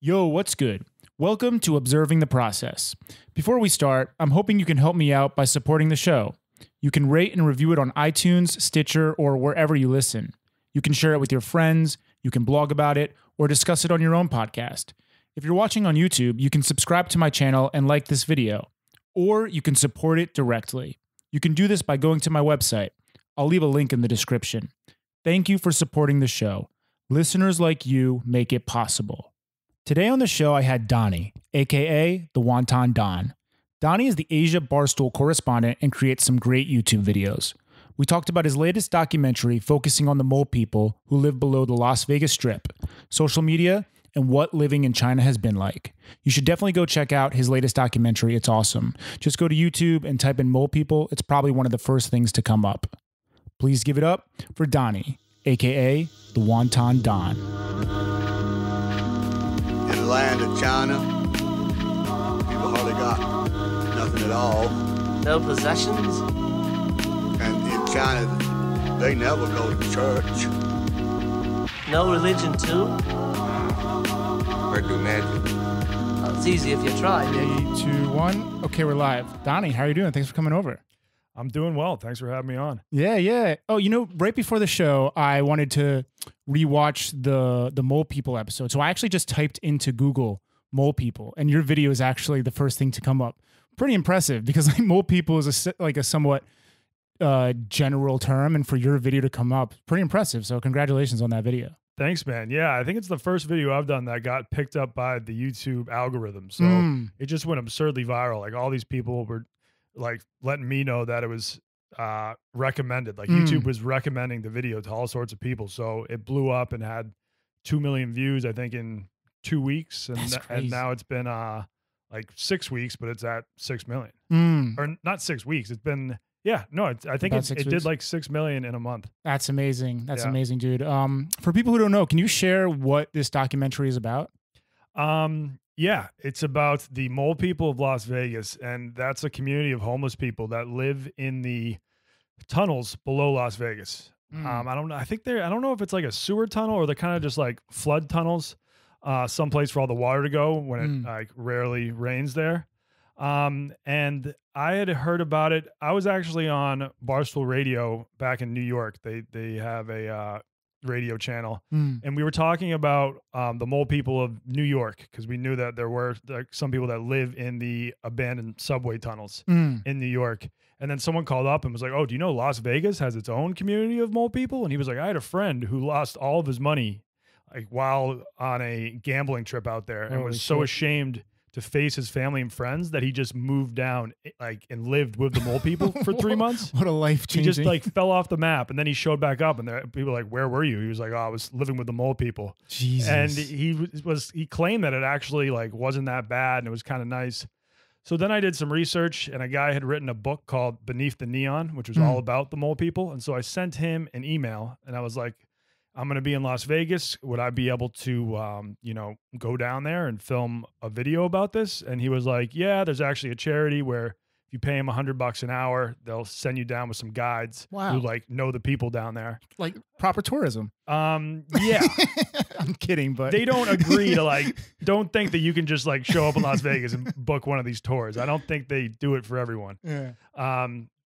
Yo, what's good? Welcome to Observing the Process. Before we start, I'm hoping you can help me out by supporting the show. You can rate and review it on iTunes, Stitcher, or wherever you listen. You can share it with your friends, you can blog about it, or discuss it on your own podcast. If you're watching on YouTube, you can subscribe to my channel and like this video, or you can support it directly. You can do this by going to my website. I'll leave a link in the description. Thank you for supporting the show. Listeners like you make it possible. Today on the show, I had Donnie, aka the Wonton Don. Donnie is the Asia Barstool correspondent and creates some great YouTube videos. We talked about his latest documentary focusing on the mole people who live below the Las Vegas Strip, social media, and what living in China has been like. You should definitely go check out his latest documentary. It's awesome. Just go to YouTube and type in mole people. It's probably one of the first things to come up. Please give it up for Donnie, aka the Wonton Don. In the land of China, people hardly got nothing at all. No possessions? And in China, they never go to church. No religion too? Or do magic. Well, it's easy if you try. 3, 2, 1. Okay, we're live. Donnie, how are you doing? Thanks for coming over. I'm doing well. Thanks for having me on. Yeah. Oh, right before the show, I wanted to rewatch the Mole People episode. So I actually just typed into Google Mole People, and your video is actually the first thing to come up. Pretty impressive because like Mole People is a somewhat general term, and for your video to come up, pretty impressive. So congratulations on that video. Thanks, man. Yeah, I think it's the first video I've done that got picked up by the YouTube algorithm. So it just went absurdly viral. Like all these people were like letting me know that it was recommended. Like YouTube was recommending the video to all sorts of people. So it blew up and had 2 million views, I think, in 2 weeks. And now it's been like 6 weeks, but it's at 6 million. Or not 6 weeks. It's been, I think it did like 6 million in a month. That's amazing. That's amazing, dude. For people who don't know, can you share what this documentary is about? Yeah, it's about the mole people of Las Vegas, and that's a community of homeless people that live in the tunnels below Las Vegas. I don't know. I don't know if it's like a sewer tunnel or they're kind of just like flood tunnels, someplace for all the water to go when it like rarely rains there. And I had heard about it. I was actually on Barstool Radio back in New York. They have a radio channel, and we were talking about the mole people of New York because we knew that there were like some people that live in the abandoned subway tunnels in New York. And then someone called up and was like, "Oh, do you know Las Vegas has its own community of mole people?" And he was like, "I had a friend who lost all of his money like while on a gambling trip out there and was so ashamed to face his family and friends that he just moved down like and lived with the mole people for 3 months." What a life changing. He just like fell off the map, and then he showed back up, and people were like, "Where were you?" He was like, "Oh, I was living with the mole people." Jesus. And he claimed that it actually like wasn't that bad and it was kind of nice. So then I did some research, and a guy had written a book called Beneath the Neon, which was all about the mole people. And so I sent him an email, and I was like, "I'm going to be in Las Vegas. Would I be able to, go down there and film a video about this?" And he was like, "Yeah, there's actually a charity where if you pay them $100 an hour, they'll send you down with some guides who like know the people down there, like proper tourism." Yeah, I'm kidding, but they don't agree to like. Don't think that you can just like show up in Las Vegas and book one of these tours. I don't think they do it for everyone. Yeah.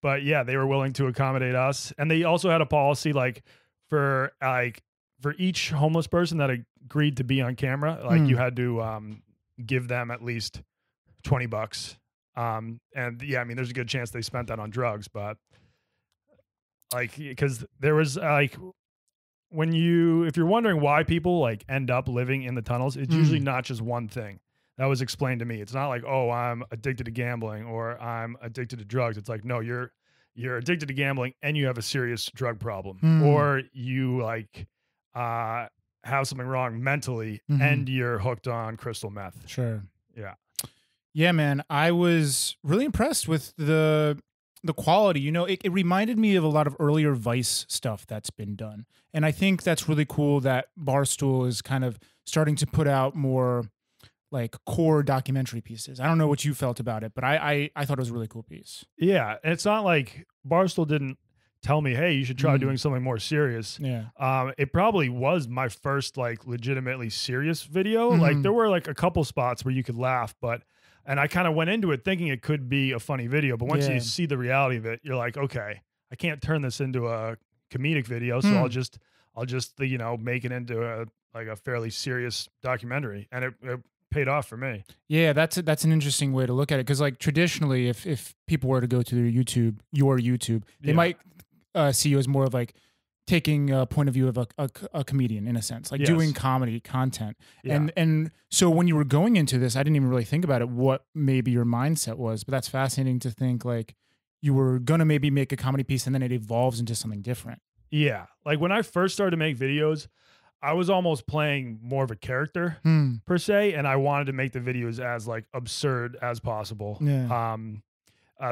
But yeah, they were willing to accommodate us, and they also had a policy like. For each homeless person that agreed to be on camera, like you had to give them at least $20. And yeah, I mean, there's a good chance they spent that on drugs, but like, because there was like, if you're wondering why people like end up living in the tunnels, it's usually not just one thing. That was explained to me. It's not like, oh, I'm addicted to gambling or I'm addicted to drugs. It's like, no, you're addicted to gambling and you have a serious drug problem, or you like have something wrong mentally and you're hooked on crystal meth. Sure. Yeah. Yeah, man. I was really impressed with the quality. It reminded me of a lot of earlier Vice stuff that's been done. And I think that's really cool that Barstool is kind of starting to put out more like core documentary pieces. I don't know what you felt about it, but I thought it was a really cool piece. Yeah. And it's not like Barstool didn't tell me, hey, you should try doing something more serious. Yeah. It probably was my first like legitimately serious video. Like there were like a couple spots where you could laugh, and I kind of went into it thinking it could be a funny video, but once you see the reality of it, you're like, okay, I can't turn this into a comedic video, so I'll just make it into a fairly serious documentary, and it paid off for me. Yeah, that's an interesting way to look at it, because like traditionally, if people were to go to your YouTube, they might see you as more of like taking a point of view of a comedian in a sense, like doing comedy content. And so when you were going into this, I didn't even really think about it, what maybe your mindset was, but that's fascinating to think like you were gonna maybe make a comedy piece and then it evolves into something different. Yeah, like when I first started to make videos, I was almost playing more of a character per se, and I wanted to make the videos as like absurd as possible. Yeah.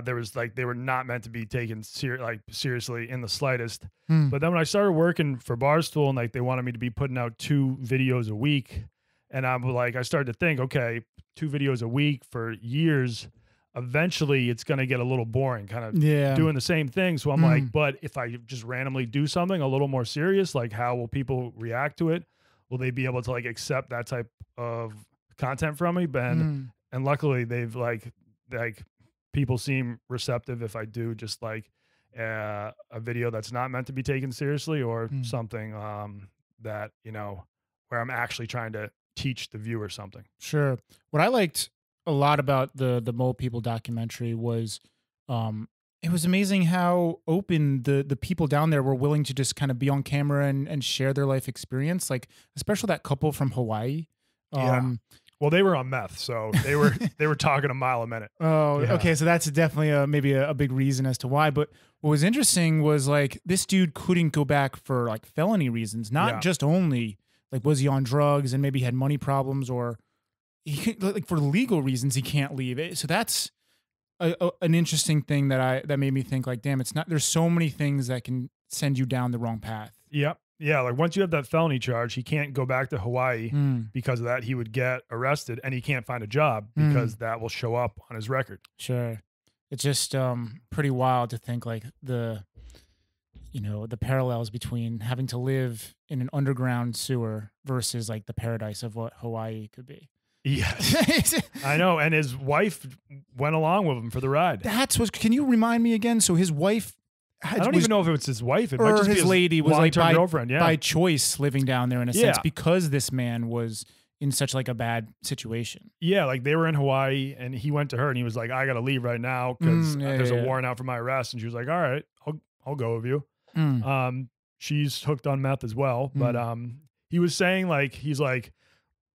There was like, they were not meant to be taken seriously in the slightest. But then when I started working for Barstool and like they wanted me to be putting out 2 videos a week, and I started to think, okay, 2 videos a week for years, eventually it's going to get a little boring, kind of doing the same thing. So I'm like, but if I just randomly do something a little more serious, like how will people react to it? Will they be able to like accept that type of content from me? And luckily they've like people seem receptive if I do just like a video that's not meant to be taken seriously, or something that, where I'm actually trying to teach the viewer something. Sure. What I liked a lot about the Mole People documentary was it was amazing how open the people down there were willing to just kind of be on camera and share their life experience, like especially that couple from Hawaii. Well, they were on meth, so they were talking a mile a minute. Oh, okay. So that's definitely maybe a big reason as to why. But what was interesting was like this dude couldn't go back for like felony reasons, not just only like was he on drugs and maybe had money problems, or he could, like for legal reasons he can't leave. So that's an interesting thing that made me think like, damn, it's not. There's so many things that can send you down the wrong path. Yep. Yeah, like once you have that felony charge, he can't go back to Hawaii because of that. He would get arrested, and he can't find a job because that will show up on his record. Sure. It's just pretty wild to think like the parallels between having to live in an underground sewer versus like the paradise of what Hawaii could be. Yes, I know. And his wife went along with him for the ride. Can you remind me again? So his wife, I don't even know if it was his wife. It or might just his be lady was like by girlfriend, by choice living down there in a sense, because this man was in such like a bad situation. Yeah, like they were in Hawaii and he went to her and he was like, I got to leave right now because there's a warrant out for my arrest. And she was like, all right, I'll go with you. She's hooked on meth as well. But he was saying like, he's like,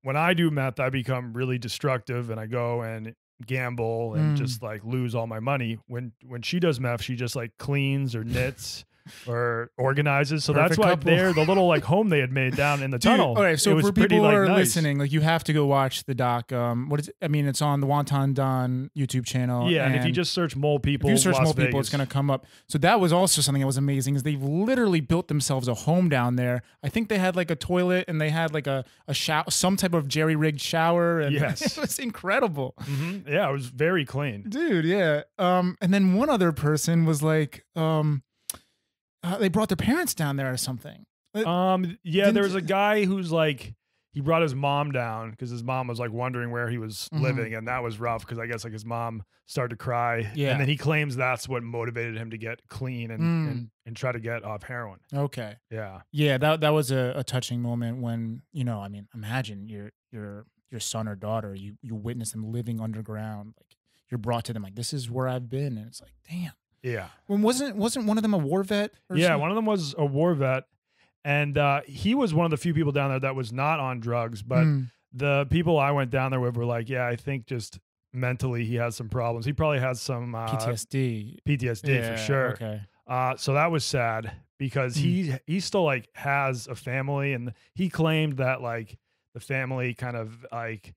when I do meth, I become really destructive and I go and gamble and just like lose all my money. When she does meth, she just like cleans or knits or organizes. So Perfect that's why couple. the little like home they had made down in the tunnel. Okay, so it for was pretty, people who like, are nice. listening, like you have to go watch the doc. What is it? I mean, it's on the Wonton Don YouTube channel. Yeah, and if you just search Mole People, if you search Las Mole People, Vegas, it's going to come up. So that was also something that was amazing, is they've literally built themselves a home down there. I think they had like a toilet and they had like a shower, some type of jerry-rigged shower. And yes. It was incredible. Yeah, it was very clean. Dude, yeah. And then one other person was like, they brought their parents down there or something. Yeah, there was a guy who's like, he brought his mom down because his mom was like wondering where he was living, and that was rough because I guess like his mom started to cry. Yeah. And then he claims that's what motivated him to get clean and try to get off heroin. Okay. Yeah. Yeah, that was a touching moment when, I mean, imagine your son or daughter, you witness them living underground, like you're brought to them like, this is where I've been, and it's like, damn. Yeah. When wasn't one of them a war vet? Yeah, one of them was a war vet, and he was one of the few people down there that was not on drugs. But the people I went down there with were like, yeah, I think just mentally he has some problems. He probably has some PTSD. PTSD for sure. Okay. So that was sad because he still like has a family, and he claimed that like the family kind of like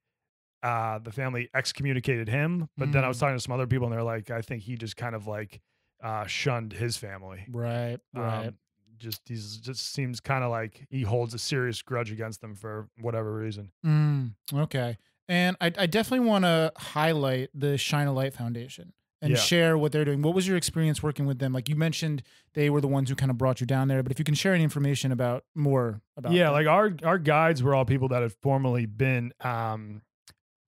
the family excommunicated him. But then I was talking to some other people, and they're like, I think he just kind of like shunned his family. Right. Just seems kind of like he holds a serious grudge against them for whatever reason. Okay. And I definitely want to highlight the Shine a Light Foundation. and Yeah. share what they're doing. What was your experience working with them? Like you mentioned, they were the ones who kind of brought you down there. But if you can share any information about more about Yeah, that. like our guides were all people that had formerly been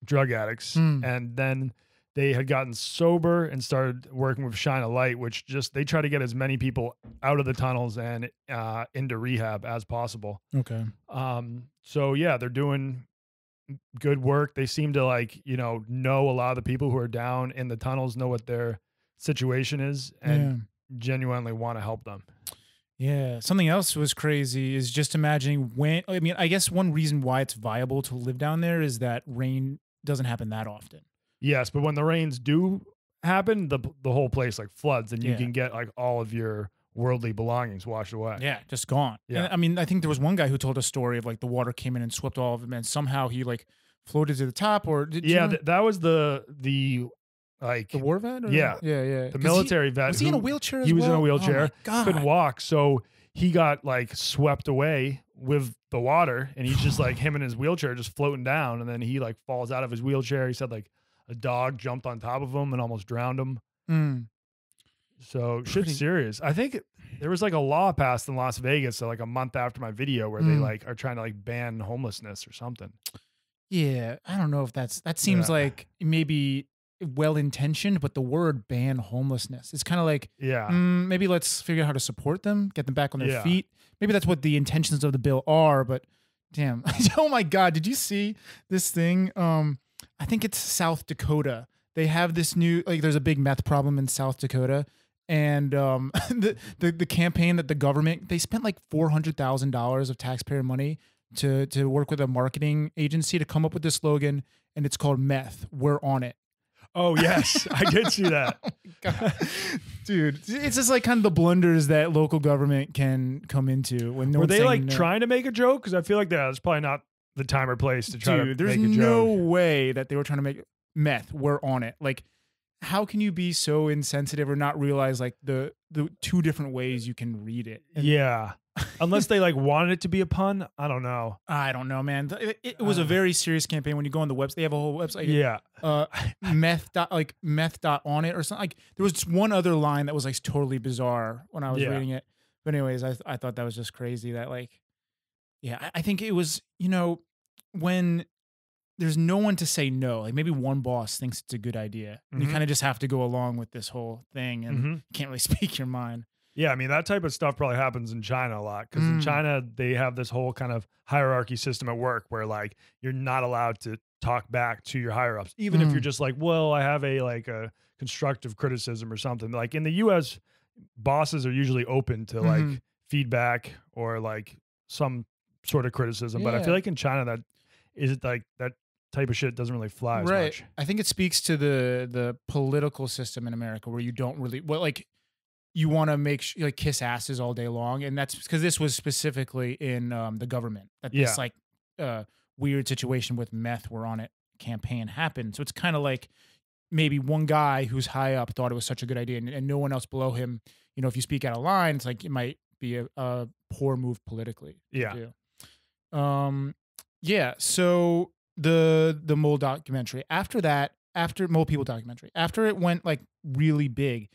drug addicts, and then they had gotten sober and started working with Shine a Light, which just they try to get as many people out of the tunnels and into rehab as possible. Okay. So yeah, they're doing good work. They seem to like, know a lot of the people who are down in the tunnels, know what their situation is, and genuinely want to help them. Yeah. Something else was crazy is just imagining I guess one reason why it's viable to live down there is that rain doesn't happen that often. Yes, but when the rains do happen, the whole place like floods, and you Yeah. can get like all of your worldly belongings washed away. Yeah, just gone. Yeah. And, I mean, I think there was one guy who told a story of like the water came in and swept all of them, and somehow he like floated to the top. Or did Yeah, you know? that was the like The war vet? Or Yeah. yeah. the military vet. Was he in a who- wheelchair as He was in well? a wheelchair. Oh my God. Couldn't walk, so he got like swept away with the water, and he's just like him in his wheelchair just floating down, and then he like falls out of his wheelchair. He said like a dog jumped on top of him and almost drowned him. Mm. So Pretty- shit's serious. I think there was like a law passed in Las Vegas, so like a month after my video, where they like are trying to like ban homelessness or something. Yeah, I don't know if that seems Yeah. like maybe well intentioned, but the word ban homelessness. It's kind of like Yeah. maybe let's figure out how to support them, get them back on their Yeah. feet. Maybe that's what the intentions of the bill are, but damn. Oh my God, did you see this thing? I think it's South Dakota. They have this new there's a big meth problem in South Dakota. And the campaign that the government, they spent like $400,000 of taxpayer money to work with a marketing agency to come up with this slogan, and it's called Meth. We're on it. Oh yes, I did see that. God. Dude, it's just like kind of the blunders that local government can come into when no Were one's they saying like no. trying to make a joke? Because I feel like that's probably not the time or place to try Dude, to there's make a no joke. way that they were trying to make meth. We're on it. Like, how can you be so insensitive or not realize like the two different ways you can read it? And Yeah. Unless they like wanted it to be a pun. I don't know. I don't know, man. It was a very serious campaign. When you go on the website, they have a whole website. Yeah. Meth dot on it or something. Like there was just one other line that was like totally bizarre when I was Yeah. reading it. But anyways, I thought that was just crazy that like, yeah, I think it was, when there's no one to say no, like maybe one boss thinks it's a good idea and you Mhm. kind of just have to go along with this whole thing and Mhm. you can't really speak your mind. Yeah, I mean, that type of stuff probably happens in China a lot, because in China, they have this whole kind of hierarchy system at work where like you're not allowed to talk back to your higher ups, even if you're just like, well, I have a constructive criticism or something. Like in the US, bosses are usually open to like feedback or like some sort of criticism. But I Yeah. feel like in China, that is like that type of shit doesn't really fly as much. I think it speaks to the political system in America where you don't really you want to make like kiss asses all day long, and that's because this was specifically in the government that this like weird situation with meth we're on it campaign happened. So it's kind of like maybe one guy who's high up thought it was such a good idea, and no one else below him. If you speak out of line, it's like it might be a poor move politically. to Yeah. do. Yeah. So the mole documentary. After mole people documentary, after it went like really big,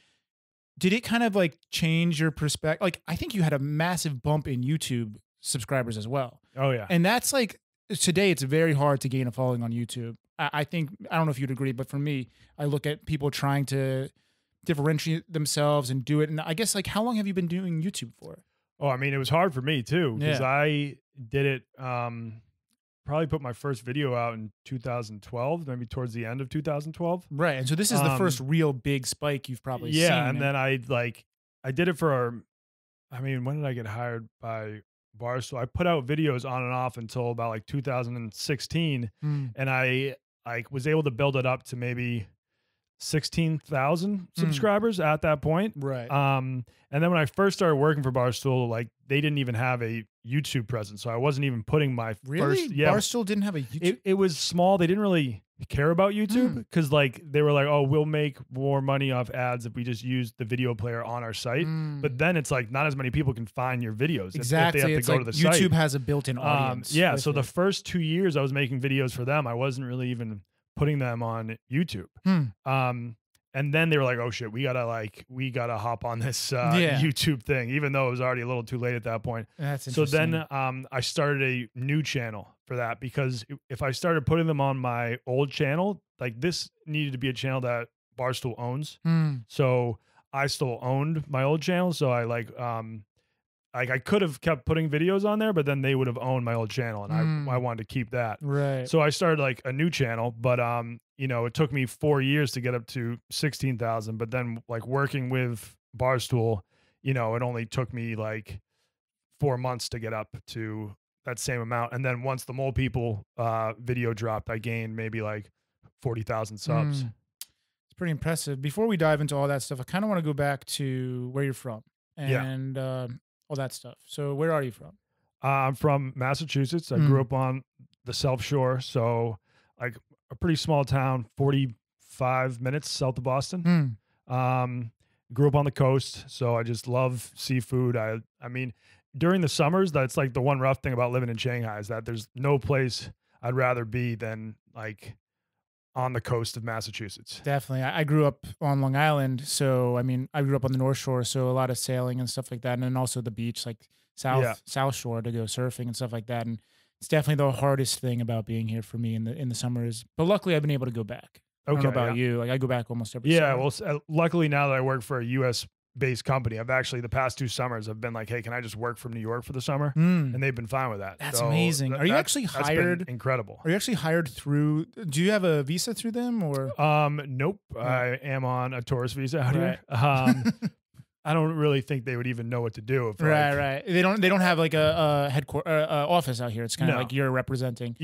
did it kind of like change your perspective? Like, I think you had a massive bump in YouTube subscribers as well. Oh yeah. And that's like today, it's very hard to gain a following on YouTube. I think, I don't know if you'd agree, but for me, I look at people trying to differentiate themselves and do it. And I guess like, how long have you been doing YouTube for? Oh, I mean, it was hard for me too, because Yeah. I did it. Probably put my first video out in 2012, maybe towards the end of 2012. Right. And so this is the first real big spike you've probably seen. Yeah, and then I did it for when did I get hired by Barstool? I put out videos on and off until about like 2016, and I was able to build it up to maybe 16,000 subscribers at that point. Right. And then when I first started working for Barstool, like they didn't even have a YouTube presence, so I wasn't even putting my Really? first. Yeah, Barstool didn't have a YouTube. it was small. They didn't really care about YouTube because like they were like, oh, we'll make more money off ads if we just use the video player on our site. But then it's like not as many people can find your videos. Exactly. If they have It's to go like to the site. YouTube has a built-in audience. Yeah. with So the it. first 2 years I was making videos for them, I wasn't really even putting them on YouTube. and then they were like, oh shit, we gotta hop on this Yeah. YouTube thing, even though it was already a little too late at that point. That's So interesting. then I started a new channel for that, because if I started putting them on my old channel, like this needed to be a channel that Barstool owns. So I still owned my old channel. So I like I could have kept putting videos on there, but then they would have owned my old channel, and I wanted to keep that. Right. So I started like a new channel, but you know, it took me 4 years to get up to 16,000. But then like working with Barstool, you know, it only took me like 4 months to get up to that same amount. And then once the Mole People video dropped, I gained maybe like 40,000 subs. It's pretty impressive. Before we dive into all that stuff, I kind of want to go back to where you're from and all that stuff. So where are you from? I'm from Massachusetts. I grew up on the South Shore, so like a pretty small town, 45 minutes south of Boston. Grew up on the coast, so I just love seafood. I mean, during the summers, that's like the one rough thing about living in Shanghai, is that there's no place I'd rather be than like on the coast of Massachusetts. Definitely. I grew up on Long Island, so I mean, I grew up on the North Shore, so a lot of sailing and stuff like that, and then also the beach, like South Shore, to go surfing and stuff like that. And it's definitely the hardest thing about being here for me in the summers. But luckily, I've been able to go back. I don't know about you. Like I go back almost every summer. Well, luckily now that I work for a U.S. based company, I've actually the past 2 summers I've been like, hey, can I just work from New York for the summer? And they've been fine with that. That's amazing. Are you actually hired? That's been incredible. Are you actually hired through? Do you have a visa through them or? Nope. I am on a tourist visa out here. I don't really think they would even know what to do. If right. They don't have like a headquarters office out here. It's kind of like you're representing.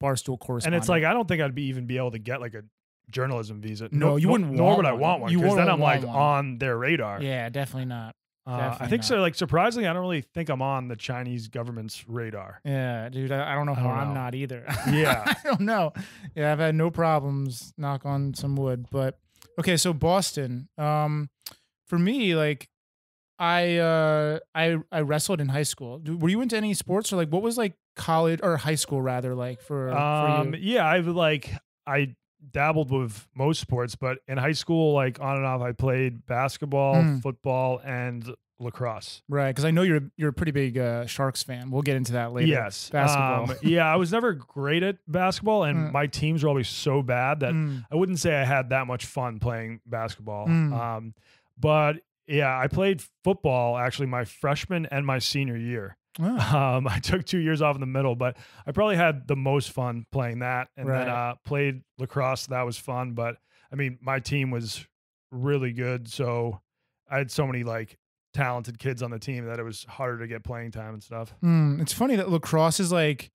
Barstool correspondent. And it's like I don't think I'd even be able to get like a journalism visa. No, you wouldn't. Nor would I want one, because then I'm like on their radar. Yeah, definitely not. I think so. Like surprisingly, I don't really think I'm on the Chinese government's radar. Yeah, dude. I don't know how I'm not either. Yeah, I don't know. Yeah, I've had no problems. Knock on some wood. But okay, so Boston. For me, like I wrestled in high school. Were you into any sports, or like what was like college or high school rather like for you? Yeah, I dabbled with most sports, but in high school, like on and off, I played basketball, football, and lacrosse. Right, because I know you're a pretty big Sharks fan. We'll get into that later. Yes, basketball. Yeah, I was never great at basketball, and my teams were always so bad that I wouldn't say I had that much fun playing basketball. But yeah, I played football actually my freshman and my senior year. Oh. I took 2 years off in the middle, but I probably had the most fun playing that. And then played lacrosse. That was fun. But I mean, my team was really good. So I had so many like talented kids on the team that it was harder to get playing time and stuff. It's funny that lacrosse is like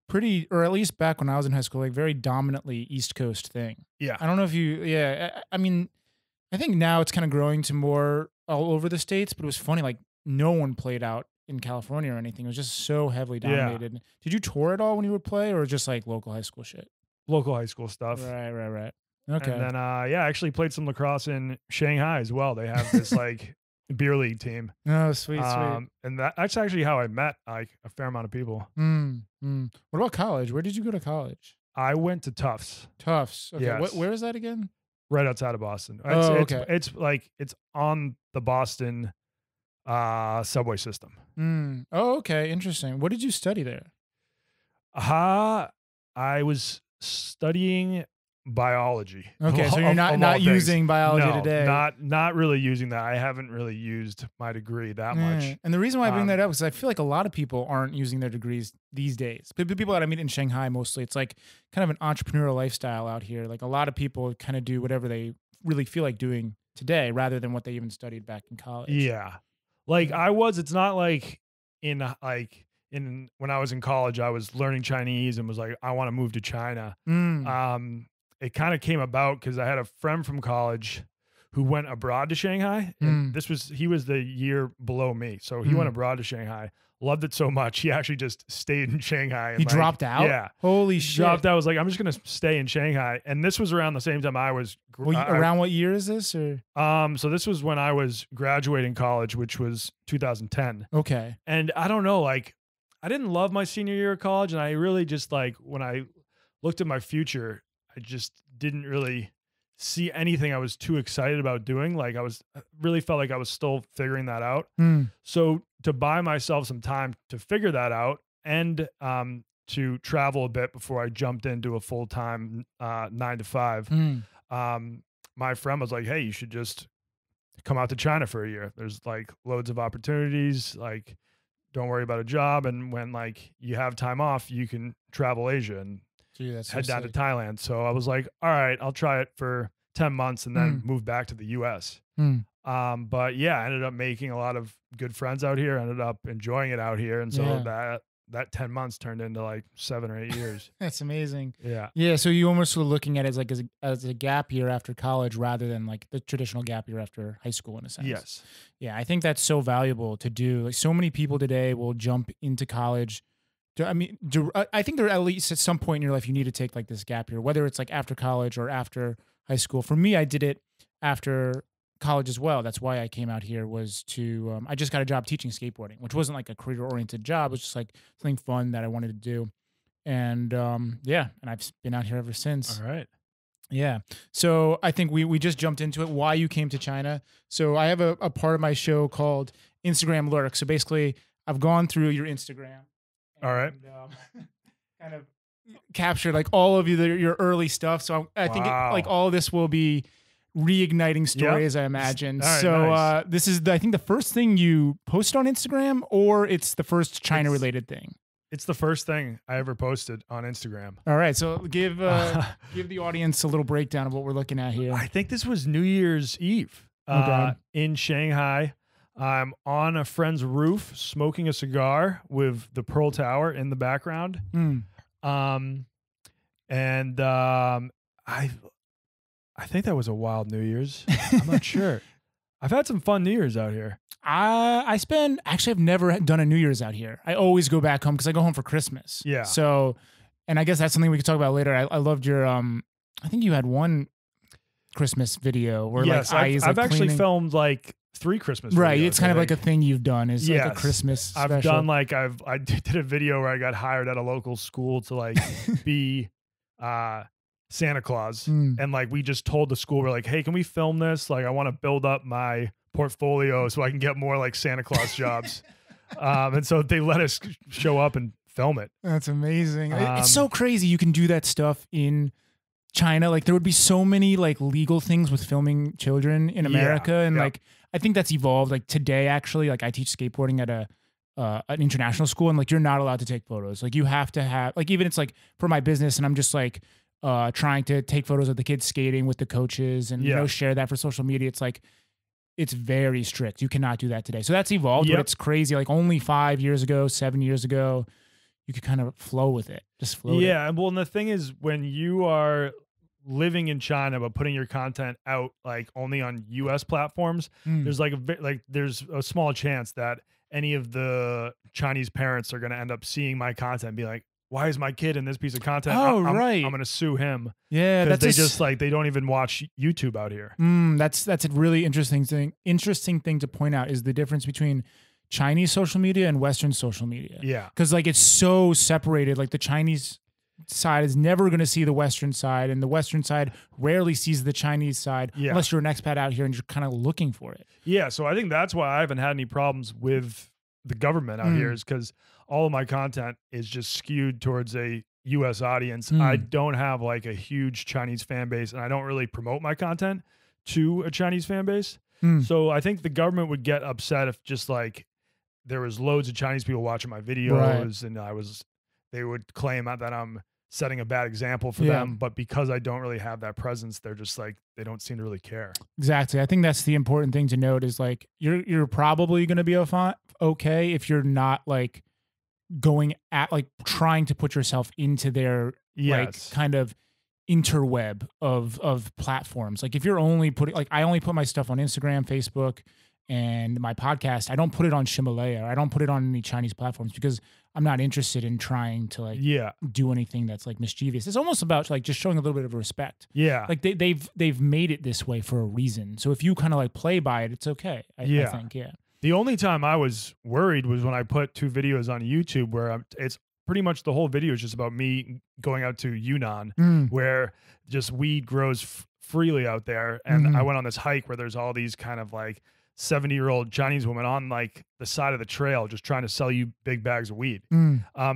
pretty, or at least back when I was in high school, like very dominantly East Coast thing. Yeah. I don't know if I mean, I think now it's kind of growing to more all over the States, but it was funny. Like no one played out in California or anything. It was just so heavily dominated. Yeah. Did you tour at all when you would play, or just like local high school shit? Local high school stuff. Right. Okay. And then, I actually played some lacrosse in Shanghai as well. They have this like beer league team. Oh, sweet. And that's actually how I met like a fair amount of people. What about college? Where did you go to college? I went to Tufts. Okay. Yes. Where is that again? Right outside of Boston. Okay. It's on the Boston subway system. Oh, okay. Interesting. What did you study there? I was studying biology. Okay, so you're not using biology today. Not really using that. I haven't really used my degree that much. And the reason why I bring that up is I feel like a lot of people aren't using their degrees these days. People that I meet in Shanghai mostly, it's like kind of an entrepreneurial lifestyle out here. Like a lot of people kind of do whatever they really feel like doing today rather than what they even studied back in college. Yeah. Like it's not like when I was in college, I was learning Chinese and was like, I want to move to China. It kind of came about because I had a friend from college who went abroad to Shanghai. And he was the year below me. So he went abroad to Shanghai, loved it so much. He actually just stayed in Shanghai. And he dropped out? Yeah. Holy shit. Dropped out. I was like, I'm just going to stay in Shanghai. And this was around the same time I was. Around what year is this? Or? So this was when I was graduating college, which was 2010. Okay. And I don't know, like, I didn't love my senior year of college. And I really just like, when I looked at my future, I just didn't really see anything I was too excited about doing. Like I really felt like I was still figuring that out. Mm. So to buy myself some time to figure that out and to travel a bit before I jumped into a full-time 9 to 5, my friend was like, hey, you should just come out to China for a year. There's like loads of opportunities. Like, don't worry about a job. And when like you have time off, you can travel Asia and Gee, that's so head down to sick. Thailand. So I was like, all right, I'll try it for 10 months and then move back to the US. But yeah, I ended up making a lot of good friends out here, ended up enjoying it out here. And so Yeah. that 10 months turned into like 7 or 8 years. That's amazing. Yeah. Yeah, so you almost were looking at it as like as a gap year after college rather than like the traditional gap year after high school in a sense. Yes. Yeah, I think that's so valuable to do. Like so many people today will jump into college. I think there at least at some point in your life you need to take like this gap year, whether it's like after college or after high school. For me, I did it after college as well. That's why I came out here was to I just got a job teaching skateboarding, which wasn't like a career oriented job. It was just like something fun that I wanted to do. And yeah, and I've been out here ever since. All right. Yeah. So I think we just jumped into it. Why you came to China. So I have a part of my show called Instagram Lurk. So basically I've gone through your Instagram. All right. Kind of captured like all of your early stuff. So I think like all of this will be reigniting stories, I imagine. All right, so nice. this is I think the first thing you post on Instagram, or it's the first China related thing. It's the first thing I ever posted on Instagram. All right, so give the audience a little breakdown of what we're looking at here. I think this was New Year's Eve in Shanghai. I'm on a friend's roof smoking a cigar with the Pearl Tower in the background. I think that was a wild New Year's. I'm not sure. I've had some fun New Year's out here. I've never done a New Year's out here. I always go back home because I go home for Christmas. Yeah. So, and I guess that's something we could talk about later. I loved your, I think you had one Christmas video where yes, I've actually filmed like 3 Christmas videos. Right. It's kind of like a thing you've done is like a Christmas special. I've done like, I did a video where I got hired at a local school to like be, Santa Claus. And like, we just told the school, we're like, hey, can we film this? Like, I want to build up my portfolio so I can get more like Santa Claus jobs. And so they let us show up and film it. That's amazing. It's so crazy. You can do that stuff in China. Like there would be so many like legal things with filming children in America. And like, I think that's evolved. Like today, actually, like I teach skateboarding at an international school, and like, you're not allowed to take photos. Like you have to have, like, even it's like for my business, and I'm just like, trying to take photos of the kids skating with the coaches and, you know, share that for social media. It's like, it's very strict. You cannot do that today. So that's evolved, but it's crazy. Like only 5 years ago, 7 years ago, you could kind of flow with it. Just flow. Yeah. Well, and the thing is, when you are living in China, but putting your content out like only on US platforms, there's like there's a small chance that any of the Chinese parents are going to end up seeing my content and be like, why is my kid in this piece of content? Oh, I'm right. I'm going to sue him. Yeah. Because they don't even watch YouTube out here. That's a really interesting thing to point out is the difference between Chinese social media and Western social media. Yeah. Because like it's so separated. Like the Chinese side is never going to see the Western side, and the Western side rarely sees the Chinese side unless you're an expat out here and you're kind of looking for it. Yeah. So I think that's why I haven't had any problems with the government out here, is because all of my content is just skewed towards a US audience. I don't have like a huge Chinese fan base, and I don't really promote my content to a Chinese fan base. So I think the government would get upset if just like there was loads of Chinese people watching my videos, and they would claim that I'm setting a bad example for them. But because I don't really have that presence, they're just like, they don't seem to really care. Exactly. I think that's the important thing to note is like, you're probably going to be okay if you're not like going at like trying to put yourself into their like kind of interweb of platforms. Like if you're only putting, like I only put my stuff on Instagram, Facebook, and my podcast. I don't put it on Himalaya. I don't put it on any Chinese platforms because I'm not interested in trying to like do anything that's like mischievous. It's almost about like just showing a little bit of respect. Yeah. Like they've made it this way for a reason. So if you kind of like play by it, it's okay. I think. The only time I was worried was when I put 2 videos on YouTube where it's pretty much the whole video is just about me going out to Yunnan, where just weed grows freely out there. And Mhm. I went on this hike where there's all these kind of like 70-year-old Chinese women on like the side of the trail just trying to sell you big bags of weed.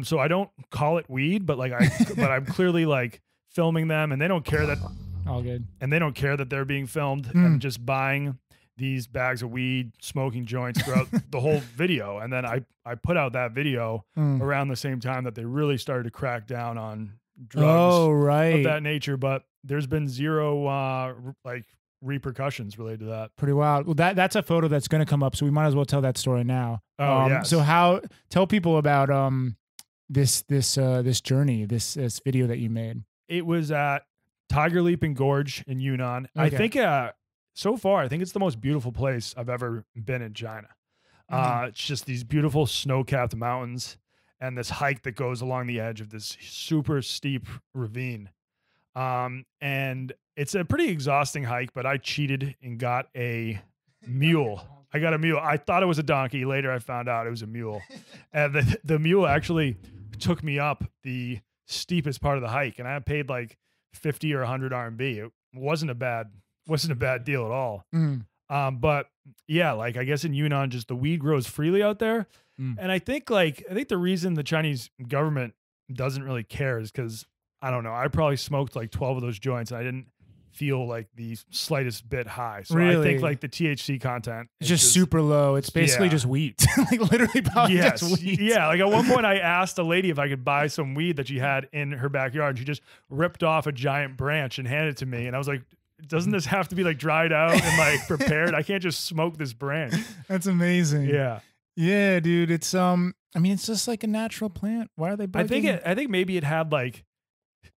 So I don't call it weed, but like but I'm clearly like filming them, and they don't care that All good. they're being filmed, and just buying these bags of weed, smoking joints throughout the whole video. And then I put out that video around the same time that they really started to crack down on drugs Oh, of right. that nature, but there's been zero like repercussions related to that. Pretty wild. Well, that's a photo that's going to come up, so we might as well tell that story now. Oh, yes. So tell people about this journey, this video that you made. It was at Tiger Leaping Gorge in Yunnan. I Okay. think so far, I think it's the most beautiful place I've ever been in China. It's just these beautiful snow-capped mountains and this hike that goes along the edge of this super steep ravine. And it's a pretty exhausting hike, but I cheated and got a mule. I got a mule. I thought it was a donkey. Later, I found out it was a mule. And the mule actually took me up the steepest part of the hike, and I paid like 50 or 100 RMB. It wasn't a bad deal at all. But yeah, like I guess in Yunnan, just the weed grows freely out there. And I think the reason the Chinese government doesn't really care is because, I don't know, I probably smoked like 12 of those joints and I didn't feel like the slightest bit high. So I Really? think like the THC content It's is just super low. It's basically Yeah. just weed. Like literally probably Yes. just weed. Yeah. Like at one point I asked a lady if I could buy some weed that she had in her backyard, and she just ripped off a giant branch and handed it to me. And I was like, doesn't this have to be like dried out and like prepared? I can't just smoke this branch. That's amazing. Yeah. Yeah, dude. It's I mean, it's just like a natural plant. Why are they bugging? I think maybe it had like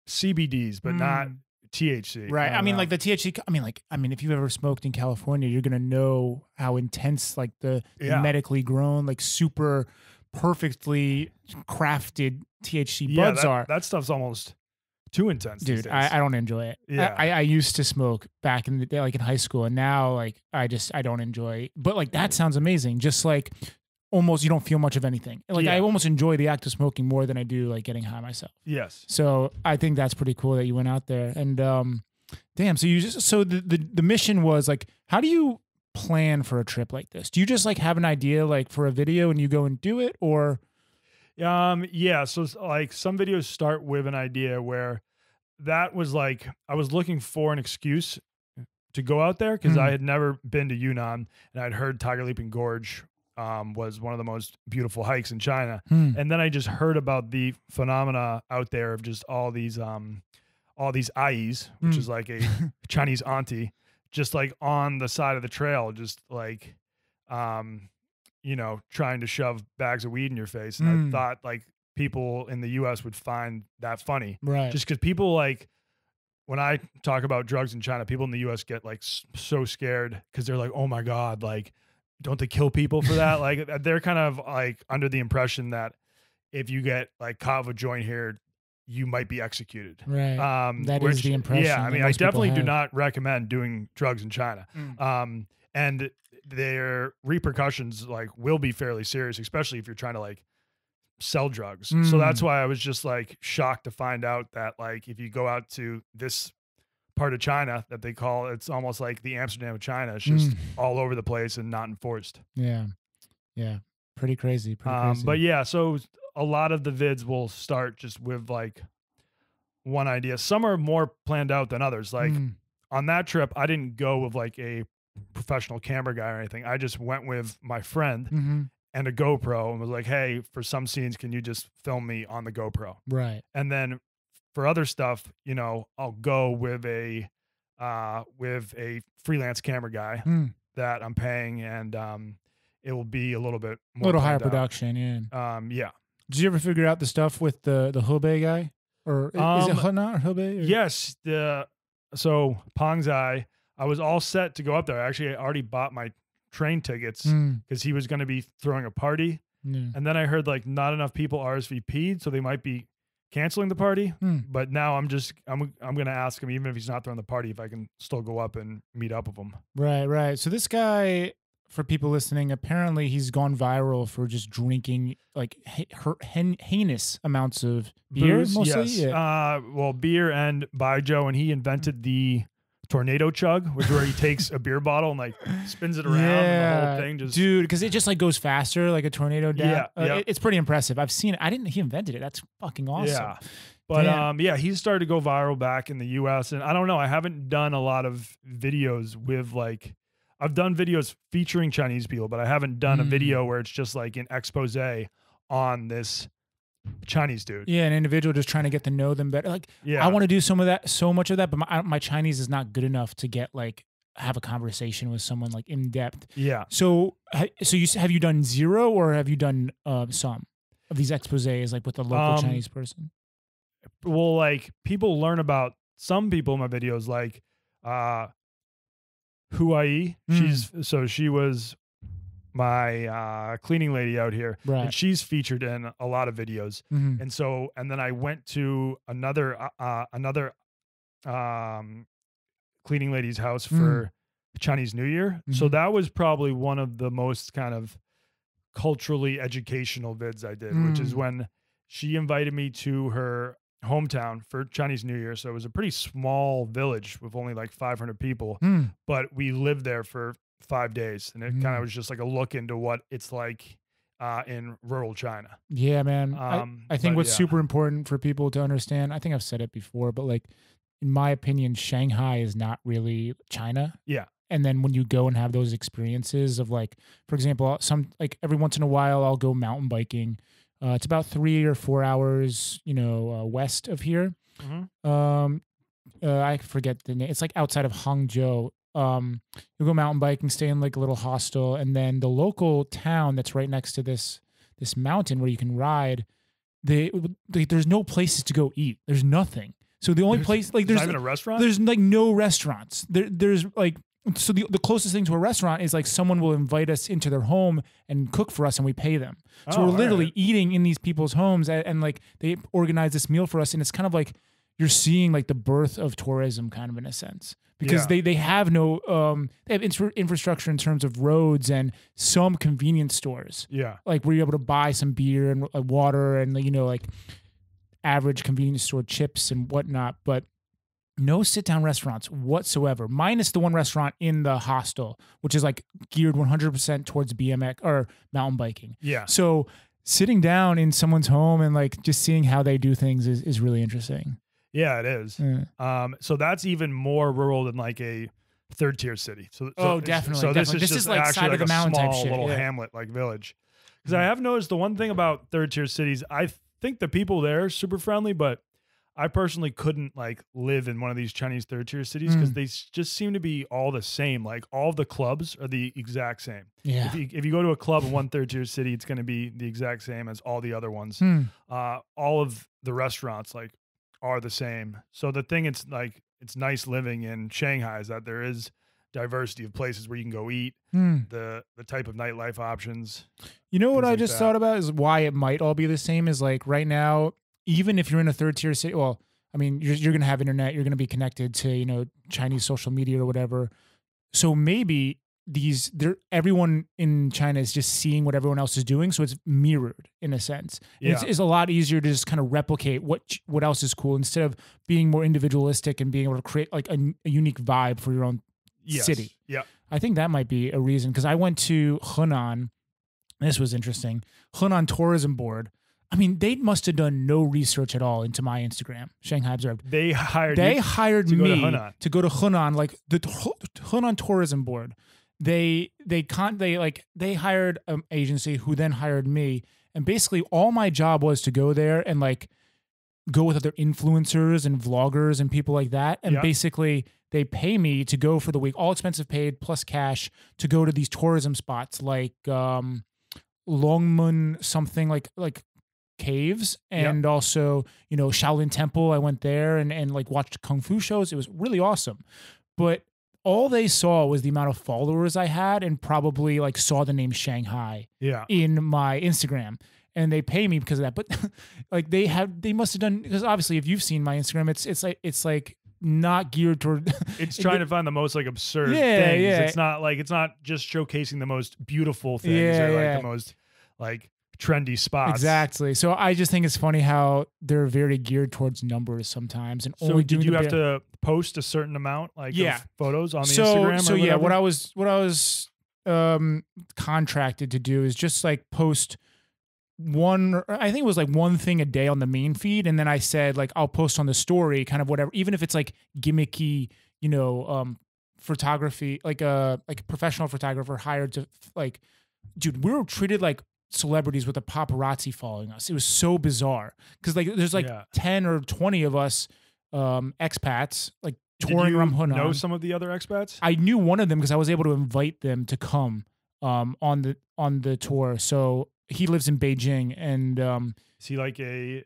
CBDs, but not THC. Right. don't I mean, know. like the THC. I mean, if you've ever smoked in California, you're gonna know how intense, like the Yeah. medically grown, like super perfectly crafted THC buds are. That stuff's almost too intense. these Dude, days. I don't enjoy it. Yeah. I used to smoke back in the day, like in high school, and now like I don't enjoy it. But like that sounds amazing. Just like almost you don't feel much of anything. Like Yeah. I almost enjoy the act of smoking more than I do like getting high myself. Yes. So I think that's pretty cool that you went out there. And damn, so the mission was like, how do you plan for a trip like this? Do you just like have an idea like for a video and you go and do it, or Yeah. So like some videos start with an idea where that was like, I was looking for an excuse to go out there because I had never been to Yunnan, and I'd heard Tiger Leaping Gorge was one of the most beautiful hikes in China. And then I just heard about the phenomena out there of just all these ais, which is like a Chinese auntie, just like on the side of the trail, just like, trying to shove bags of weed in your face. And I thought like people in the US would find that funny. right? Just because people like, when I talk about drugs in China, people in the US get like so scared because they're like, oh my God, like, don't they kill people for that? Like they're kind of like under the impression that if you get like caught with a joint here, you might be executed. Right. That is the impression Yeah, I that mean, I most people definitely do have. not recommend doing drugs in China. And their repercussions like will be fairly serious, especially if you're trying to like sell drugs. So that's why I was just like shocked to find out that like if you go out to this part of China that they call, it's almost like the Amsterdam of China. It's just all over the place and not enforced. Yeah. Pretty crazy. Pretty crazy. But yeah, so a lot of the vids will start just with like one idea. Some are more planned out than others. Like on that trip, I didn't go with like a professional camera guy or anything. I just went with my friend and a GoPro and was like, hey, for some scenes, can you just film me on the GoPro? Right. And then for other stuff, I'll go with a freelance camera guy that I'm paying, and it will be a little bit more A little higher planned out. production. Yeah. Yeah. Did you ever figure out the stuff with the Hebei guy, or is it Hana or Hebei? Or? Yes. So Pongzai, I was all set to go up there. Actually, I already bought my train tickets because he was going to be throwing a party. Yeah. And then I heard like not enough people RSVP'd, so they might be canceling the party. But now I'm going to ask him, even if he's not throwing the party, if I can still go up and meet up with him. Right. So this guy, for people listening, apparently he's gone viral for just drinking like heinous amounts of beer, Booze, mostly. yes. Yeah. Well, beer and baijiu, and he invented the tornado chug, which is where he takes a beer bottle and like spins it around and the whole thing just dude, because it just like goes faster like a tornado down. Yeah. It's pretty impressive. I've seen it. He invented it. That's fucking awesome. Yeah. But Damn. he's started to go viral back in the US, and I don't know, I haven't done a lot of videos with like, I've done videos featuring Chinese people, but I haven't done a video where it's just like an expose on this Chinese dude. Yeah, an individual just trying to get to know them better. Like, Yeah. I want to do so much of that, but my Chinese is not good enough to get like have a conversation with someone like in depth. Yeah. So have you done zero or have you done some of these exposés like with the local Chinese person? Well, like people learn about some people in my videos, like Huai. She was my cleaning lady out here, Right. and she's featured in a lot of videos. Mhm. And then I went to another cleaning lady's house for Chinese New Year. So Mhm. that was probably one of the most kind of culturally educational vids I did, which is when she invited me to her hometown for Chinese New Year. So it was a pretty small village with only like 500 people, but we lived there for 5 days, and it kind of was just like a look into what it's like in rural China. Yeah, man. I think but what's yeah. super important for people to understand, I think I've said it before, but like in my opinion, Shanghai is not really China. Yeah. And then when you go and have those experiences of like, for example, like every once in a while I'll go mountain biking. It's about 3 or 4 hours, west of here. I forget the name. It's like outside of Hangzhou. You go mountain biking, stay in like a little hostel, and then the local town that's right next to this mountain where you can ride. There's no places to go eat. There's nothing. So the only place like There's there's not even a restaurant. there's like no restaurants. There's like. So the closest thing to a restaurant is like someone will invite us into their home and cook for us and we pay them. So Oh, we're literally alright. eating in these people's homes and like they organize this meal for us. And it's kind of like you're seeing like the birth of tourism kind of in a sense because Yeah. they have no, they have infrastructure in terms of roads and some convenience stores. Yeah. Like where you're able to buy some beer and water and, like average convenience store chips and whatnot. But no sit-down restaurants whatsoever, minus the one restaurant in the hostel, which is like geared 100% towards BMX or mountain biking. Yeah. So sitting down in someone's home and like just seeing how they do things is really interesting. Yeah, it is. Yeah. So that's even more rural than like a third tier city. So Definitely. So definitely. this is like actually side like of the a mountain small type shit. little Yeah. hamlet like village. Because I have noticed the one thing about third tier cities, I think the people there are super friendly, but I personally couldn't like live in one of these Chinese third tier cities because they just seem to be all the same. Like all of the clubs are the exact same. Yeah. If you go to a club in one third tier city, it's going to be the exact same as all the other ones. All of the restaurants like are the same. So the thing it's nice living in Shanghai is that there is diversity of places where you can go eat, the type of nightlife options. You know what things I like just that. thought about is why it might all be the same is like right now, even if you're in a third tier city, well, I mean, you're going to have internet, you're going to be connected to, Chinese social media or whatever. So maybe everyone in China is just seeing what everyone else is doing. So it's mirrored in a sense. And Yeah. It's a lot easier to just kind of replicate what else is cool instead of being more individualistic and being able to create like a unique vibe for your own city. Yeah. I think that might be a reason because I went to Henan. This was interesting. Henan Tourism Board. I mean, they must have done no research at all into my Instagram. Shanghai Observed. They hired me go to Henan. to go to Henan, like the Henan Tourism Board. They hired an agency who then hired me, and basically all my job was to go there and like go with other influencers and vloggers and people like that, and Yeah. basically they pay me to go for the week, all expenses paid plus cash, to go to these tourism spots like Longmun something like caves and also Shaolin Temple. I went there and like watched kung fu shows. It was really awesome, but all they saw was the amount of followers I had and probably like saw the name Shanghai Yeah. in my Instagram, and they pay me because of that. But like they must have done, because obviously if you've seen my Instagram, it's like not geared toward It's trying to find the most like absurd Yeah, things. yeah. It's not just showcasing the most beautiful things Yeah, or like yeah. the most like trendy spots. Exactly. So I just think it's funny how they're very geared towards numbers sometimes, and So only did doing you the have bare- to post a certain amount, like Yeah. of photos on the so Instagram? so or yeah, whatever? what I was contracted to do is just like post I think it was like one thing a day on the main feed, and then I said like I'll post on the story kind of whatever, even if it's like gimmicky, photography, like a professional photographer hired to like, dude, we were treated like celebrities with a paparazzi following us. It was so bizarre because like there's like Yeah. 10 or 20 of us expats like Did touring you around Hunan. know some of the other expats? I knew one of them because I was able to invite them to come on the tour. So he lives in Beijing, and Is he like a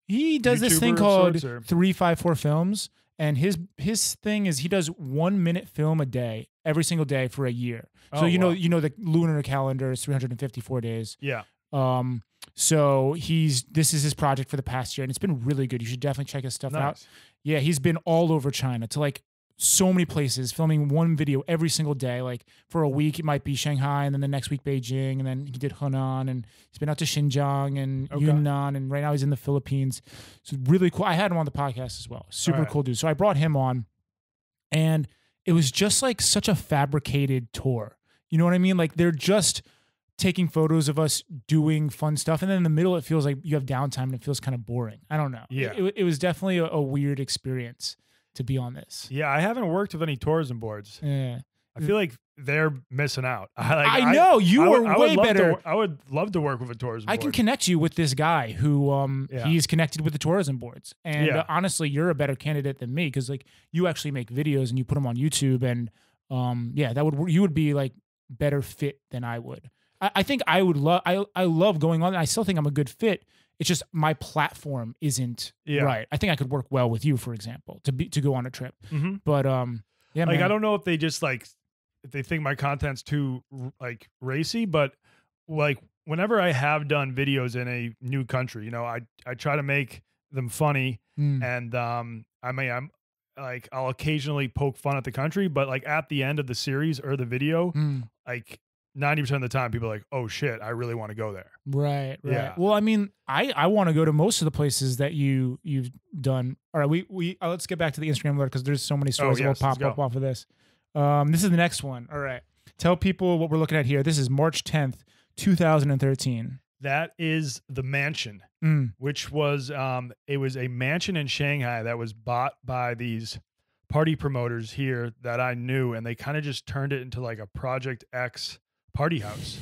he does this YouTuber thing of called sorts, or- 354 Films, and his thing is he does 1 minute film a day every single day for a year. So Oh, you wow. know the lunar calendar is 354 days. Yeah. So this is his project for the past year, and it's been really good. You should definitely check his stuff out. Nice. Yeah, he's been all over China to like so many places, filming one video every single day. Like for a week, it might be Shanghai, and then the next week Beijing, and then he did Hunan, and he's been out to Xinjiang and Okay. Yunnan, and right now he's in the Philippines. So really cool. I had him on the podcast as well. Super Alright. cool dude. So I brought him on, and it was just like such a fabricated tour. You know what I mean? Like they're just taking photos of us doing fun stuff, and then in the middle it feels like you have downtime and it feels kind of boring. I don't know. Yeah. It was definitely a weird experience to be on this. Yeah, I haven't worked with any tourism boards. Yeah. I feel like they're missing out. I know you I would- are I would way love to better. wor- I would love to work with a tourism I board. can connect you with this guy who Yeah. he's connected with the tourism boards, and Yeah. honestly, you're a better candidate than me because like you actually make videos and you put them on YouTube, and you would be like better fit than I would. I think I would love. I love going on. I still think I'm a good fit. It's just my platform isn't Yeah. right. I think I could work well with you, for example, to go on a trip. Mhm. But yeah, Like man. I don't know if they just like if they think my content's too like racy, but like whenever I have done videos in a new country, I try to make them funny, Mm. and I'm like I'll occasionally poke fun at the country, but like at the end of the series or the video, Mm. like 90% of the time people are like, "Oh shit, I really want to go there." Right. Yeah. Well, I mean, I want to go to most of the places that you've done. All right, we let's get back to the Instagram letter because there's so many stories that yes, will let's pop up go. off of this. This is the next one. All right, tell people what we're looking at here. This is March 10th, 2013. That is the mansion, Mm. which was it was a mansion in Shanghai that was bought by these party promoters here that I knew, and they kind of just turned it into like a Project X party house.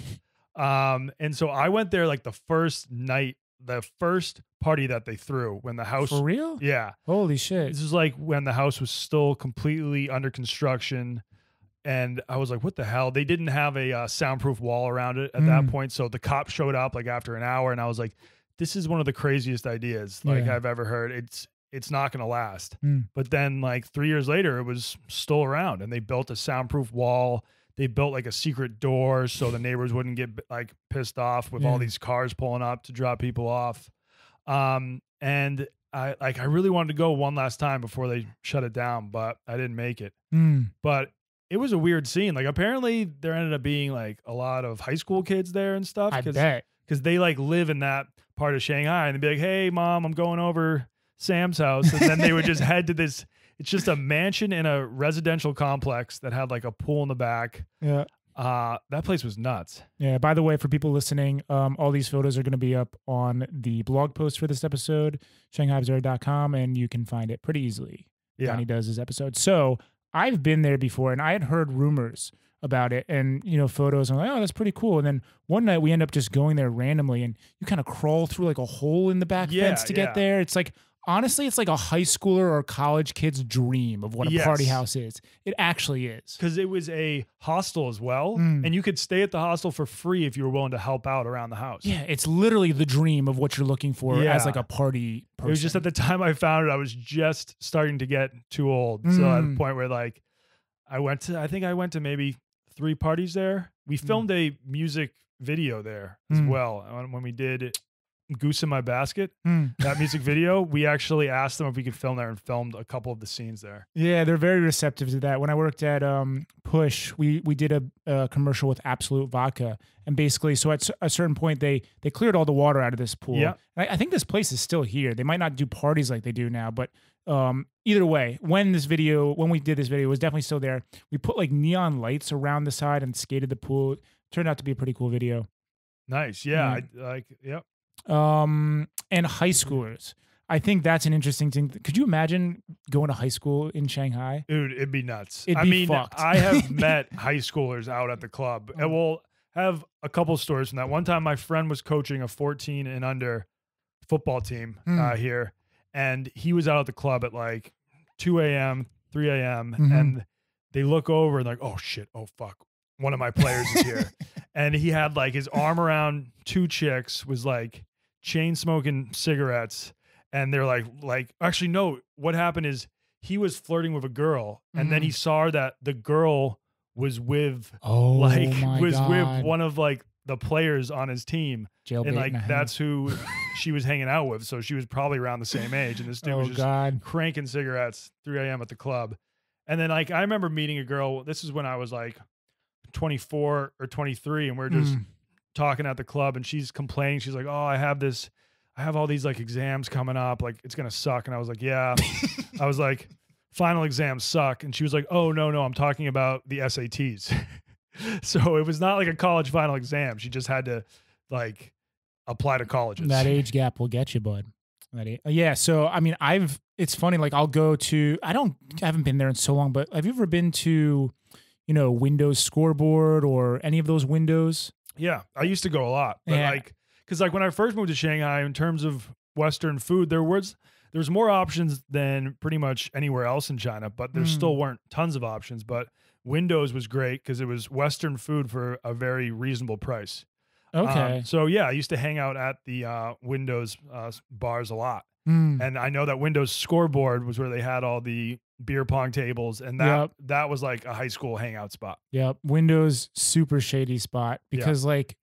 And so I went there like the first night, the first party that they threw when the house. For real? Yeah. Holy shit! This is like when the house was still completely under construction. And I was like, what the hell? They didn't have a soundproof wall around it at that point. So the cop showed up like after an hour, and I was like, this is one of the craziest ideas like Yeah. I've ever heard. It's not going to last. Mm. But then like 3 years later, it was still around, and they built a soundproof wall. They built like a secret door so the neighbors wouldn't get like pissed off with all Yeah. these cars pulling up to drop people off. And I really wanted to go one last time before they shut it down, but I didn't make it. Mm. But it was a weird scene. Like apparently there ended up being like a lot of high school kids there and stuff. I bet. Because they like live in that part of Shanghai, and they'd be like, "Hey, mom, I'm going over Sam's house," and then they would just head to this. It's just a mansion in a residential complex that had like a pool in the back. Yeah. That place was nuts. Yeah. By the way, for people listening, all these photos are going to be up on the blog post for this episode, shanghaiobserver.com, and you can find it pretty easily. Yeah. Donnie does his episode. So I've been there before, and I had heard rumors about it and, photos. I'm like, oh, that's pretty cool. And then one night we end up just going there randomly, and you kind of crawl through like a hole in the back Yeah, fence to yeah. get there. It's like, honestly, it's like a high schooler or college kid's dream of what a party Yes. house is. It actually is. Because it was a hostel as well, Mm. and you could stay at the hostel for free if you were willing to help out around the house. Yeah, it's literally the dream of what you're looking for Yeah. as like a party person. It was just at the time I found it, I was just starting to get too old. So at the Mm. point where like I think I went to maybe 3 parties there. We filmed a music video there as Mm. well when we did Goose in My Basket, that music video, we actually asked them if we could film there and filmed a couple of the scenes there. Yeah, they're very receptive to that. When I worked at Push, we did a commercial with Absolute Vodka, and basically, so at a certain point, they cleared all the water out of this pool. Yeah. I think this place is still here. They might not do parties like they do now, but either way, when we did this video, it was definitely still there. We put like neon lights around the side and skated the pool. Turned out to be a pretty cool video. Nice. Yeah. Yep. And high schoolers. I think that's an interesting thing. Could you imagine going to high school in Shanghai? Dude, it'd be nuts. It'd be fucked. I have met high schoolers out at the club, and we'll have a couple stories from that. One time, my friend was coaching a 14 and under football team here, and he was out at the club at like 2 a.m., 3 a.m., and they look over and like, oh shit, oh fuck, one of my players is here. And he had like his arm around two chicks, was like chain smoking cigarettes. And they're like, actually, no, what happened is he was flirting with a girl. And then he saw that the girl was with, with one of like the players on his team. Jailbait and like, that's who she was hanging out with. So she was probably around the same age. And this dude was just cranking cigarettes 3 a.m. at the club. And then like, I remember meeting a girl. This is when I was like 24 or 23, and we're just talking at the club, and she's complaining. She's like, oh, I have all these like exams coming up, like it's gonna suck. And I was like, yeah. I was like, final exams suck. And she was like, oh no, I'm talking about the SATs. So it was not like a college final exam. She just had to like apply to colleges. That age gap will get you, bud. Yeah. So I mean, it's funny, like I haven't been there in so long, but have you ever been to, Windows Scoreboard or any of those windows? Yeah, I used to go a lot, but because like when I first moved to Shanghai, in terms of Western food, there was more options than pretty much anywhere else in China, but there still weren't tons of options. But Windows was great because it was Western food for a very reasonable price. Okay. So yeah, I used to hang out at the Windows bars a lot. And I know that Windows Scoreboard was where they had all the beer pong tables, and that was like a high school hangout spot. Yep. Windows, super shady spot because like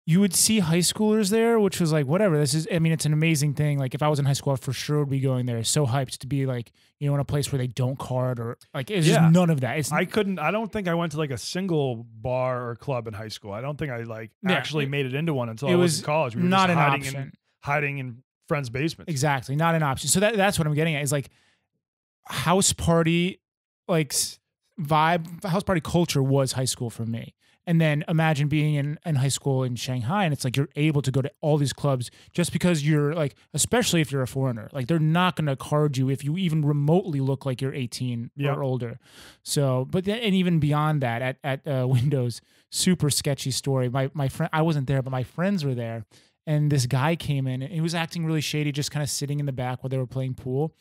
you would see high schoolers there, which was like, whatever, it's an amazing thing. Like if I was in high school, I for sure would be going there. So hyped to be like, in a place where they don't card or like, it's just none of that. I don't think I went to like a single bar or club in high school. I don't think I actually made it into one until I was in college. We were not just an option. hiding in friends' basements. Exactly. Not an option. So that's what I'm getting at is like house party, like vibe, house party culture was high school for me. And then imagine being in high school in Shanghai, and it's like you're able to go to all these clubs just because you're like, especially if you're a foreigner, like they're not going to card you if you even remotely look like you're 18 or older. So, but then, and even beyond that, at Windows, super sketchy story. My friend, I wasn't there, but my friends were there, and this guy came in, and he was acting really shady, just kind of sitting in the back while they were playing pool.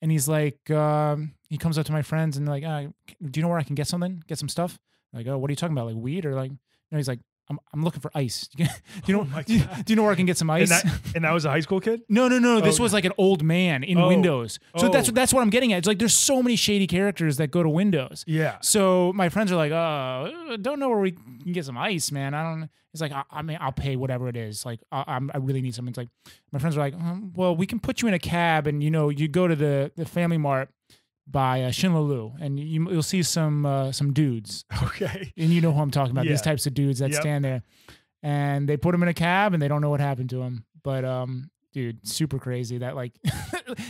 And he's like, he comes up to my friends and like, do you know where I can get something? Get some stuff? Like, oh, what are you talking about? Like weed or like? No, he's like, I'm looking for ice. Do you know where I can get some ice? And that was a high school kid? No. This was like an old man in Windows. So that's what I'm getting at. It's like there's so many shady characters that go to Windows. Yeah. So my friends are like, don't know where we can get some ice, man. I don't. It's like I'll pay whatever it is. Like I really need something. It's like my friends are like, well, we can put you in a cab and you go to the Family Mart by Shinlalu, and you'll see some dudes. Okay. And you know who I'm talking about, these types of dudes that stand there. And they put him in a cab, and they don't know what happened to him. But, dude, super crazy that, like,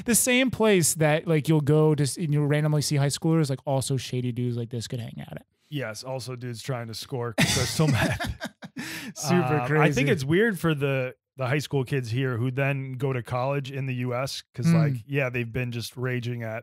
the same place that, like, you'll go to and you'll randomly see high schoolers, like, also shady dudes like this could hang out at. Yes, also dudes trying to score crystal meth. Super crazy. I think it's weird for the high school kids here who then go to college in the U.S. because, they've been just raging at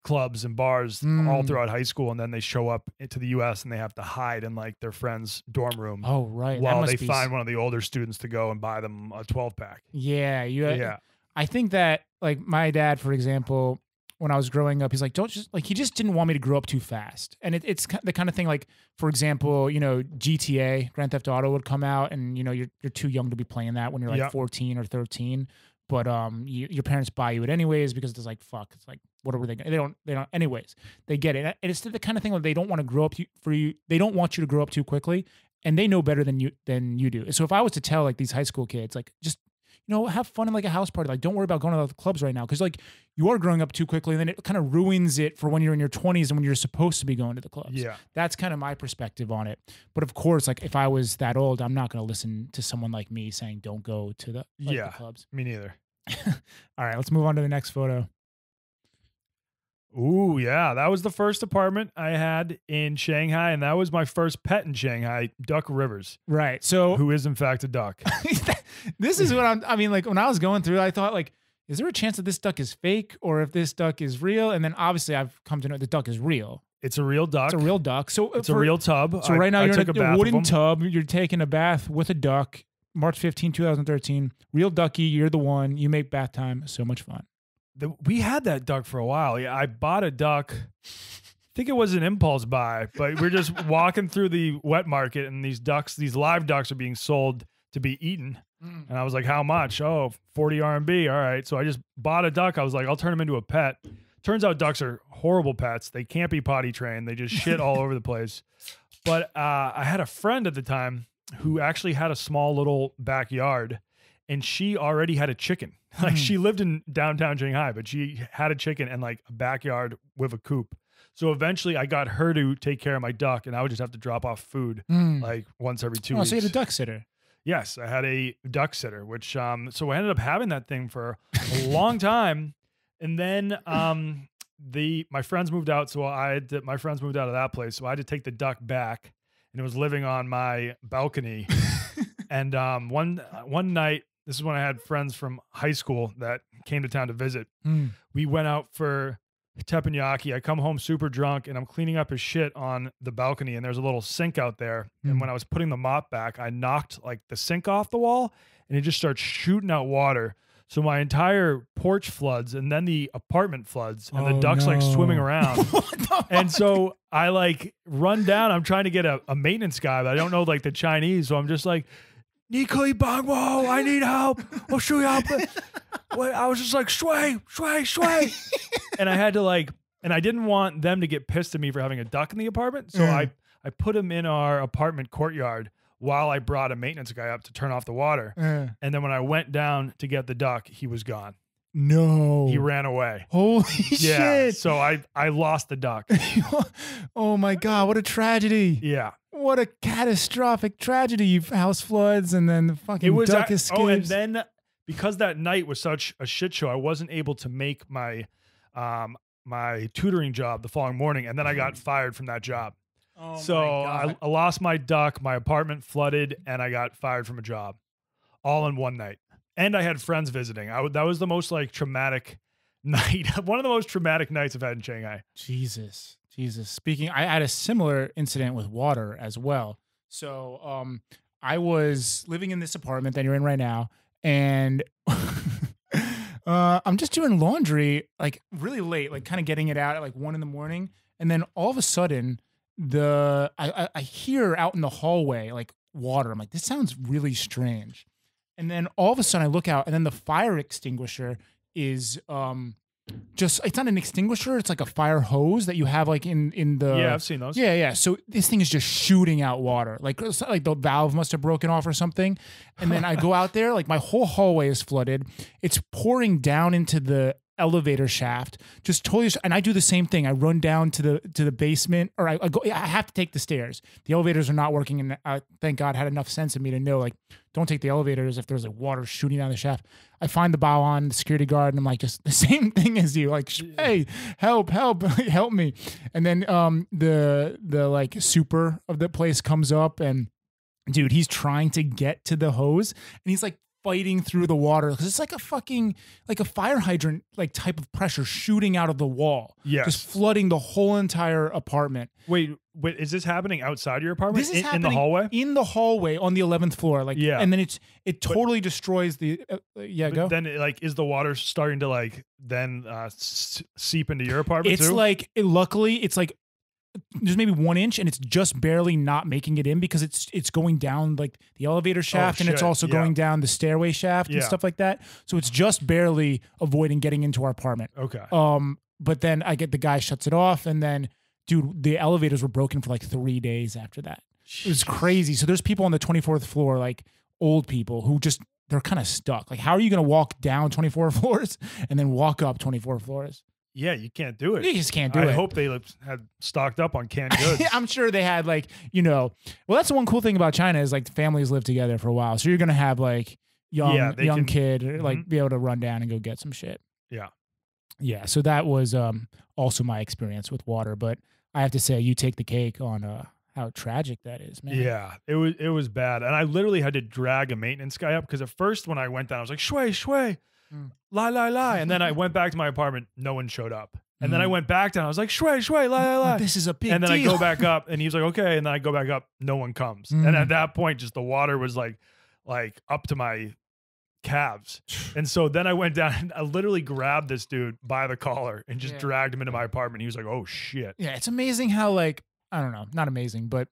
clubs and bars all throughout high school, and then they show up to the US and they have to hide in like their friend's dorm room. Oh, right. While they find one of the older students to go and buy them a 12-pack. Yeah. I think that like my dad, for example, when I was growing up, he's like, he just didn't want me to grow up too fast. And it's the kind of thing like, for example, GTA, Grand Theft Auto would come out, and you're too young to be playing that when you're like 14 or 13. But your parents buy you it anyways because it's like, fuck, it's like, what are they gonna, they don't anyways, they get it. And it's the kind of thing where they don't want to grow up for you. They don't want you to grow up too quickly, and they know better than you do. So if I was to tell like these high school kids, like, just, have fun in like a house party. Like, don't worry about going to the clubs right now. Cause like you are growing up too quickly and then it kind of ruins it for when you're in your 20s and when you're supposed to be going to the clubs. Yeah. That's kind of my perspective on it. But of course, like if I was that old, I'm not going to listen to someone like me saying, don't go to the clubs. Me neither. All right, let's move on to the next photo. Ooh, yeah. That was the first apartment I had in Shanghai, and that was my first pet in Shanghai, Duck Rivers. Right. So who is in fact a duck. This is what I mean, like when I was going through, I thought like, is there a chance that this duck is fake or if this duck is real? And then obviously I've come to know the duck is real. It's a real duck. It's a real duck. So it's a real tub. So right now you're in a wooden tub. You're taking a bath with a duck. March 15, 2013. Real ducky. You're the one. You make bath time so much fun. We had that duck for a while. Yeah, I bought a duck. I think it was an impulse buy, but we're just walking through the wet market and these live ducks are being sold to be eaten. And I was like, how much? Oh, 40 RMB. All right. So I just bought a duck. I was like, I'll turn him into a pet. Turns out ducks are horrible pets. They can't be potty trained. They just shit all over the place. But I had a friend at the time who actually had a small little backyard and she already had a chicken. Like she lived in downtown Shanghai, but she had a chicken and like a backyard with a coop. So eventually I got her to take care of my duck and I would just have to drop off food like once every 2 weeks. So you had a duck sitter. Yes, I had a duck sitter, which so I ended up having that thing for a long time. And then my friends moved out, so my friends moved out of that place, so I had to take the duck back, and it was living on my balcony. And one night, this is when I had friends from high school that came to town to visit. We went out for teppanyaki. I come home super drunk and I'm cleaning up his shit on the balcony and there's a little sink out there. And when I was putting the mop back, I knocked like the sink off the wall and it just starts shooting out water. So my entire porch floods and then the apartment floods and the duck's like swimming around. And so I like run down. I'm trying to get a maintenance guy, but I don't know like the Chinese. So I'm just like, Nikoi Bangwo, I need help. I'll show you help. I was just like, shui. And I had to like, and I didn't want them to get pissed at me for having a duck in the apartment. So I put him in our apartment courtyard while I brought a maintenance guy up to turn off the water. And then when I went down to get the duck, he was gone. No. He ran away. Holy shit. So I lost the duck. Oh my God, what a tragedy. Yeah. What a catastrophic tragedy. House floods and then the fucking duck escapes. Oh, and then because that night was such a shit show, I wasn't able to make my my tutoring job the following morning. And then I got fired from that job. Oh so I lost my duck, my apartment flooded, and I got fired from a job all in one night. And I had friends visiting. That was the most like traumatic night. One of the most traumatic nights I've had in Shanghai. Jesus. Speaking, I had a similar incident with water as well. So I was living in this apartment that you're in right now, and I'm just doing laundry like really late, like kind of getting it out at like 1 a.m. And then all of a sudden I hear out in the hallway like water. I'm like, this sounds really strange. And then all of a sudden I look out and then the fire extinguisher is it's not an extinguisher, it's like a fire hose that you have like in the Yeah, I've seen those. Yeah. So this thing is just shooting out water. Like it's like the valve must have broken off or something. And then I go out there, like my whole hallway is flooded. It's pouring down into the elevator shaft, just totally. And I do the same thing. I run down to the basement, or I have to take the stairs. The elevators are not working, and I thank God had enough sense in me to know like don't take the elevators if there's like water shooting down the shaft. I find the Baoan, the security guard, and I'm like just the same thing as you, like hey, help me. And then the like super of the place comes up, and dude, he's trying to get to the hose, and he's like fighting through the water because it's like a fucking like a fire hydrant like type of pressure shooting out of the wall, just flooding the whole entire apartment. Wait, is this happening outside your apartment? This is in the hallway? In the hallway on the 11th floor, like and then it totally destroys the go. Then is the water starting to like then seep into your apartment it's too? like luckily it's like there's maybe 1 inch and it's just barely not making it in because it's going down like the elevator shaft and it's also going down the stairway shaft and stuff like that. So it's just barely avoiding getting into our apartment. Okay. But then I get the guy shuts it off, and then dude, the elevators were broken for like 3 days after that. It was crazy. So there's people on the 24th floor, like old people who just they're kind of stuck. Like, how are you going to walk down 24 floors and then walk up 24 floors? Yeah, you can't do it. You just can't do it. I hope they had stocked up on canned goods. I'm sure they had like, well, that's the one cool thing about China is like the families live together for a while. So you're going to have like young kid like be able to run down and go get some shit. Yeah. Yeah. So that was also my experience with water. But I have to say, you take the cake on how tragic that is, man. Yeah, it was bad. And I literally had to drag a maintenance guy up because at first when I went down, I was like, shui, shui, lie. And then I went back to my apartment. No one showed up. And then I went back down. I was like, shui, shui, lie. This is a big And then deal. I go back up and he was like, okay. And then I go back up. No one comes. And at that point, just the water was like up to my calves. And so then I went down and I literally grabbed this dude by the collar and just dragged him into my apartment. He was like, oh shit. Yeah, it's amazing how like, I don't know, not amazing, but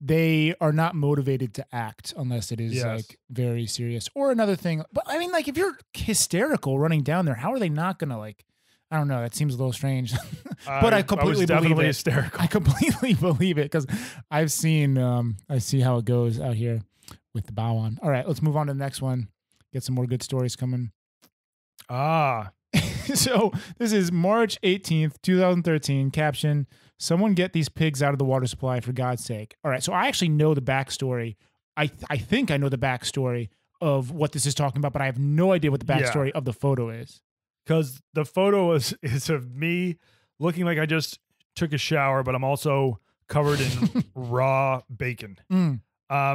they are not motivated to act unless it is like very serious. Or another thing, but I mean, like if you're hysterical running down there, how are they not gonna like? I don't know. That seems a little strange, but I completely believe it. Hysterical. I completely believe it because I've seen, I see how it goes out here with the bow on. All right, let's move on to the next one. Get some more good stories coming. So this is March 18th, 2013. Caption: someone get these pigs out of the water supply for God's sake. All right. So I actually know the backstory. I think I know the backstory of what this is talking about, but I have no idea what the backstory of the photo is. Because the photo is of me looking like I just took a shower, but I'm also covered in raw bacon.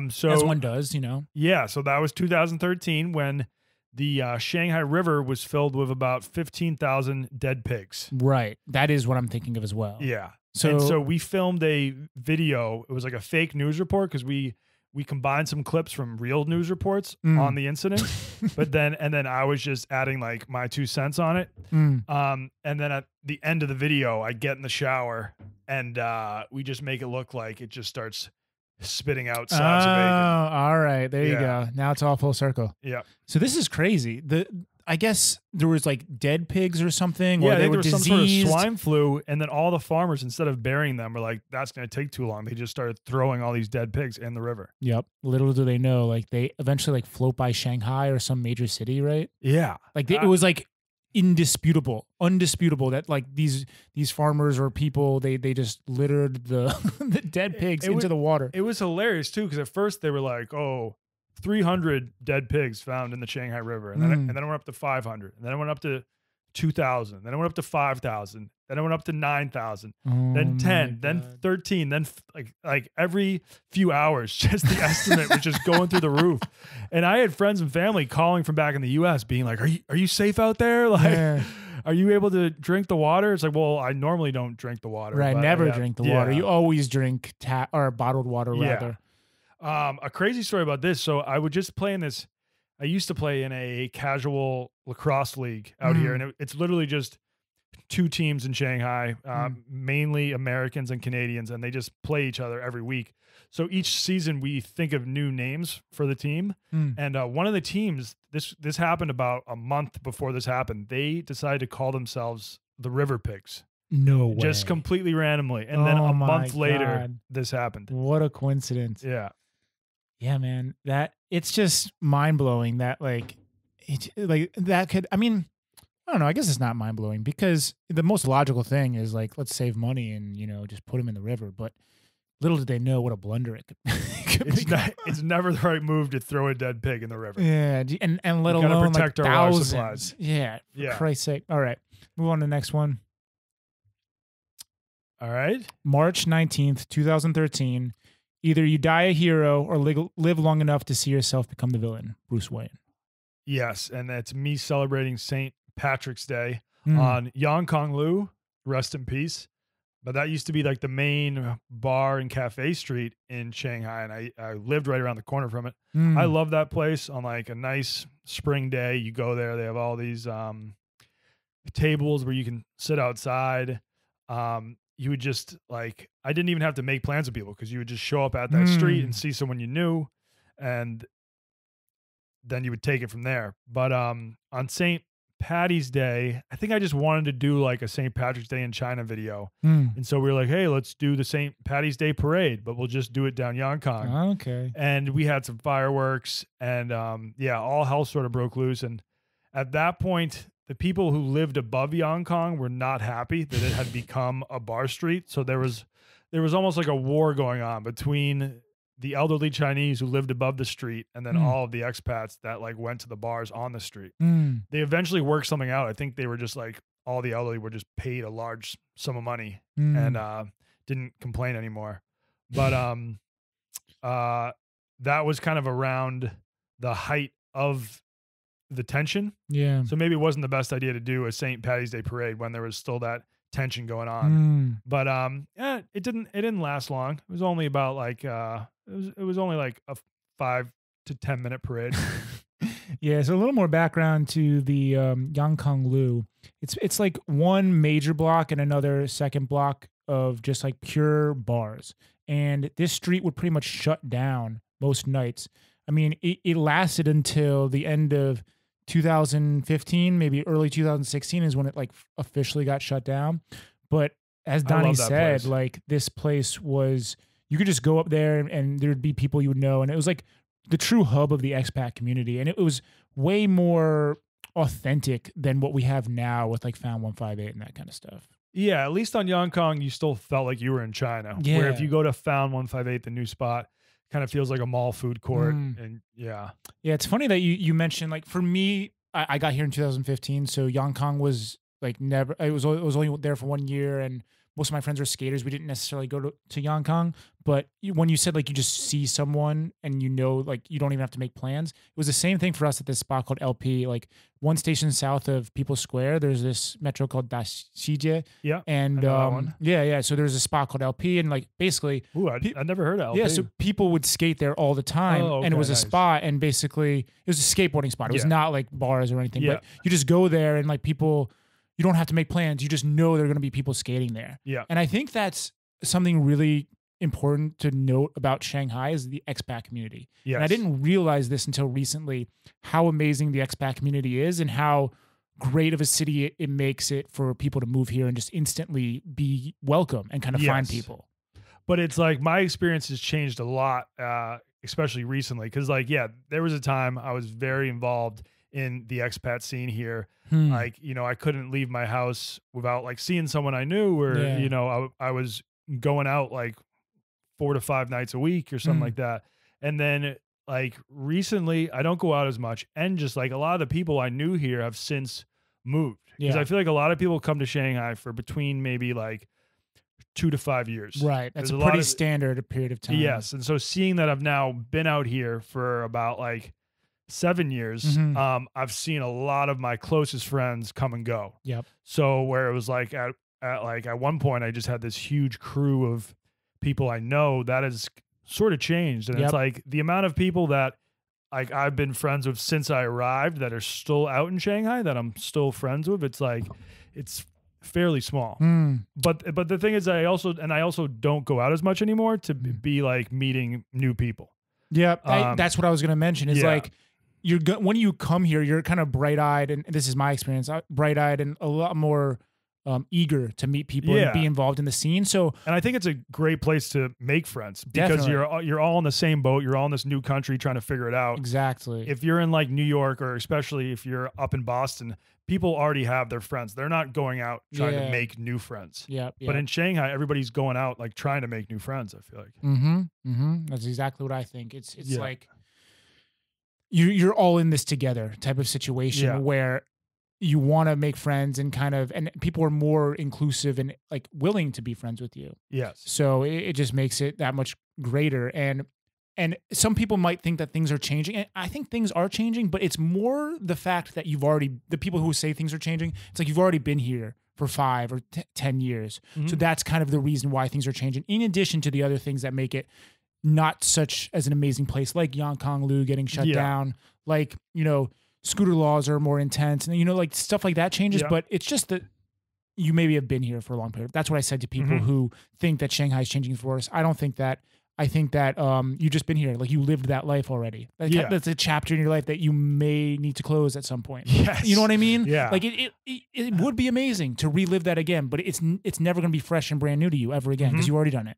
So as one does, Yeah. So that was 2013 when the Shanghai River was filled with about 15,000 dead pigs. Right. That is what I'm thinking of as well. Yeah. So we filmed a video. It was like a fake news report because we combined some clips from real news reports on the incident. But then I was just adding like my 2 cents on it. And then at the end of the video, I get in the shower and we just make it look like it just starts spitting out slabs of bacon. All right. There you go. Now it's all full circle. Yeah. So this is crazy. I guess there was like dead pigs or something. Yeah, or they were there was diseased. some sort of swine flu, and then all the farmers, instead of burying them, were like, "That's going to take too long." They just started throwing all these dead pigs in the river. Yep. Little do they know, like they eventually like float by Shanghai or some major city, right? Yeah. Like it was like undisputable that like these farmers or people they just littered the the dead pigs into the water. It was hilarious too because at first they were like, "Oh, 300 dead pigs found in the Shanghai River," and then it went up to 500, and then it went up to 2,000, then it went up to 5,000, then it went up to 9,000, then 10, then 13, then like every few hours, just the estimate was just going through the roof. And I had friends and family calling from back in the U.S. being like, "Are you safe out there? Like, are you able to drink the water?" It's like, well, I normally don't drink the water. Right, never drink the water. You always drink or bottled water rather. A crazy story about this. So I would just play in this. I used to play in a casual lacrosse league out here, and it's literally just 2 teams in Shanghai, mainly Americans and Canadians, and they just play each other every week. So each season we think of new names for the team, and one of the teams, this happened about a month before this happened. They decided to call themselves the River Pigs. No way. Just completely randomly, and then a month later, this happened. What a coincidence! Yeah, man, it's just mind blowing that that could. I mean, I don't know. I guess it's not mind blowing because the most logical thing is like, let's save money and just put them in the river. But little did they know what a blunder it could be. It's never the right move to throw a dead pig in the river. Yeah, and let alone protect like our thousands. water supplies. Yeah, for Christ's sake. All right, move on to the next one. All right, March 19th, 2013. Either you die a hero or live long enough to see yourself become the villain. Bruce Wayne. Yes, and that's me celebrating St. Patrick's Day on Yongkong-lu, rest in peace. But that used to be like the main bar and cafe street in Shanghai, and I lived right around the corner from it. I love that place. On like a nice spring day, you go there. They have all these tables where you can sit outside. You would just like, I didn't even have to make plans with people because you would just show up at that street and see someone you knew, and then you would take it from there. But on St. Patty's Day, I think I just wanted to do like a St. Patrick's Day in China video. Mm. And so we were like, hey, let's do the St. Patty's Day parade, but we'll just do it down Yonkong. Okay. And we had some fireworks and all hell sort of broke loose. And at that point, the people who lived above Yonkong were not happy that it had become a bar street. So there was almost like a war going on between the elderly Chinese who lived above the street and then all of the expats that like went to the bars on the street. They eventually worked something out. I think they were just like, all the elderly were just paid a large sum of money and didn't complain anymore. But that was kind of around the height of the tension. Yeah. So maybe it wasn't the best idea to do a St. Patty's Day parade when there was still that tension going on. But it didn't last long. It was only about like it was only like a 5 to 10 minute parade. Yeah, so a little more background to the Yangkong Lu. It's like one major block and another second block of just like pure bars. And this street would pretty much shut down most nights. I mean, it lasted until the end of 2015, maybe early 2016 is when it like officially got shut down. But as Donnie said, place. like this place was, you could just go up there and there'd be people you would know. And it was like the true hub of the expat community. And it was way more authentic than what we have now with like Found 158 and that kind of stuff. Yeah, at least on Yonkong, you still felt like you were in China. Yeah. Where if you go to Found 158, the new spot, kind of feels like a mall food court. And yeah. Yeah, it's funny that you mentioned, like, for me, I got here in 2015, so Yonkong was like never, I was only there for 1 year, and most of my friends are skaters. We didn't necessarily go to Yonkong, but when you said like you just see someone and you know, like you don't even have to make plans, it was the same thing for us at this spot called LP. Like one station south of People's Square, there's this metro called Dashijie. Yeah. And yeah. So there's a spot called LP, and like basically, ooh, I never heard of LP. Yeah, so people would skate there all the time, and it was a spot, and basically it was a skateboarding spot. It was not like bars or anything, but you just go there and like people. You don't have to make plans. You just know there are going to be people skating there. Yeah. And I think that's something really important to note about Shanghai is the expat community. Yes. And I didn't realize this until recently, how amazing the expat community is and how great of a city it makes it for people to move here and just instantly be welcome and kind of find people. But it's like my experience has changed a lot, especially recently. Because like, yeah, there was a time I was very involved in the expat scene here. Like, you know, I couldn't leave my house without like seeing someone I knew, or, you know, I was going out like 4 to 5 nights a week or something like that. And then like recently I don't go out as much, and just like a lot of the people I knew here have since moved. Because I feel like a lot of people come to Shanghai for between maybe like 2 to 5 years. Right. That's a pretty standard period of time. Yes. And so seeing that I've now been out here for about like 7 years, I've seen a lot of my closest friends come and go. Yep. So where it was like at one point I just had this huge crew of people I know, that has sort of changed. And it's like the amount of people that like I've been friends with since I arrived that are still out in Shanghai that I'm still friends with, it's like it's fairly small. But the thing is, I also don't go out as much anymore to be like meeting new people. Yeah, that's what I was going to mention. Is like when you come here, you're kind of bright-eyed, and this is my experience, bright-eyed and a lot more eager to meet people and be involved in the scene. So, and I think it's a great place to make friends because you're all in the same boat. You're all in this new country trying to figure it out. Exactly. If you're in like New York, or especially if you're up in Boston, people already have their friends. They're not going out trying to make new friends. But in Shanghai, everybody's going out like trying to make new friends, I feel like. That's exactly what I think. It's like you're all in this together type of situation where you want to make friends and and people are more inclusive and like willing to be friends with you. Yes. So it just makes it that much greater. And some people might think that things are changing. And I think things are changing, but it's more the fact that the people who say things are changing, it's like you've already been here for 5 or 10 years. So that's kind of the reason why things are changing, in addition to the other things that make it not such as an amazing place, like Yangkong Lu getting shut down, like, you know, scooter laws are more intense, and, you know, like stuff like that changes. But it's just that you maybe have been here for a long period. That's what I said to people who think that Shanghai is changing for us. I don't think that. I think that you just been here, like you lived that life already. Like, Yeah. that's a chapter in your life that you may need to close at some point. Yes. You know what I mean? Yeah. Like it would be amazing to relive that again, but it's never going to be fresh and brand new to you ever again because you've already done it.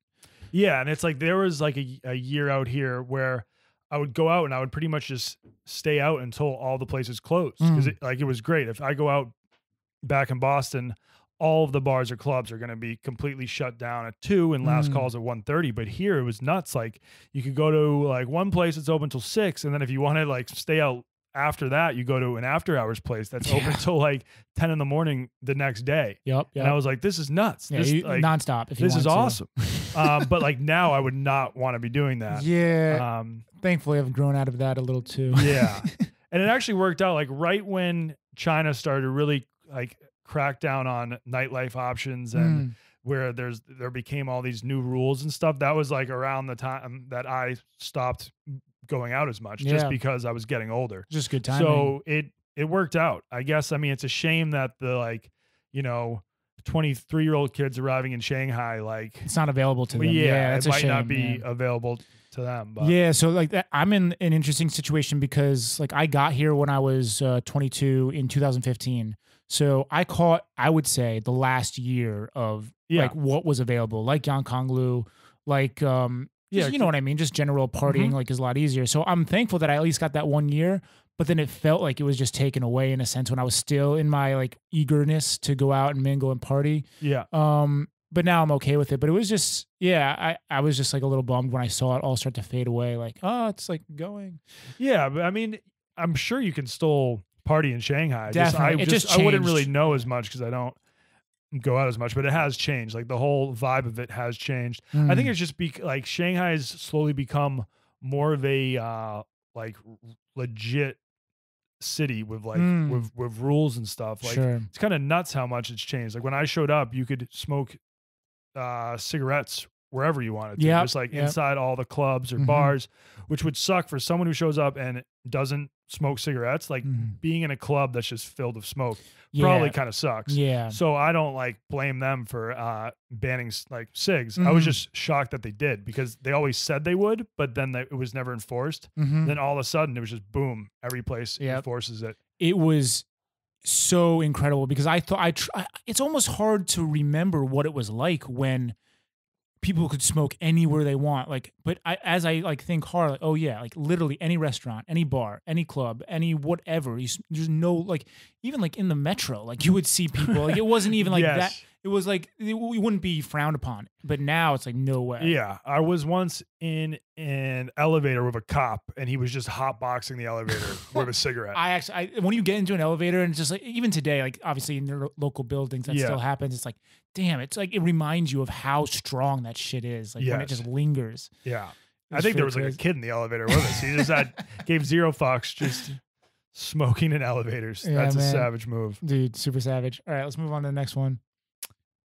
Yeah, and it's like there was like a year out here where I would go out and I would pretty much just stay out until all the places closed because it was great. If I go out back in Boston, all of the bars or clubs are going to be completely shut down at 2 and last calls at 1:30. But here it was nuts. Like you could go to like one place that's open till 6, and then if you want to like stay out after that, you go to an after hours place that's open till like 10 in the morning the next day. Yep. And I was like, this is nuts. Yeah, This like, nonstop. If you this is want to. awesome. But like now I would not want to be doing that. Yeah. Thankfully, I've grown out of that a little too. Yeah. And it actually worked out like right when China started to really like crack down on nightlife options and where there became all these new rules and stuff. That was like around the time that I stopped going out as much just because I was getting older. Just good timing. So it worked out. I guess, I mean, it's a shame that the like, 23-year-old kids arriving in Shanghai, like it's not available to them. Yeah, that's it a might shame, not be man. available to them. But Yeah, so like that, I'm in an interesting situation because like I got here when I was 22 in 2015. So I caught, I would say, the last year of like what was available, like Yonkonglu, like just, you know what I mean, just general partying like is a lot easier. So I'm thankful that I at least got that 1 year. But then it felt like it was just taken away in a sense when I was still in my like eagerness to go out and mingle and party. Yeah. But now I'm okay with it. But it was just, I was just like a little bummed when I saw it all start to fade away. Like, oh, it's like going. Yeah, but I mean, I'm sure you can still party in Shanghai. Definitely. I wouldn't really know as much because I don't go out as much, but it has changed. Like the whole vibe of it has changed. I think it's just like Shanghai has slowly become more of a like legit city with like with rules and stuff. Like it's kind of nuts how much it's changed. Like when I showed up, you could smoke cigarettes wherever you wanted to, just like inside all the clubs or bars, which would suck for someone who shows up and doesn't smoke cigarettes. Like being in a club that's just filled with smoke probably kind of sucks. Yeah. So I don't like blame them for banning like cigs. I was just shocked that they did because they always said they would, but then it was never enforced. Then all of a sudden it was just boom, every place enforces it. It was so incredible because I thought it's almost hard to remember what it was like when people could smoke anywhere they want. Like, but as I like think hard, like, oh yeah, like literally any restaurant, any bar, any club, any whatever. There's no like, even like in the metro, like you would see people. Like it wasn't even like that. It was like it wouldn't be frowned upon. But now it's like no way. Yeah, I was once in an elevator with a cop, and he was just hotboxing the elevator with a cigarette. When you get into an elevator, and it's just like even today, like obviously in their local buildings, that still happens. It's like, damn, it's like it reminds you of how strong that shit is. Like when it just lingers. Yeah, I think there was like a kid in the elevator with us. He just gave zero fucks, just smoking in elevators. Yeah, that's man. A savage move, dude. Super savage. All right, let's move on to the next one.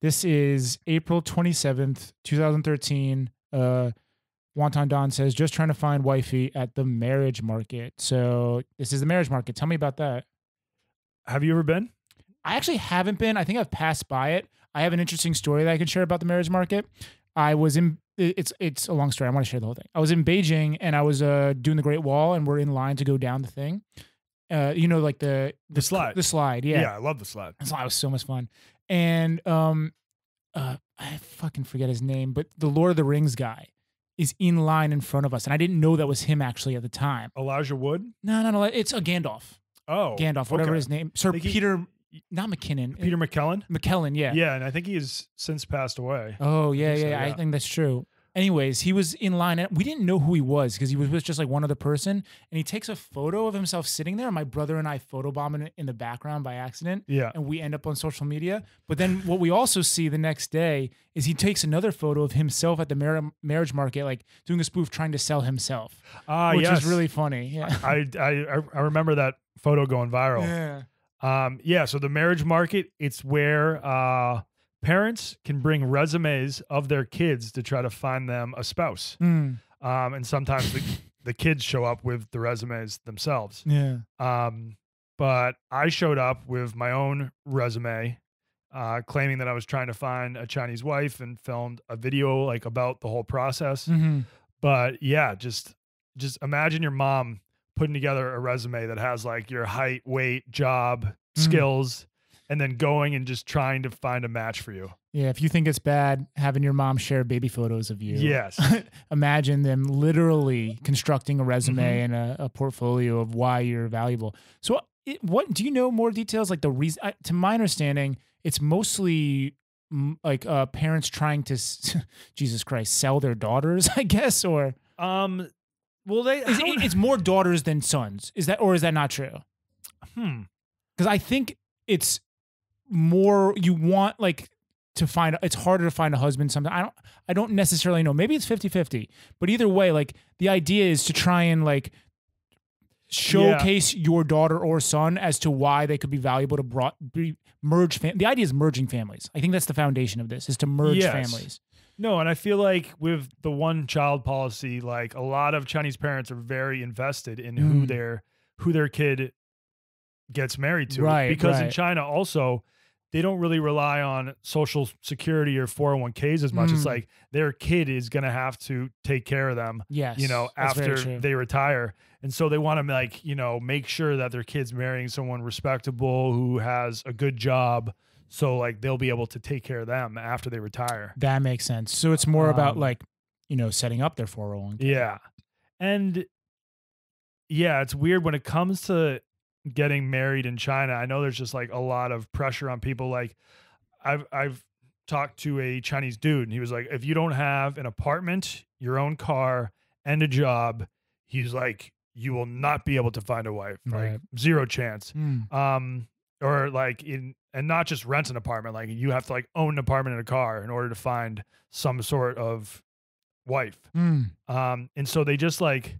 This is April 27th, 2013. Wonton Don says, just trying to find wifey at the marriage market. So this is the marriage market. Tell me about that. Have you ever been? I actually haven't been. I think I've passed by it. I have an interesting story that I can share about the marriage market. I was in, it's a long story. I want to share the whole thing. I was in Beijing and I was doing the Great Wall and we're in line to go down the thing. Like the slide. The slide, yeah. Yeah, I love the slide. The slide was so much fun. And I fucking forget his name, but the Lord of the Rings guy is in line in front of us. And I didn't know that was him actually at the time. Elijah Wood? No. It's a Gandalf. Oh. Gandalf, whatever his name. Sir Peter, not McKinnon. Peter McKellen? McKellen, yeah. Yeah, and I think he has since passed away. Oh, yeah. I think that's true. Anyways, he was in line and we didn't know who he was because he was with just like one other person. And he takes a photo of himself sitting there. And my brother and I photobomb it in the background by accident. Yeah. And we end up on social media. But then what we also see the next day is he takes another photo of himself at the marriage market, like doing a spoof trying to sell himself. Which is really funny. Yeah. I remember that photo going viral. Yeah. So the marriage market, it's where parents can bring resumes of their kids to try to find them a spouse. And sometimes the kids show up with the resumes themselves. Yeah. But I showed up with my own resume, claiming that I was trying to find a Chinese wife and filmed a video like about the whole process. But yeah, just imagine your mom putting together a resume that has like your height, weight, job, skills, and then going and just trying to find a match for you. Yeah, if you think it's bad having your mom share baby photos of you, Yes. imagine them literally constructing a resume and a portfolio of why you're valuable. So, what do you know more details? Like the reason, to my understanding, it's mostly like parents trying to, Jesus Christ, sell their daughters, I guess, or well, it's more daughters than sons. Is that not true? Because I think it's more you want like to find. It's harder to find a husband. Sometimes I don't necessarily know. Maybe it's 50-50. But either way, like the idea is to try and like showcase your daughter or son as to why they could be valuable to merge. The idea is merging families. I think that's the foundation of this, is to merge families. No, and I feel like with the one child policy, like a lot of Chinese parents are very invested in who their kid gets married to. Right. Because in China also, they don't really rely on social security or 401ks as much. It's like their kid is going to have to take care of them, after they retire. And so they want to like, make sure that their kid's marrying someone respectable who has a good job. So like they'll be able to take care of them after they retire. That makes sense. So it's more about like, setting up their 401k. Yeah. And yeah, it's weird when it comes to getting married in China. I know there's just like a lot of pressure on people. Like I've talked to a Chinese dude and he was like, if you don't have an apartment, your own car, and a job, he's like, you will not be able to find a wife. Right. Like zero chance. Or like and not just rent an apartment. Like you have to like own an apartment and a car in order to find some sort of wife. And so they just like,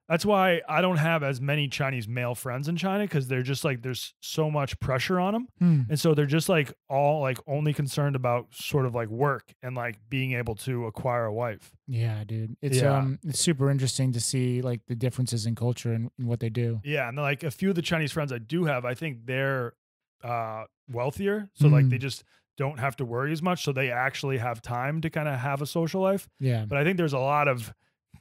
that's why I don't have as many Chinese male friends in China, because they're just like, there's so much pressure on them. And so they're just like all like only concerned about sort of like work and like being able to acquire a wife. Yeah, dude. It's super interesting to see like the differences in culture and what they do. Yeah. And like a few of the Chinese friends I do have, I think they're wealthier. So like they just don't have to worry as much. So they actually have time to kind of have a social life. Yeah. But I think there's a lot of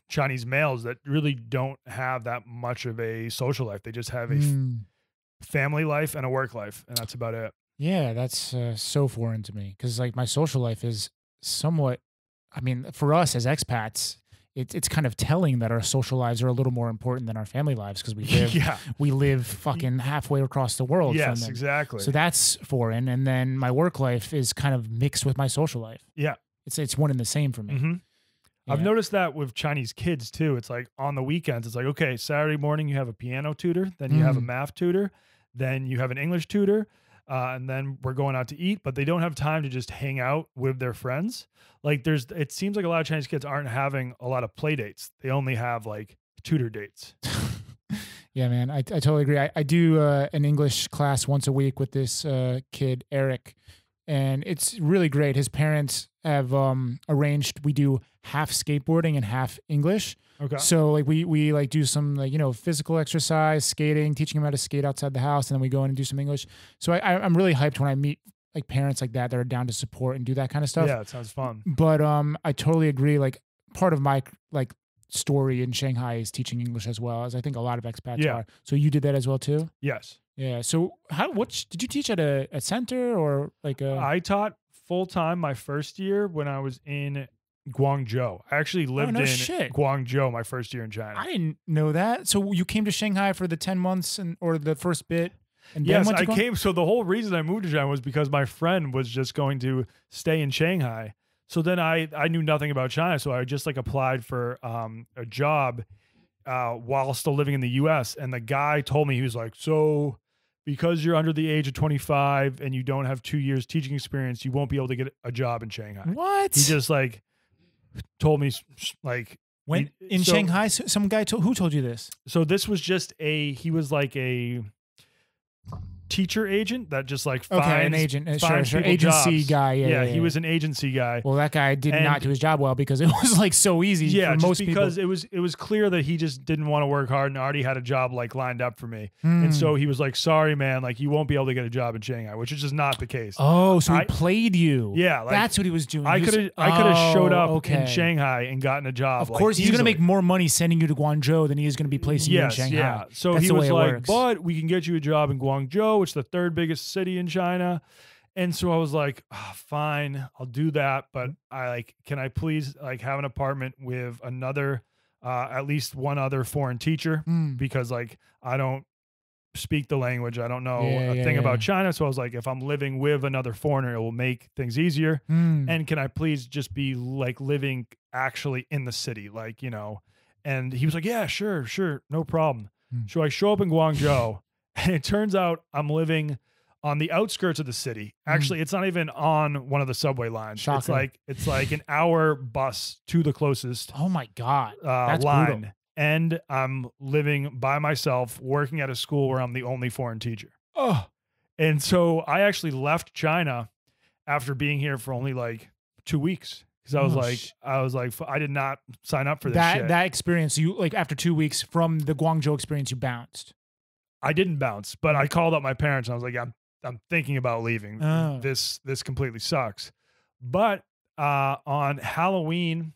Chinese males that really don't have that much of a social life. They just have a family life and a work life, and that's about it. Yeah, that's so foreign to me, because like my social life is somewhat, I mean, for us as expats, it's kind of telling that our social lives are a little more important than our family lives, because we live fucking halfway across the world. Yes, from them. Exactly. So that's foreign, and then my work life is kind of mixed with my social life. Yeah, it's one and the same for me. Yeah. I've noticed that with Chinese kids too. It's like on the weekends, it's like, okay, Saturday morning you have a piano tutor, then you have a math tutor, then you have an English tutor, and then we're going out to eat, but they don't have time to just hang out with their friends. Like it seems like a lot of Chinese kids aren't having a lot of play dates. They only have like tutor dates. Yeah, man, I totally agree. I do an English class once a week with this kid, Eric, and it's really great. His parents have arranged, we do half skateboarding and half English. Okay. So like we like do some like, physical exercise, skating, teaching him how to skate outside the house, and then we go in and do some English. So I'm really hyped when I meet like parents like that are down to support and do that kind of stuff. Yeah, it sounds fun. But I totally agree. Like part of my like story in Shanghai is teaching English as well, as I think a lot of expats are. So you did that as well too? Yes. Yeah. So what did you teach at a center or like a? I taught full time my first year when I was in Guangzhou. I actually lived in Guangzhou my first year in China. I didn't know that. So you came to Shanghai for the 10 months or the first bit? And yes, I came. So the whole reason I moved to China was because my friend was just going to stay in Shanghai. So then I knew nothing about China. So I just like applied for a job while still living in the US. And the guy told me, he was like, so because you're under the age of 25 and you don't have 2 years teaching experience, you won't be able to get a job in Shanghai. What? He just like told me like when in Shanghai, some guy who told you this? So this was just he was like teacher agent that just like Okay, finds, an agent, finds sure, people agency jobs. guy. Yeah, he was an agency guy. Well, that guy did And- not do his job well because it was like so easy Yeah, for just most because people. it was clear that he just didn't want to work hard and already had a job like lined up for me. Hmm. And so he was like, "Sorry, man, like you won't be able to get a job in Shanghai," which is just not the case. Oh, so he I- played you. Yeah, like, that's what he was doing. I He was- could have showed up okay. in Shanghai and gotten a job. Of like, course, he's going to easily. make more money sending you to Guangzhou than he is going to be placing you in Shanghai. Yeah. So That's he the way was it like, works. "But we can get you a job in Guangzhou, which is the third biggest city in China." And so I was like, "Fine, I'll do that, but can I please like have an apartment with another, at least one other foreign teacher Mm. because like I don't speak the language, I don't know Yeah, a yeah, thing yeah. about China." So I was like, "If I'm living with another foreigner, it will make things easier." Mm. And can I please just be like living actually in the city, like, you know? And he was like, "Yeah, sure, no problem." So I show up in Guangzhou, and it turns out I'm living on the outskirts of the city. Actually, it's not even on one of the subway lines. Shocker. It's like an hour bus to the closest Oh my God. That's line. brutal. And I'm living by myself, working at a school where I'm the only foreign teacher. Oh, And so I actually left China after being here for only like 2 weeks because I was like, I did not sign up for this shit. that experience. You like after 2 weeks from the Guangzhou experience, you bounced. I didn't bounce, but I called up my parents and I was like, I'm thinking about leaving. Oh. This completely sucks. But on Halloween,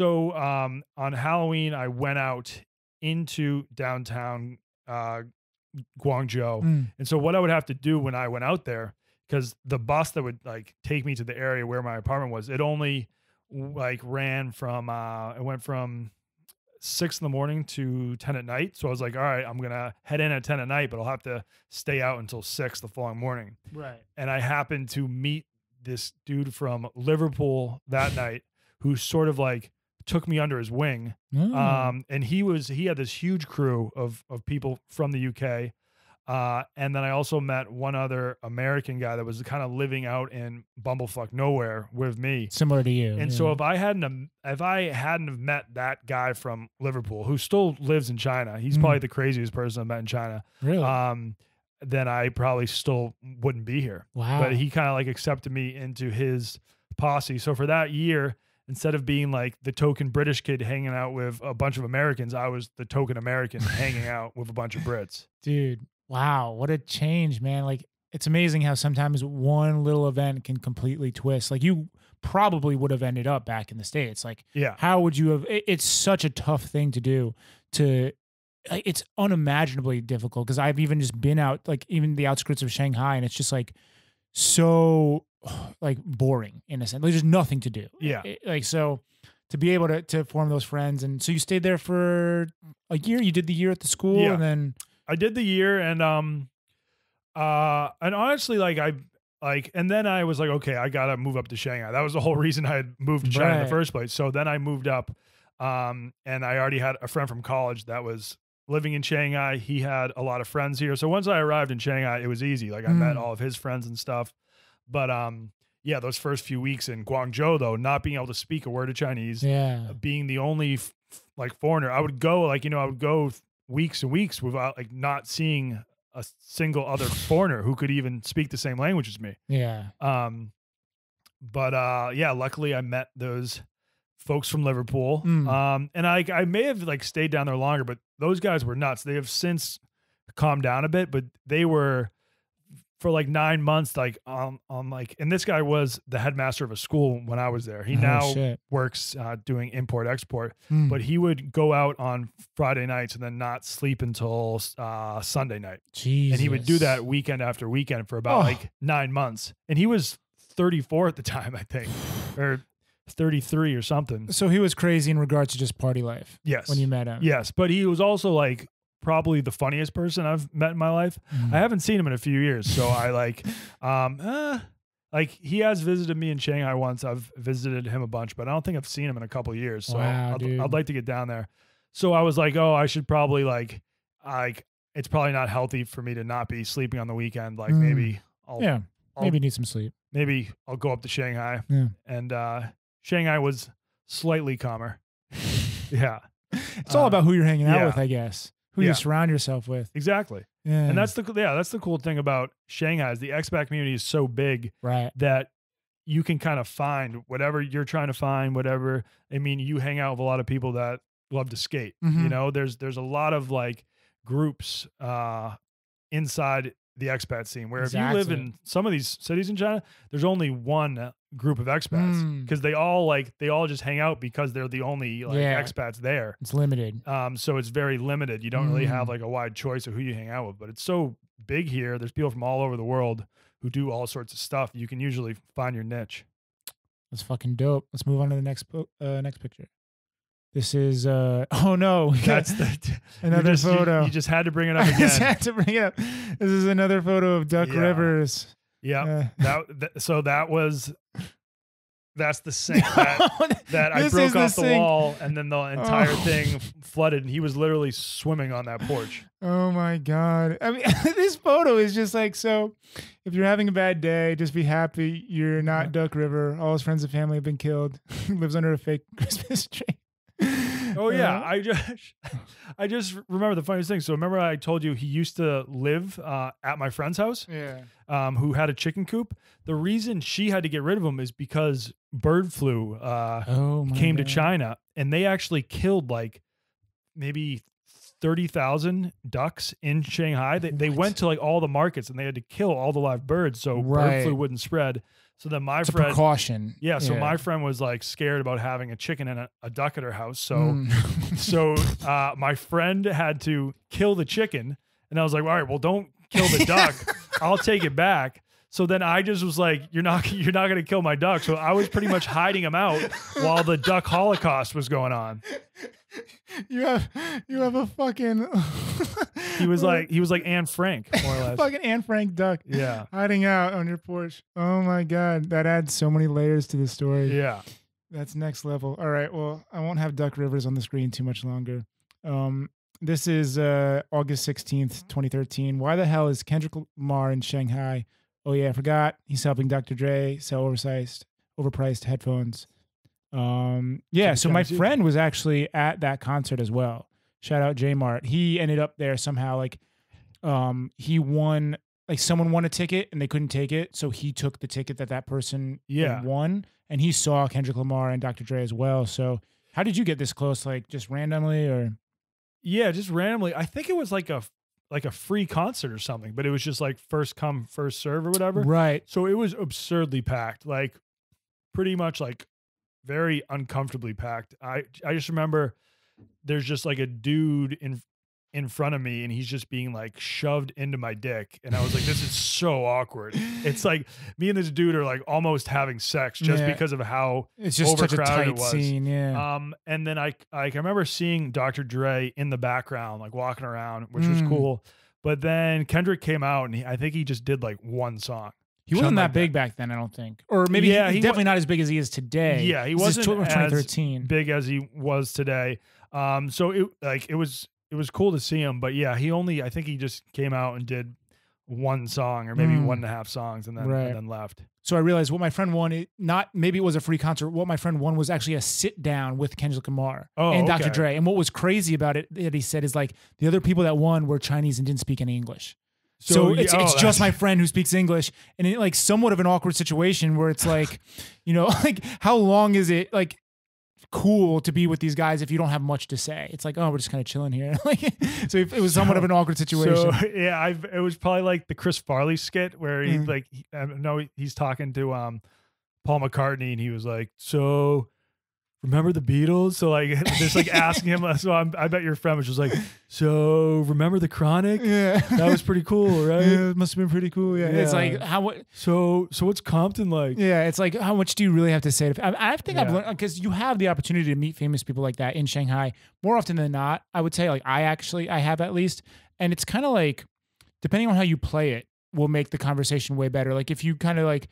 on Halloween I went out into downtown Guangzhou. Mm. And so what I would have to do when I went out there, because the bus that would like take me to the area where my apartment was, it only like ran from it went from 6 in the morning to 10 at night. So I was like, all right, I'm gonna head in at 10 at night, but I'll have to stay out until 6 the following morning. Right. And I happened to meet this dude from Liverpool that night who sort of like took me under his wing. And he had this huge crew of people from the UK. And then I also met one other American guy that was kind of living out in bumblefuck nowhere with me. Similar to you. And so if I hadn't have met that guy from Liverpool who still lives in China, he's probably the craziest person I've met in China. Really? Then I probably still wouldn't be here. Wow. But he kind of like accepted me into his posse. So for that year, instead of being like the token British kid hanging out with a bunch of Americans, I was the token American hanging out with a bunch of Brits. Dude, wow, what a change, man. Like, it's amazing how sometimes one little event can completely twist. Like, you probably would have ended up back in the States. Like, Yeah. how would you have? It's such a tough thing to do. It's unimaginably difficult because I've even just been out, like, even the outskirts of Shanghai, and it's just like so, like, boring in a sense. There's just nothing to do. Yeah. Like, so to be able to form those friends. And so you stayed there for a year. You did the year at the school, Yeah. and then. I did the year and honestly, and then I was like, okay, I gotta move up to Shanghai. That was the whole reason I had moved to China in Right. the first place. So then I moved up, and I already had a friend from college that was living in Shanghai. He had a lot of friends here. So once I arrived in Shanghai, it was easy. Like I met all of his friends and stuff. But yeah, those first few weeks in Guangzhou though, not being able to speak a word of Chinese, Yeah. being the only like foreigner, I would go weeks and weeks without like not seeing a single other foreigner who could even speak the same language as me. Yeah. But yeah, luckily I met those folks from Liverpool. Mm. And I may have like stayed down there longer, but those guys were nuts. They have since calmed down a bit, but they were for like 9 months, like on like, and this guy was the headmaster of a school when I was there. He Oh, now shit. works doing import export, Mm. but he would go out on Friday nights and then not sleep until Sunday night. Jesus. And he would do that weekend after weekend for about Oh. like 9 months. And he was 34 at the time, I think, or 33 or something. So he was crazy in regards to just party life. Yes. When you met him. Yes. But he was also like probably the funniest person I've met in my life. Mm. I haven't seen him in a few years. So I like he has visited me in Shanghai once. I've visited him a bunch, but I don't think I've seen him in a couple of years. So Wow, dude. I'd like to get down there. So I was like, oh, I should probably like it's probably not healthy for me to not be sleeping on the weekend. Like maybe Yeah. Maybe need some sleep. maybe I'll go up to Shanghai. Yeah. And Shanghai was slightly calmer. Yeah. It's all about who you're hanging out yeah. with, I guess. Who you Yeah. surround yourself with. Exactly. Yeah. And that's the cool thing about Shanghai is the expat community is so big right. that you can kind of find whatever you're trying to find, whatever. I mean, you hang out with a lot of people that love to skate. Mhm. You know, there's a lot of like groups inside the expat scene where if you live in some of these cities in China, there's only one group of expats because they all just hang out because they're the only expats there. It's limited. So it's very limited. You don't really have like a wide choice of who you hang out with, but it's so big here. There's people from all over the world who do all sorts of stuff. You can usually find your niche. That's fucking dope. Let's move on to the next picture. This is oh no, that's another photo. You just had to bring it up I again. just had to bring it up. This is another photo of Duck Rivers. Yeah. That's the sink that I broke off the wall, and then the entire thing flooded, and he was literally swimming on that porch. Oh my God. I mean, this photo is just like, so if you're having a bad day, just be happy you're not Duck River. All his friends and family have been killed. He lives under a fake Christmas tree. Oh yeah, I just remember the funniest thing. So remember I told you he used to live at my friend's house? Yeah. Who had a chicken coop. The reason she had to get rid of him is because bird flu came to China, and they actually killed like maybe 30,000 ducks in Shanghai. They went to like all the markets and they had to kill all the live birds so bird flu wouldn't spread. So then my friend, precaution. Yeah. So my friend was like scared about having a chicken and a duck at her house. So, my friend had to kill the chicken, and I was like, all right, well, don't kill the duck. I'll take it back. So then I just was like, you're not going to kill my duck. So I was pretty much hiding him out while the duck holocaust was going on. You have a fucking he was like Anne Frank, more or less. Fucking Anne Frank duck. Yeah. Hiding out on your porch. Oh my God. That adds so many layers to the story. Yeah. That's next level. All right. Well, I won't have Duck Rivers on the screen too much longer. This is August 16th, 2013. Why the hell is Kendrick Lamar in Shanghai? Oh yeah, I forgot. He's helping Dr. Dre sell overpriced headphones. So my friend was actually at that concert as well. Shout out J Mart. He ended up there somehow. Like, he won. Like, someone won a ticket and they couldn't take it, so he took the ticket that person won, and he saw Kendrick Lamar and Dr. Dre as well. So, how did you get this close? Like, just randomly, or? Yeah, just randomly. I think it was like a free concert or something, but it was just like first come, first serve or whatever. Right. So it was absurdly packed, like pretty much like very uncomfortably packed. I just remember there's just like a dude in front of me, and he's just being like shoved into my dick, and I was like, this is so awkward. It's like me and this dude are like almost having sex just because of how it's just such a tight scene. Yeah. And then I remember seeing Dr. Dre in the background, like walking around, which was cool. But then Kendrick came out, and I think he just did like one song. He wasn't that big back then, I don't think. Or maybe he's definitely not as big as he is today. Yeah, he wasn't 2013. as big as he was today. So it was cool to see him, but yeah, I think he just came out and did one song or maybe 1.5 songs and then left. So I realized what my friend won, maybe it was a free concert. What my friend won was actually a sit down with Kendrick Lamar and Dr. Dre. And what was crazy about it that he said is like the other people that won were Chinese and didn't speak any English. So it's just my friend who speaks English, and it like somewhat of an awkward situation where it's like, like how long is it like cool to be with these guys if you don't have much to say? It's like, oh, we're just kind of chilling here. So it was somewhat of an awkward situation. So yeah, it was probably like the Chris Farley skit where he's talking to Paul McCartney, and he was like, so remember the Beatles? So like just like asking him, I bet your friend was just like, so remember the Chronic? Yeah. That was pretty cool, right? Yeah, it must have been pretty cool. Yeah. It's like so what's Compton like? Yeah, it's like how much do you really have to say? I think I've learned, because you have the opportunity to meet famous people like that in Shanghai more often than not. I would say like I have at least, and it's kind of like depending on how you play it will make the conversation way better. Like if you kind of like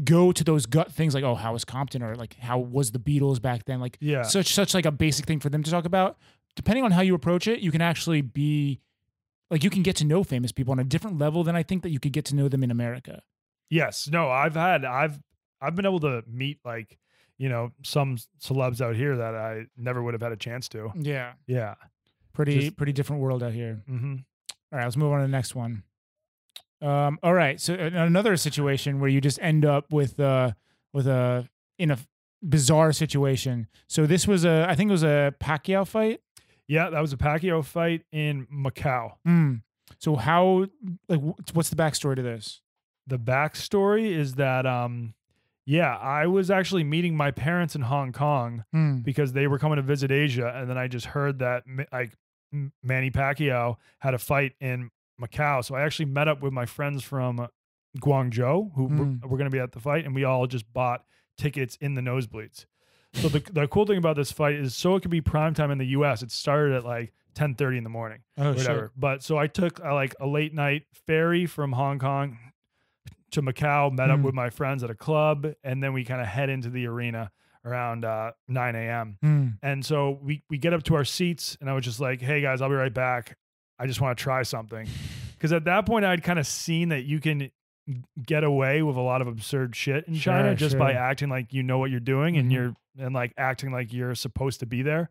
go to those gut things like, oh, how was Compton, or like how was the Beatles back then? Like such like a basic thing for them to talk about. Depending on how you approach it, you can actually be like, you can get to know famous people on a different level than I think that you could get to know them in America. Yes. No, I've been able to meet like, some celebs out here that I never would have had a chance to. Yeah. Yeah. Pretty different world out here. Mm-hmm. All right, let's move on to the next one. All right, so another situation where you just end up with a in a bizarre situation. So this was I think it was a Pacquiao fight. Yeah, that was a Pacquiao fight in Macau. So how, like, what's the backstory to this? The backstory is that, I was actually meeting my parents in Hong Kong because they were coming to visit Asia, and then I just heard that Manny Pacquiao had a fight in Macau. So I actually met up with my friends from Guangzhou who were going to be at the fight, and we all just bought tickets in the nosebleeds. So the cool thing about this fight is, so it could be primetime in the US, it started at like 10:30 in the morning or whatever. Shit. But so I took like a late night ferry from Hong Kong to Macau, met up with my friends at a club, and then we kind of head into the arena around 9 a.m. And so we get up to our seats, and I was just like, hey guys, I'll be right back. I just want to try something. Because at that point, I'd kind of seen that you can get away with a lot of absurd shit in China just by acting like you know what you're doing and like acting like you're supposed to be there.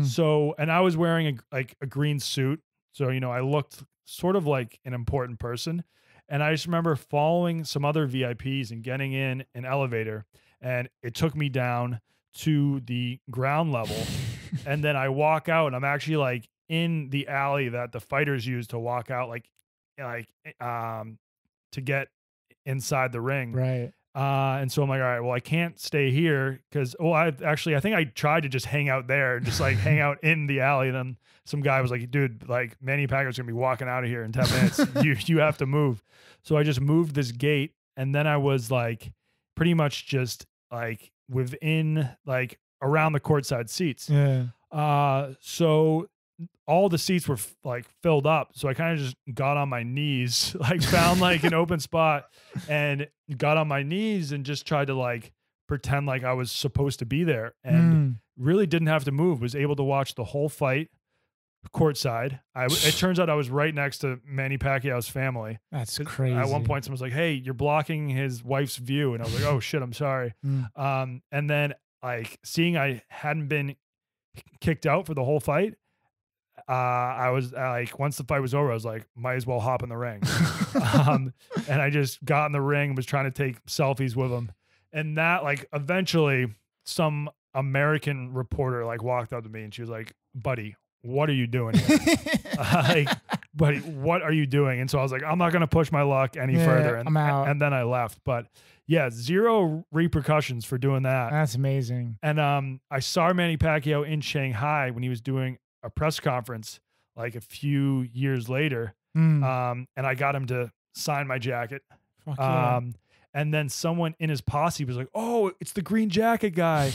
So, and I was wearing a green suit. So, you know, I looked sort of like an important person. And I just remember following some other VIPs and getting in an elevator, and it took me down to the ground level. And then I walk out, and I'm actually like in the alley that the fighters use to walk out, to get inside the ring. Right. And so I'm like, all right, well, I can't stay here because, I think I tried to just hang out there and just like hang out in the alley. And then some guy was like, dude, like Manny Pacquiao's gonna be walking out of here in 10 minutes. You have to move. So I just moved this gate, and then I was like pretty much just like within like around the courtside seats. Yeah. So all the seats were like filled up. So I kind of just got on my knees, like found like an open spot and got on my knees and just tried to like pretend like I was supposed to be there, and really didn't have to move, was able to watch the whole fight courtside. It turns out I was right next to Manny Pacquiao's family. That's crazy. At one point someone was like, hey, you're blocking his wife's view. And I was like, oh shit, I'm sorry. And then like seeing I hadn't been kicked out for the whole fight, I was like, once the fight was over, I was like, might as well hop in the ring. And I just got in the ring and was trying to take selfies with him. And that, like, eventually some American reporter like walked up to me and she was like, buddy, what are you doing here? Like, buddy, what are you doing? And so I was like, I'm not going to push my luck any further. And, I'm out. And then I left. But yeah, zero repercussions for doing that. That's amazing. And I saw Manny Pacquiao in Shanghai when he was doing a press conference like a few years later. And I got him to sign my jacket. Fuck yeah. And then someone in his posse was like, oh, it's the green jacket guy.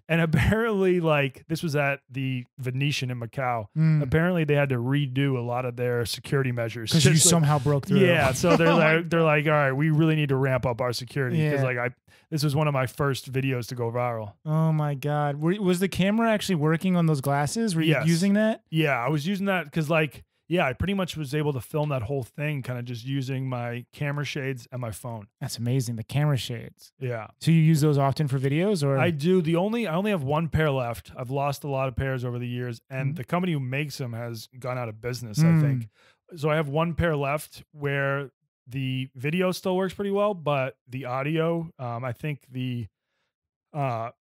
And apparently, like, this was at the Venetian in Macau. Apparently, they had to redo a lot of their security measures because you somehow broke through. Yeah, so they're like, all right, we really need to ramp up our security because this was one of my first videos to go viral. Oh my God, was the camera actually working on those glasses? Were you using that? Yeah, I was using that because I pretty much was able to film that whole thing kind of just using my camera shades and my phone. That's amazing. The camera shades. Yeah. So you use those often for videos, or? I do. I only have one pair left. I've lost a lot of pairs over the years, and the company who makes them has gone out of business, I think. So I have one pair left where the video still works pretty well, but the audio, I think the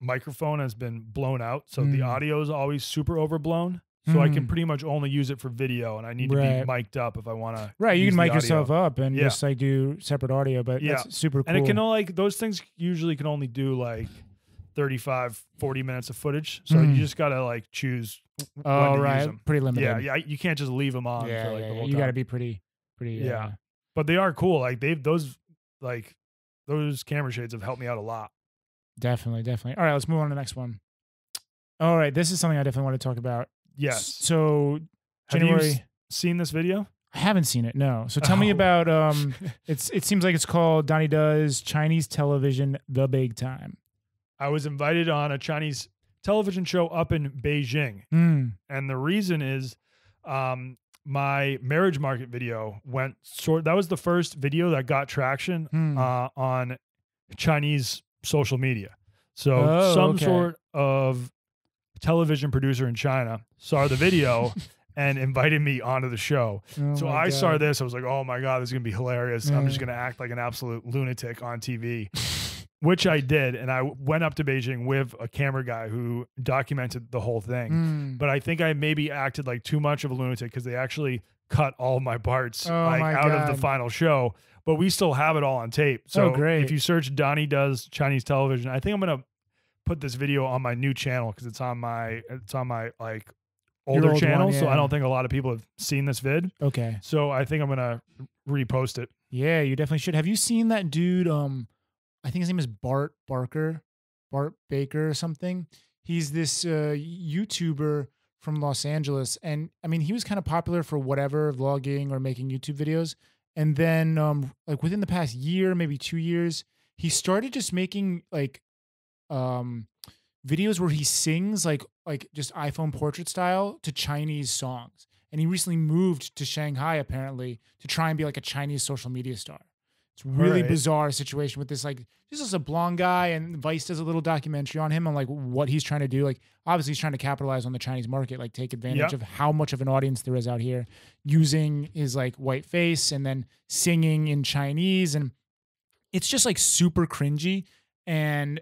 microphone has been blown out. So the audio is always super overblown. So I can pretty much only use it for video, and I need to be mic'd up if I want to. Right, you can mic yourself up and just like do separate audio, but that's super cool. And it can only, like, those things usually can only do like 35, 40 minutes of footage. So you just got to like choose when to use them. Pretty limited. Yeah, you can't just leave them on for like the whole time. You got to be pretty. Yeah. But they are cool. Like those camera shades have helped me out a lot. Definitely. All right, let's move on to the next one. All right, this is something I definitely want to talk about. Yes. So January. Have you seen this video? I haven't seen it. No. So tell me about it seems like it's called Donnie Does Chinese Television The Big Time. I was invited on a Chinese television show up in Beijing. And the reason is my marriage market video that was the first video that got traction on Chinese social media. So sort of television producer in China saw the video and invited me onto the show. Oh So my I saw God. this. I was like, oh my God, this is going to be hilarious. I'm just Yeah. going to act like an absolute lunatic on TV, which I did. And I went up to Beijing with a camera guy who documented the whole thing. Mm. But I think I maybe acted like too much of a lunatic because they actually cut all my parts Oh like my out of the God. final show. But we still have it all on tape. So great. if you search Donnie Does Chinese Television, I think I'm going to put this video on my new channel because it's on my like older old channel. one, So yeah. I don't think a lot of people have seen this vid. Okay. So I think I'm going to repost it. Yeah, you definitely should. Have you seen that dude? I think his name is Bart Baker or something. He's this YouTuber from Los Angeles, and I mean, he was kind of popular for whatever, vlogging or making YouTube videos. And then, like within the past year, maybe 2 years, he started just making like videos where he sings like just iPhone portrait style to Chinese songs. And he recently moved to Shanghai apparently to try and be like a Chinese social media star. It's a really Right. bizarre situation with this, like, this is a blonde guy, and Vice does a little documentary on him on like what he's trying to do. Like, obviously he's trying to capitalize on the Chinese market, like take advantage Yep. of how much of an audience there is out here, using his like white face and then singing in Chinese. And it's just like super cringy and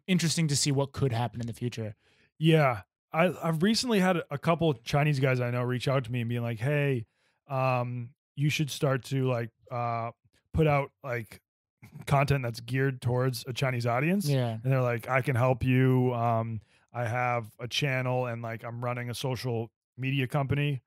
interesting to see what could happen in the future. Yeah. I've recently had a couple of Chinese guys I know reach out to me and being like, hey, you should start to like put out like content that's geared towards a Chinese audience. Yeah. And they're like, I can help you. I have a channel and like I'm running a social media company.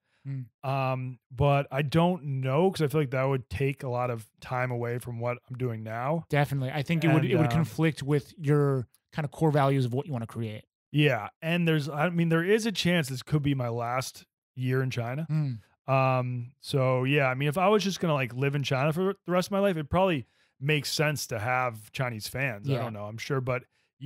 But I don't know because I feel like that would take a lot of time away from what I'm doing now. Definitely. I think it would And, conflict with your kind of core values of what you want to create. Yeah. And there is a chance this could be my last year in China. So yeah, I mean, if I was just gonna like live in China for the rest of my life, it probably makes sense to have Chinese fans. I Yeah. don't know, I'm sure, but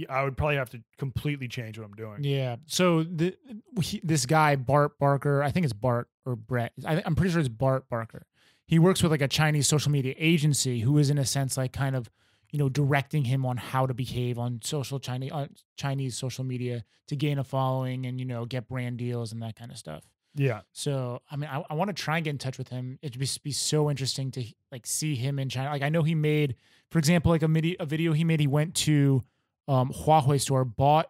I would probably have to completely change what I'm doing. Yeah. So this guy, Bart Barker, I think it's Bart or Brett. I'm pretty sure it's Bart Barker. He works with like a Chinese social media agency who is in a sense like kind of, you know, directing him on how to behave on Chinese social media to gain a following and, you know, get brand deals and that kind of stuff. Yeah. So, I mean, I want to try and get in touch with him. It'd be so interesting to like see him in China. Like, I know he made, for example, like a video he made. He went to Huawei store, bought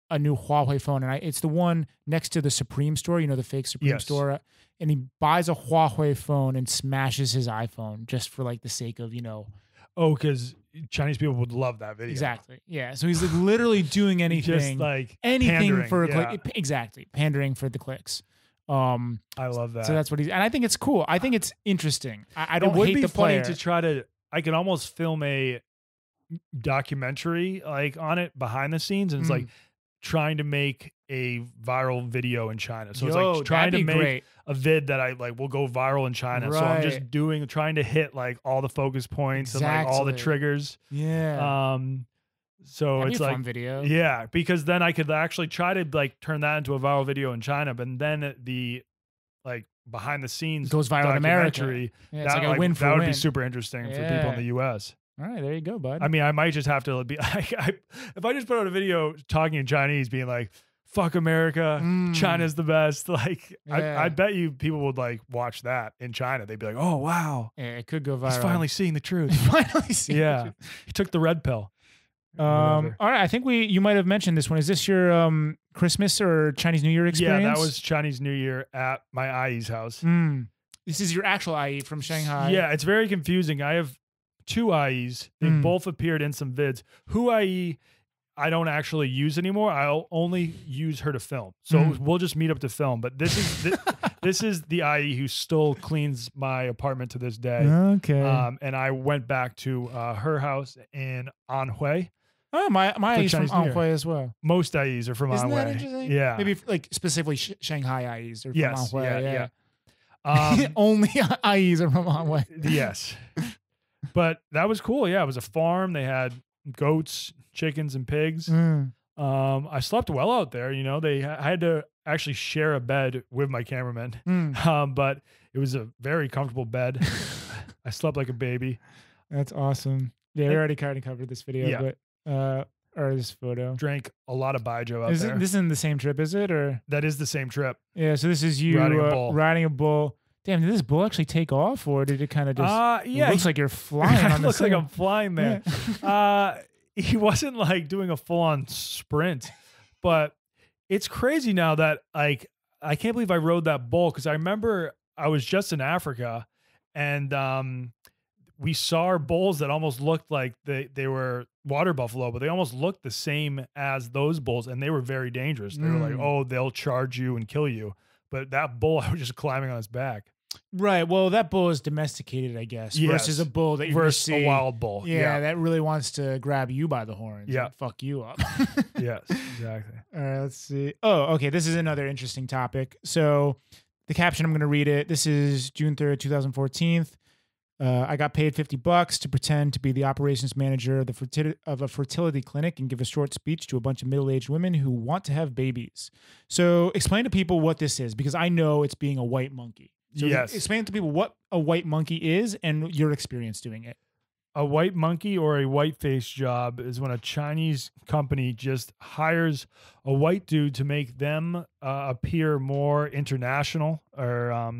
a new Huawei phone, and it's the one next to the Supreme store, you know, the fake Supreme Yes. store. And he buys a Huawei phone and smashes his iPhone just for like the sake of, you know. Oh, because Chinese people would love that video. Exactly. Yeah. So he's like literally doing anything, Just like anything pandering, for a yeah. click. Exactly. Pandering for the clicks. I love that. So that's what he's, and I think it's cool. I think it's interesting. I don't it would hate be the funny player. to try to. I could almost film a documentary like on it behind the scenes, and it's like trying to make a viral video in China. So it's like trying to make a vid that I like will go viral in China. So I'm just trying to hit like all the focus points and like all the triggers. Yeah. So That'd it's be a like fun video. Yeah, because then I could actually try to like turn that into a viral video in China, but then the like behind the scenes Goes viral in America. documentary, Yeah, it's that, like a win for that would win. be super interesting for people Yeah. in the US. All right, there you go, bud. I mean, I might just have to be if I just put out a video talking in Chinese being like, fuck America, China's the best. Like Yeah. I bet you people would like watch that in China. They'd be like, oh wow. Yeah, it could go viral. He's finally seeing the truth. finally seeing Yeah. it. He took the red pill. All right, I think you might have mentioned this one. Is this your Christmas or Chinese New Year experience? Yeah, that was Chinese New Year at my IE's house. This is your actual IE from Shanghai. Yeah, it's very confusing. I have 2 IEs. They've both appeared in some vids. Hu IE, I don't actually use anymore. I'll only use her to film. So we'll just meet up to film. But this is this is the IE who still cleans my apartment to this day. Okay. And I went back to her house in Anhui. Oh, my IE's from Chinese New Year. Anhui as well. Most IEs are from Isn't Anhui. that interesting? Yeah. Maybe like specifically Shanghai IEs are from Yes. Anhui. Yeah. Only IEs are from Anhui. Yes. But that was cool. Yeah, it was a farm. They had goats, chickens, and pigs. I slept well out there. You know, I had to actually share a bed with my cameraman, but it was a very comfortable bed. I slept like a baby. That's awesome. Yeah, we already kind of covered this video, Yeah. but or this photo? Drank a lot of Baijiu out there. This isn't the same trip, is it? Or That is the same trip. yeah, so this is you riding a bull. Damn, did this bull actually take off, or did it kind of just? Yeah, it looks like you're flying. on looks the like I'm flying there. He wasn't like doing a full on sprint, but it's crazy now that like I can't believe I rode that bull because I remember I was just in Africa and we saw bulls that almost looked like they were water buffalo, but they almost looked the same as those bulls, and they were very dangerous. They were like, oh, they'll charge you and kill you. But that bull, I was just climbing on his back. Right. Well, that bull is domesticated, I guess, versus a bull that you versus a wild bull. Yeah, that really wants to grab you by the horns. Yeah, and fuck you up. Yes, exactly. All right, let's see. Oh, okay. This is another interesting topic. So, the caption, I'm going to read it. This is June 3rd, 2014. I got paid $50 to pretend to be the operations manager of a fertility clinic and give a short speech to a bunch of middle-aged women who want to have babies. So explain to people what this is, because I know it's being a white monkey. So yes. Explain to people what a white monkey is and your experience doing it. A white monkey or a white-face job is when a Chinese company just hires a white dude to make them appear more international or,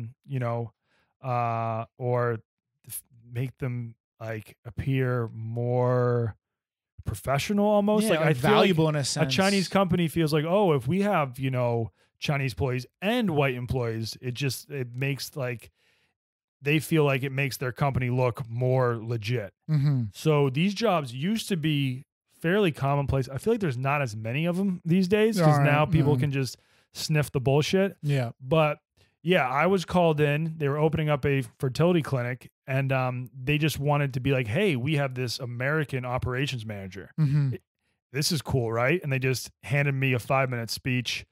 or make them like appear more professional almost. Yeah, like I valuable like in a sense. A Chinese company feels like, oh, if we have, Chinese employees and white employees, it makes like they feel like it makes their company look more legit. Mm-hmm. So these jobs used to be fairly commonplace. I feel like there's not as many of them these days because now people can just sniff the bullshit. Yeah. But yeah, I was called in. They were opening up a fertility clinic and they just wanted to be like, hey, we have this American operations manager. Mm-hmm. This is cool, right? And they just handed me a 5-minute speech,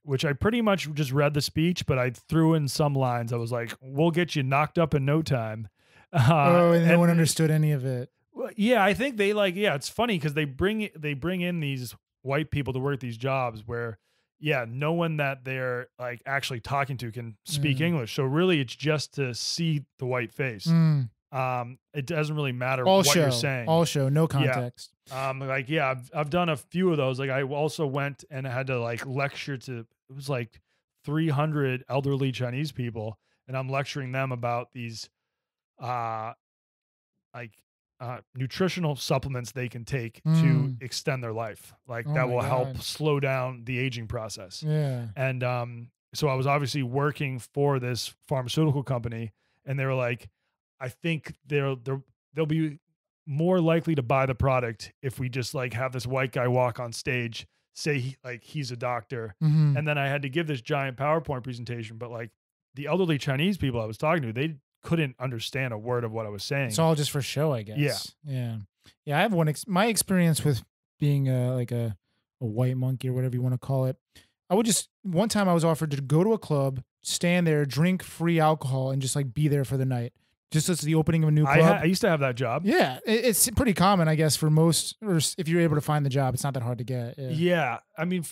which I pretty much just read the speech, but I threw in some lines. I was like, we'll get you knocked up in no time. And no one understood any of it. Yeah, I think they it's funny because they bring in these white people to work these jobs where, no one that they're like actually talking to can speak English. So really it's just to see the white face. It doesn't really matter what you're saying. All show, no context. Yeah. I've done a few of those. Like I also went and I had to like lecture to, it was like 300 elderly Chinese people. And I'm lecturing them about these, nutritional supplements they can take to extend their life. Like that will help slow down the aging process. Yeah. And so I was obviously working for this pharmaceutical company and they were like, I think they'll be more likely to buy the product if we just like have this white guy walk on stage, say he's a doctor. Mm-hmm. And then I had to give this giant PowerPoint presentation, but like the elderly Chinese people I was talking to, they couldn't understand a word of what I was saying. It's all just for show, I guess. Yeah. I have my experience with being a white monkey or whatever you want to call it. One time I was offered to go to a club, stand there, drink free alcohol, and just like be there for the night. Just as the opening of a new club. I used to have that job. Yeah, it's pretty common, I guess, for most, or if you're able to find the job, it's not that hard to get. Yeah. I mean,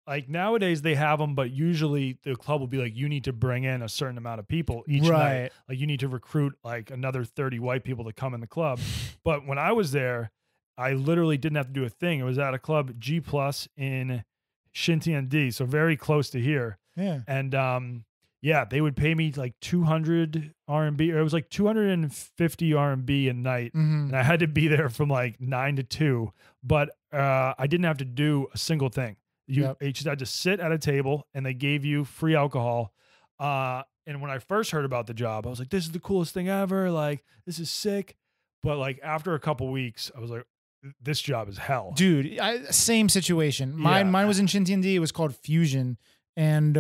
like nowadays they have them, but usually the club will be like, you need to bring in a certain amount of people each night. Like you need to recruit like another 30 white people to come in the club. But when I was there, I literally didn't have to do a thing. It was at a club G+ in Xintiandi, so very close to here. Yeah. And they would pay me like 200 RMB, or it was like 250 RMB a night. Mm-hmm. And I had to be there from like 9 to 2, but I didn't have to do a single thing. You just had to sit at a table and they gave you free alcohol. And when I first heard about the job, I was like, this is the coolest thing ever. Like, this is sick. But like after a couple weeks, I was like, this job is hell. Dude, same situation. Mine was in Xintiandi. It was called Fusion. And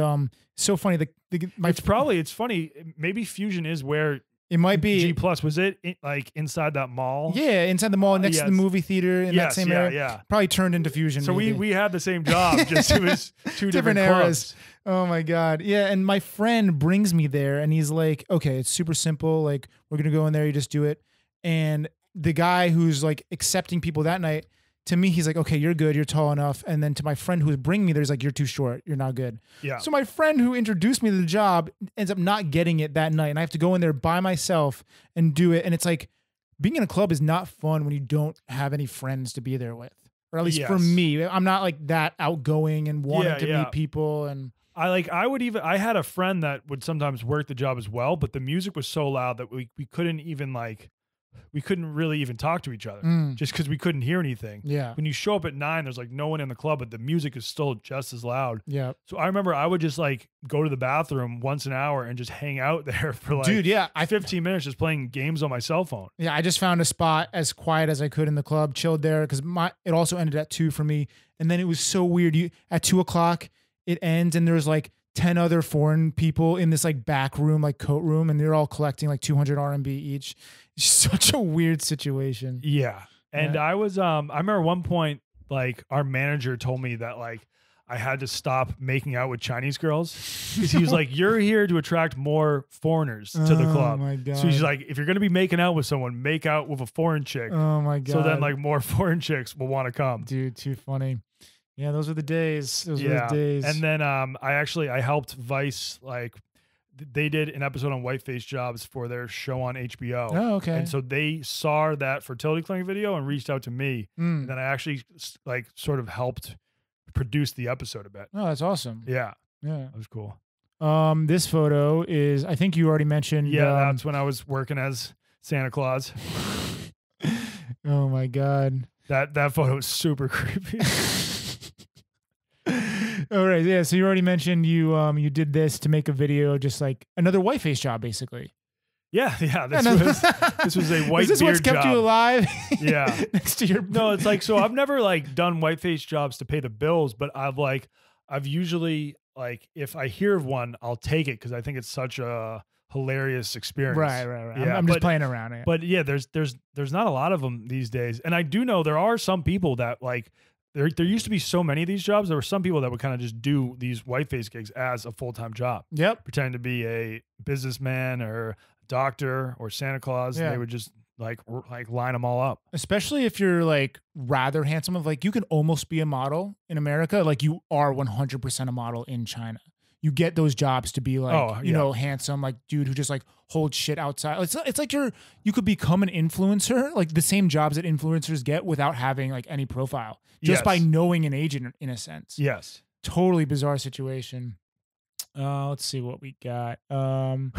so funny. It's funny. Maybe Fusion is where it might be. G+, was it like inside that mall? Yeah, inside the mall next to the movie theater in that same area. Yeah. Probably turned into Fusion. So we had the same job, just it was two different eras. clubs. Oh my God. Yeah, and my friend brings me there and he's like, okay, it's super simple. Like, we're going to go in there, you just do it. And the guy who's like accepting people that night, to me, he's like, okay, you're good. You're tall enough. And then to my friend who was bringing me there, he's like, you're too short. You're not good. Yeah. So my friend who introduced me to the job ends up not getting it that night. And I have to go in there by myself and do it. And it's like, being in a club is not fun when you don't have any friends to be there with. or at least for Yes. me. I'm not like that outgoing and wanting to Yeah. meet people. And I had a friend that would sometimes work the job as well, but the music was so loud that we couldn't even we couldn't really even talk to each other just because we couldn't hear anything. Yeah. When you show up at 9, there's like no one in the club, but the music is still just as loud. Yeah. So I remember I would just like go to the bathroom once an hour and just hang out there for like Dude, yeah, 15 minutes just playing games on my cell phone. Yeah, I just found a spot as quiet as I could in the club, chilled there because it also ended at 2 for me. And then it was so weird. At 2:00 it ends and there's like 10 other foreign people in this like back room, like coat room, and they're all collecting like 200 RMB each. It's such a weird situation. Yeah. And I remember one point, like our manager told me that like I had to stop making out with Chinese girls because he was like, you're here to attract more foreigners to the club. Oh my God. So he's like, if you're going to be making out with someone, make out with a foreign chick. Oh my God. So then like more foreign chicks will want to come. Dude, too funny. Yeah, those were the days. Those were the days. And then I helped Vice, like they did an episode on whiteface jobs for their show on HBO. Oh, okay. And so they saw that fertility clinic video and reached out to me. And then I actually like sort of helped produce the episode a bit. Oh, that's awesome. Yeah. Yeah. That was cool. This photo is, I think you already mentioned. Yeah, that's when I was working as Santa Claus. Oh my God. That photo is super creepy. All right, yeah. So you already mentioned you did this to make a video, just like another whiteface job, basically. Yeah. This was a white Is this beard what's kept job. you alive? Yeah. Next to your No, it's like, so I've never like done whiteface jobs to pay the bills, but I've usually like, if I hear of one, I'll take it because I think it's such a hilarious experience. Right. Yeah, I'm just playing around it. But yeah, there's not a lot of them these days, and I do know there are some people that like. There used to be so many of these jobs. There were some people that would kind of just do these whiteface gigs as a full-time job. Yep. Pretend to be a businessman or a doctor or Santa Claus. Yeah. They would just like line them all up. Especially if you're like rather handsome, of like you can almost be a model in America, like you are 100% a model in China. You get those jobs to be like, you know, handsome, like dude who just like holds shit outside. It's like you could become an influencer, like the same jobs that influencers get without having like any profile, just by knowing an agent in a sense. Yes. Totally bizarre situation. Let's see what we got. You're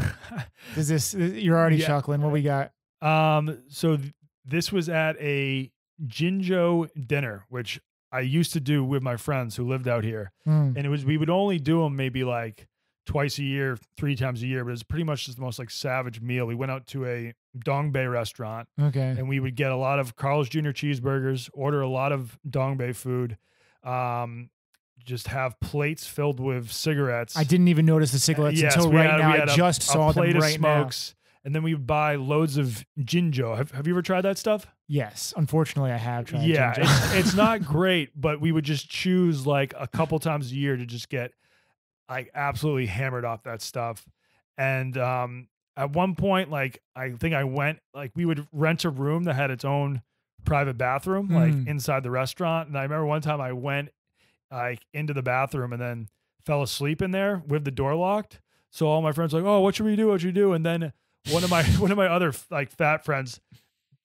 already chuckling. What we got? So this was at a Jinzhou dinner, which I used to do with my friends who lived out here. And we would only do them maybe like twice a year, 3 times a year, but it's pretty much just the most like savage meal. We went out to a Dongbei restaurant. Okay. And we would get a lot of Carl's Jr. cheeseburgers, order a lot of Dongbei food, just have plates filled with cigarettes. I didn't even notice the cigarettes until right now. I just saw them right now. And then we would buy loads of Jinzhou. Have you ever tried that stuff? Yes. Unfortunately, I have tried. Yeah, Jinzhou. it's not great, but we would just choose like a couple times a year to just get like absolutely hammered off that stuff. And at one point, like I think I went, like we would rent a room that had its own private bathroom, like inside the restaurant. And I remember one time I went like into the bathroom and then fell asleep in there with the door locked. So all my friends were like, oh, what should we do? What should we do? And then one of my other like fat friends,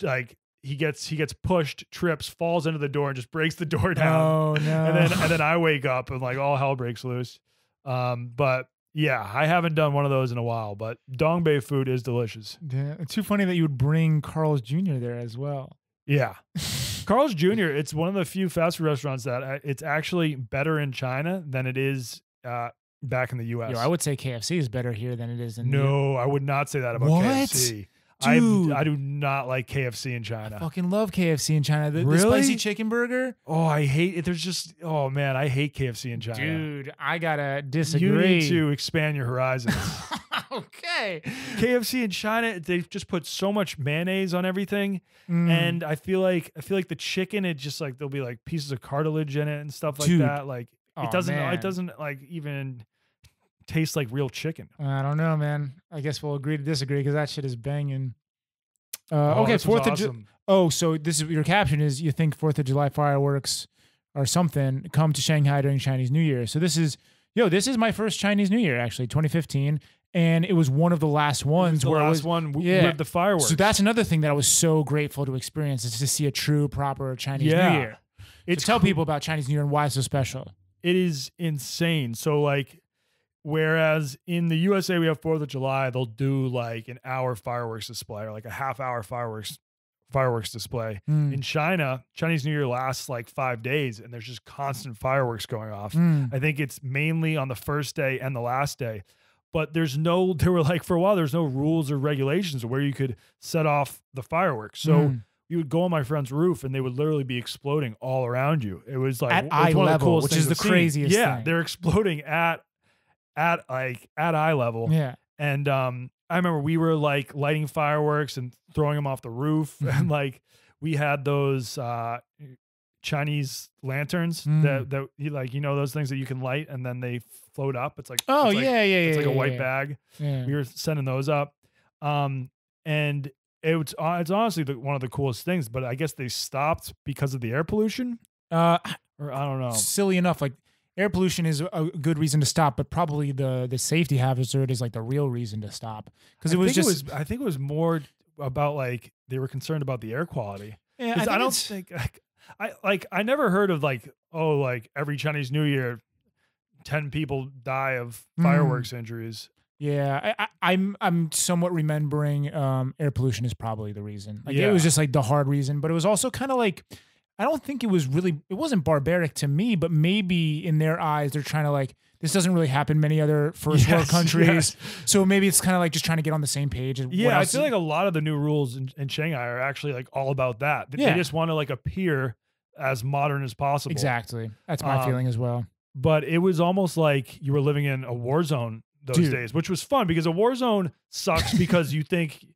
like he gets pushed, trips, falls into the door and just breaks the door down. Oh no. And then I wake up and like all hell breaks loose. But yeah, I haven't done one of those in a while, but Dongbei food is delicious. Yeah, it's too funny that you would bring Carl's Jr. there as well. Yeah. Carl's Jr., it's one of the few fast food restaurants that it's actually better in China than it is back in the U.S. Yo, I would say KFC is better here than it is in No, I would not say that about What? KFC. Dude. I do not like KFC in China. I fucking love KFC in China. The Really? spicy chicken burger. Oh, I hate it. There's just, oh man, I hate KFC in China. Dude, I gotta disagree. You need to expand your horizons. Okay. KFC in China, they just put so much mayonnaise on everything, and I feel like the chicken, it just like there'll be like pieces of cartilage in it and stuff like Dude. that. Like Oh, it doesn't man. like even taste like real chicken. I don't know, man. I guess we'll agree to disagree because that shit is banging. Okay, this was 4th of awesome. Oh, so this is your caption is you think 4th of July fireworks or something come to Shanghai during Chinese New Year. So this is my first Chinese New Year actually, 2015, and it was one of the last ones with the fireworks. So that's another thing that I was so grateful to experience is to see a true proper Chinese New Year. It's tell people about Chinese New Year and why it's so special. It is insane. So like, whereas in the USA we have 4th of July, they'll do like an hour fireworks display or like a half-hour fireworks display. In China, Chinese New Year lasts like 5 days and there's just constant fireworks going off. I think it's mainly on the first day and the last day. But there were like, for a while, there's no rules or regulations where you could set off the fireworks. So you would go on my friend's roof and they would literally be exploding all around you. It was like at eye level, which is the craziest thing. thing. They're exploding at eye level. Yeah. And I remember we were like lighting fireworks and throwing them off the roof. And like we had those Chinese lanterns that you like, those things that you can light and then they float up. It's like, it's like a white bag. Yeah. We were sending those up. And it's honestly one of the coolest things, but I guess they stopped because of the air pollution. Or I don't know. Silly enough, like air pollution is a good reason to stop, but probably the safety hazard is like the real reason to stop. Because I think it was more about like they were concerned about the air quality. Yeah, I don't think I never heard of like every Chinese New Year 10 people die of fireworks injuries. Yeah, I'm somewhat remembering air pollution is probably the reason. Like Yeah. it was just like the hard reason, but it was also kind of like I don't think it wasn't barbaric to me, but maybe in their eyes they're trying to like this doesn't really happen in many other first world countries. Yes. So maybe it's kind of like just trying to get on the same page. And Yeah, I feel like a lot of the new rules in Shanghai are actually like all about that. They just want to like appear as modern as possible. Exactly. That's my feeling as well. But it was almost like you were living in a war zone those days, which was fun because a war zone sucks because you think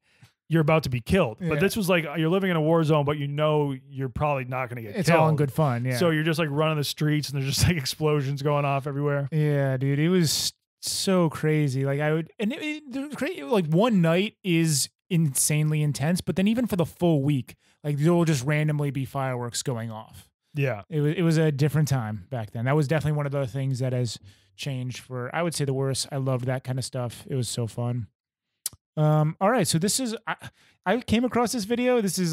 you're about to be killed. But this was like you're living in a war zone, but you're probably not going to get killed. It's all in good fun, yeah. So you're just like running the streets and there's just like explosions going off everywhere. Yeah, dude, it was so crazy. Like like one night is insanely intense, but then even for the full week, like there will just randomly be fireworks going off. Yeah. It was a different time back then. That was definitely one of the things that has changed for, I would say, the worse. I loved that kind of stuff. It was so fun. All right. So this is, I came across this video. This is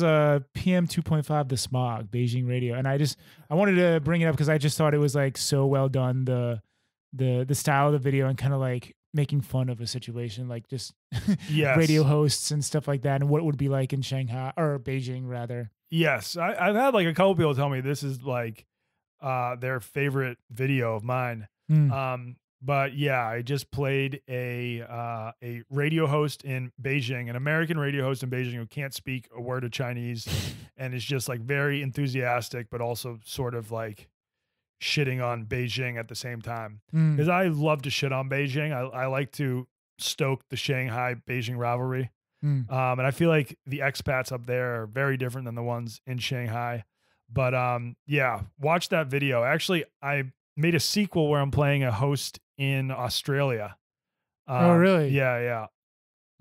PM 2.5, The Smog, Beijing Radio. And I wanted to bring it up because I just thought it was like so well done. The style of the video and kind of like making fun of a situation, like just radio hosts and stuff like that. And what it would be like in Shanghai or Beijing rather. Yes, I've had like a couple people tell me this is like their favorite video of mine. But yeah, I just played a radio host in Beijing, an American radio host in Beijing who can't speak a word of Chinese and is just like very enthusiastic, but also sort of like shitting on Beijing at the same time. Because I love to shit on Beijing. I like to stoke the Shanghai-Beijing rivalry. And I feel like the expats up there are very different than the ones in Shanghai. But yeah, watch that video. Actually, I made a sequel where I'm playing a host in Australia. Oh, really? Yeah.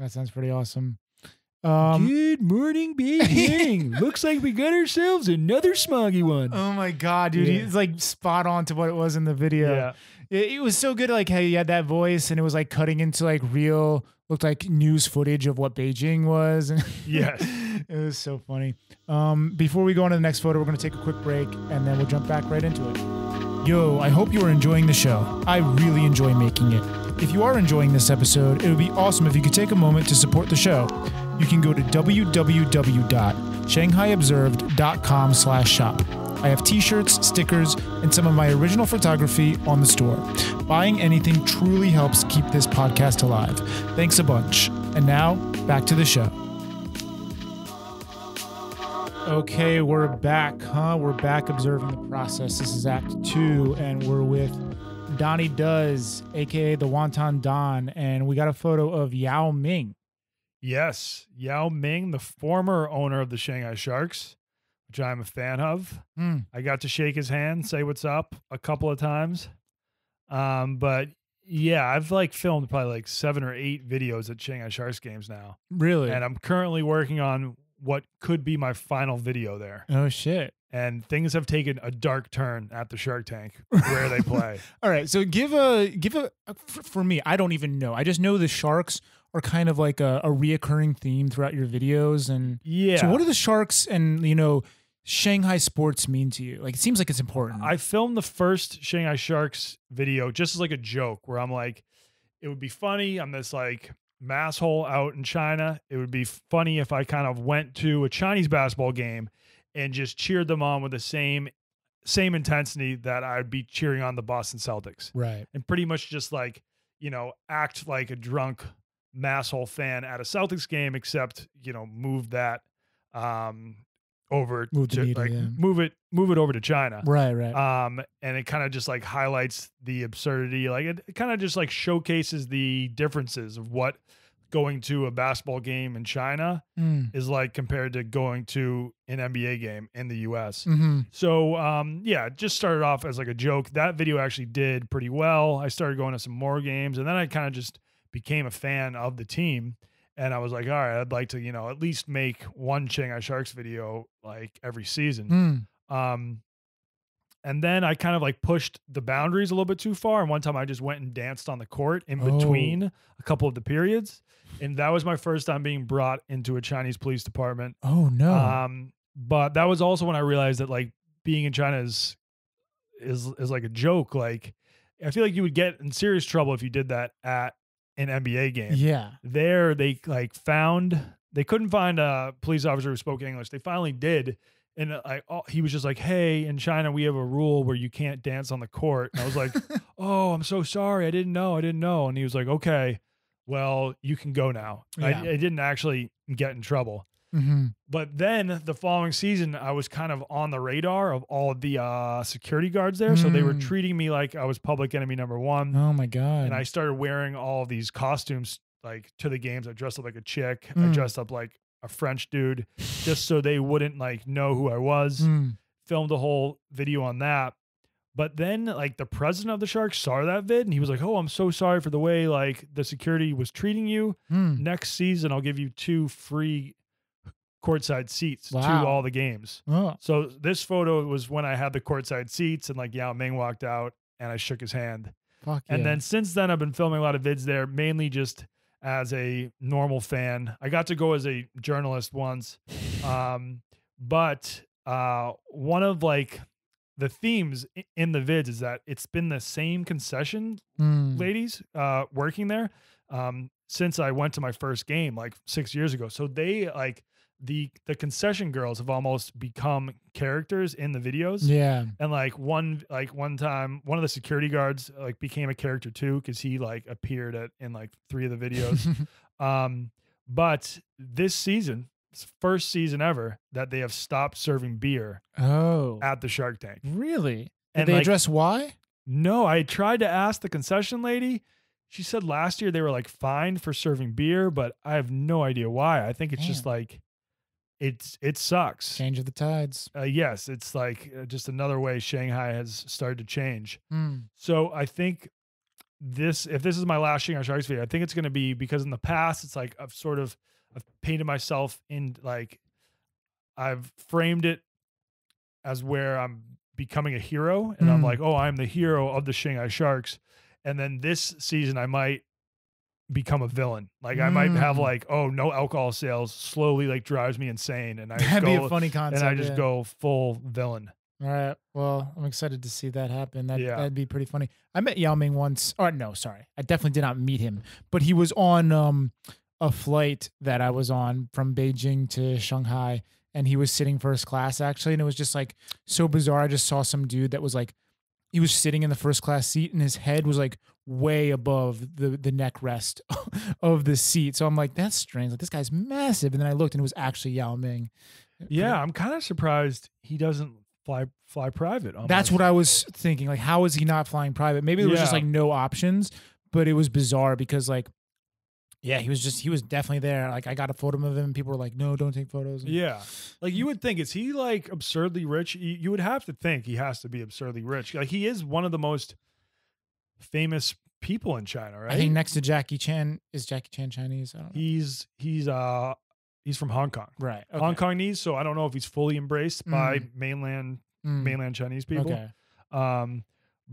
That sounds pretty awesome. Good morning, Beijing. Looks like we got ourselves another smoggy one. Oh my God, dude. Yeah. He's like spot on to what it was in the video. Yeah. It was so good, like how you had that voice and it was like cutting into like real, looked like news footage of what Beijing was. And Yes. it was so funny. Before we go on to the next photo, we're going to take a quick break and then we'll jump back right into it. Yo, I hope you are enjoying the show. I really enjoy making it. If you are enjoying this episode, it would be awesome if you could take a moment to support the show. You can go to www.shanghaiobserved.com/shop. I have t-shirts, stickers, and some of my original photography on the store. Buying anything truly helps keep this podcast alive. Thanks a bunch. And now, back to the show. Okay, we're back, huh? We're back observing the process. This is Act 2, and we're with Donnie Does, a.k.a. the Wonton Don, and we got a photo of Yao Ming. Yes, Yao Ming, the former owner of the Shanghai Sharks, which I'm a fan of. I got to shake his hand, say what's up a couple of times. But yeah, I've like filmed probably like 7 or 8 videos at Shanghai Sharks games now. Really? And I'm currently working on what could be my final video there. Oh, shit. And things have taken a dark turn at the Shark Tank where they play. All right. So for me, I don't even know. I just know the Sharks are kind of like a reoccurring theme throughout your videos. And yeah. So what are the Sharks and, Shanghai sports mean to you? Like, it seems like it's important. I filmed the first Shanghai Sharks video just as like a joke where I'm like, it would be funny. I'm this like masshole out in China. It would be funny if I kind of went to a Chinese basketball game and just cheered them on with the same intensity that I'd be cheering on the Boston Celtics. Right. And pretty much just like, act like a drunk masshole fan at a Celtics game, except, move that over Move the to needle, like yeah. move it over to China. Right, right. And it kind of just like highlights the absurdity. Like it kind of just like showcases the differences of what going to a basketball game in China is like compared to going to an NBA game in the US. Mm-hmm. So, it just started off as like a joke. That video actually did pretty well. I started going to some more games, and then I kind of just became a fan of the team. And I was like, all right, I'd like to, at least make one Shanghai Sharks video like every season. And then I kind of like pushed the boundaries a little bit too far. And one time I just went and danced on the court in between a couple of the periods. And that was my first time being brought into a Chinese police department. Oh no. But that was also when I realized that like being in China is like a joke. Like I feel like you would get in serious trouble if you did that at an NBA game. Yeah. There they like they couldn't find a police officer who spoke English. They finally did. And he was just like, hey, in China, we have a rule where you can't dance on the court. And I was like, oh, I'm so sorry. I didn't know. And he was like, okay, well, you can go now. Yeah. I didn't actually get in trouble. Mm-hmm. But then the following season, I was kind of on the radar of all the security guards there. So they were treating me like I was public enemy number one. Oh, my God. And I started wearing all of these costumes like to the games. I dressed up like a chick. I dressed up like a French dude just so they wouldn't like know who I was. Filmed a whole video on that. But then like the president of the Sharks saw that vid and he was like, oh, I'm so sorry for the way like the security was treating you. Next season, I'll give you 2 free courtside seats to all the games. Oh. So this photo was when I had the courtside seats and like Yao Ming walked out and I shook his hand. Fuck And yeah. then since then I've been filming a lot of vids there, mainly just as a normal fan. I got to go as a journalist once. But one of like the themes in the vids is that it's been the same concession ladies working there since I went to my first game like 6 years ago. So they like the concession girls have almost become characters in the videos. Yeah. And like one time, one of the security guards like became a character too, because he like appeared in like 3 of the videos. But this season, it's the first season ever that they have stopped serving beer at the Shark Tank. Really? Did And they like, address why? No, I tried to ask the concession lady. She said last year they were like fined for serving beer, but I have no idea why. I think it's just like it sucks. Change of the tides. Yes, it's like just another way Shanghai has started to change. So I think if this is my last Shanghai Sharks video, I think it's going to be because in the past it's like I've painted myself in like I've framed it as where I'm becoming a hero and I'm like, oh, I'm the hero of the Shanghai Sharks. And then this season I might become a villain. Like I might have like, oh, no alcohol sales slowly like drives me insane. And That'd be a funny concept. And I just go full villain. All right. Well, I'm excited to see that happen. That'd be pretty funny. I met Yao Ming once. Or no, sorry. I definitely did not meet him. But he was on a flight that I was on from Beijing to Shanghai. And he was sitting first class, actually. And it was just like so bizarre. I just saw some dude that was like, he was sitting in the first class seat and his head was like way above the neck rest of the seat. So I'm like, that's strange. Like this guy's massive. And then I looked and it was actually Yao Ming. Yeah, I'm kind of surprised he doesn't fly private. Almost. That's what I was thinking. Like, how is he not flying private? Maybe there was just like no options, but it was bizarre because like, yeah, he was definitely there. Like I got a photo of him and people were like, no, don't take photos. Yeah. Like you would think, is he like absurdly rich? You would have to think he has to be absurdly rich. Like he is one of the most famous people in China, right? I think next to Jackie Chan, is Jackie Chan Chinese? I don't know. He's from Hong Kong. Right. Okay. Hong Kongese, so I don't know if he's fully embraced by mainland Chinese people. Okay.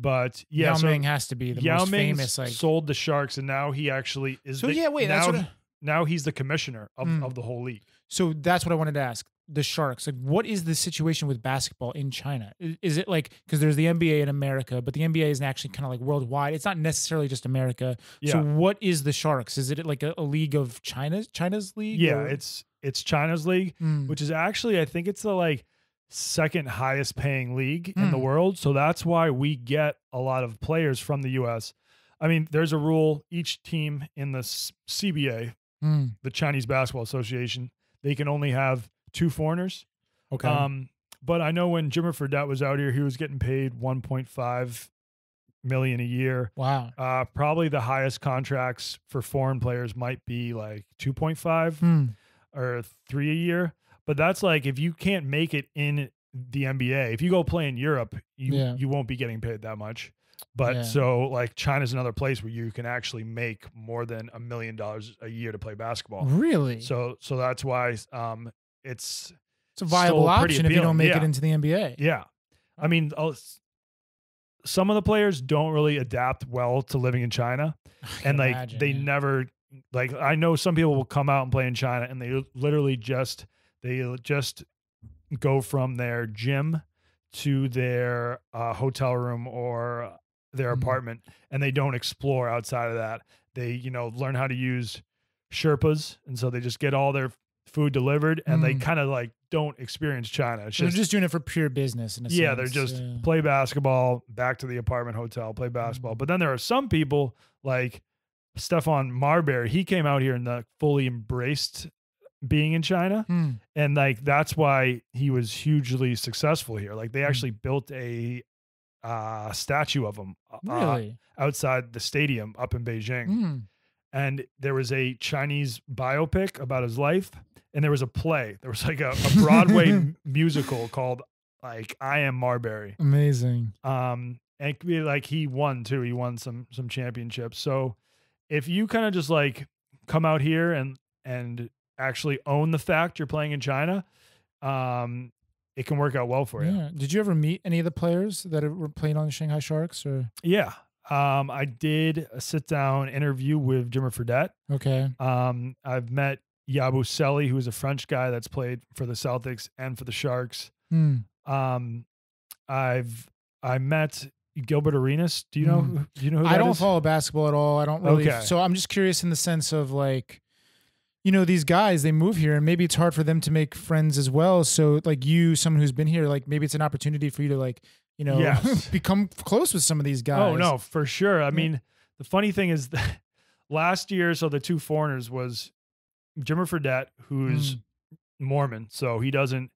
But yeah, Yao Ming has to be the most famous. Like sold the Sharks, and now he actually is. So yeah, wait. That's now he's the commissioner of the whole league. So that's what I wanted to ask. the Sharks? Like, what is the situation with basketball in China? Is it like, because there's the NBA in America, but the NBA isn't actually kind of like worldwide. It's not necessarily just America. Yeah. So what is the Sharks? Is it like a league of China's league? Yeah, or- it's China's league, Mm. which is actually, I think it's the like second highest paying league in the world. So that's why we get a lot of players from the US. I mean, there's a rule, each team in the CBA, Mm. the Chinese Basketball Association, they can only have 2 foreigners. Okay. But I know when Jimmer Fredette was out here, he was getting paid 1.5 million a year. Wow. Probably the highest contracts for foreign players might be like 2.5 Mm. or 3 a year. But that's like, if you can't make it in the NBA, if you go play in Europe, you won't be getting paid that much. But Yeah. so like China's another place where you can actually make more than $1 million a year to play basketball. Really? So that's why It's it's a viable still pretty option if you don't appealing. make it Yeah. into the NBA. yeah. I mean, some of the players don't really adapt well to living in China, and like imagine, they yeah. never like. I know some people will come out and play in China, and they literally just go from their gym to their hotel room or their Mm. apartment, and they don't explore outside of that. They learn how to use Sherpas, and so they just get all their food delivered, and they Mm. kind of like don't experience China. It's So they're just doing it for pure business. In a yeah, sense. they're just Yeah. play basketball, back to the apartment hotel, play basketball. But then there are some people like Stefan Marbury. He came out here and fully embraced being in China. Mm. And like, that's why he was hugely successful here. Like they actually built a statue of him Really? outside the stadium up in Beijing. Mm. And there was a Chinese biopic about his life, and there was a play. There was like a Broadway musical called like I Am Marbury. Amazing. And like he won too. He won some championships. So if you kind of just like come out here and actually own the fact you're playing in China, it can work out well for you. Yeah. Did you ever meet any of the players that were playing on the Shanghai Sharks? Or Yeah. I did a sit down interview with Jimmer Fredette. okay. I've met Yabusele, who is a French guy that's played for the Celtics and for the Sharks. Mm. I met Gilbert Arenas. Do you know? Do you know who that I don't is? follow basketball at all. I don't really. Okay. So I'm just curious in the sense of like, these guys, they move here and maybe it's hard for them to make friends as well. So like you, someone who's been here, like maybe it's an opportunity for you to like, Yes. become close with some of these guys. Oh no, for sure. I mean, the funny thing is that last year, so the 2 foreigners was Jimmer Fredette, who's Mormon, so he doesn't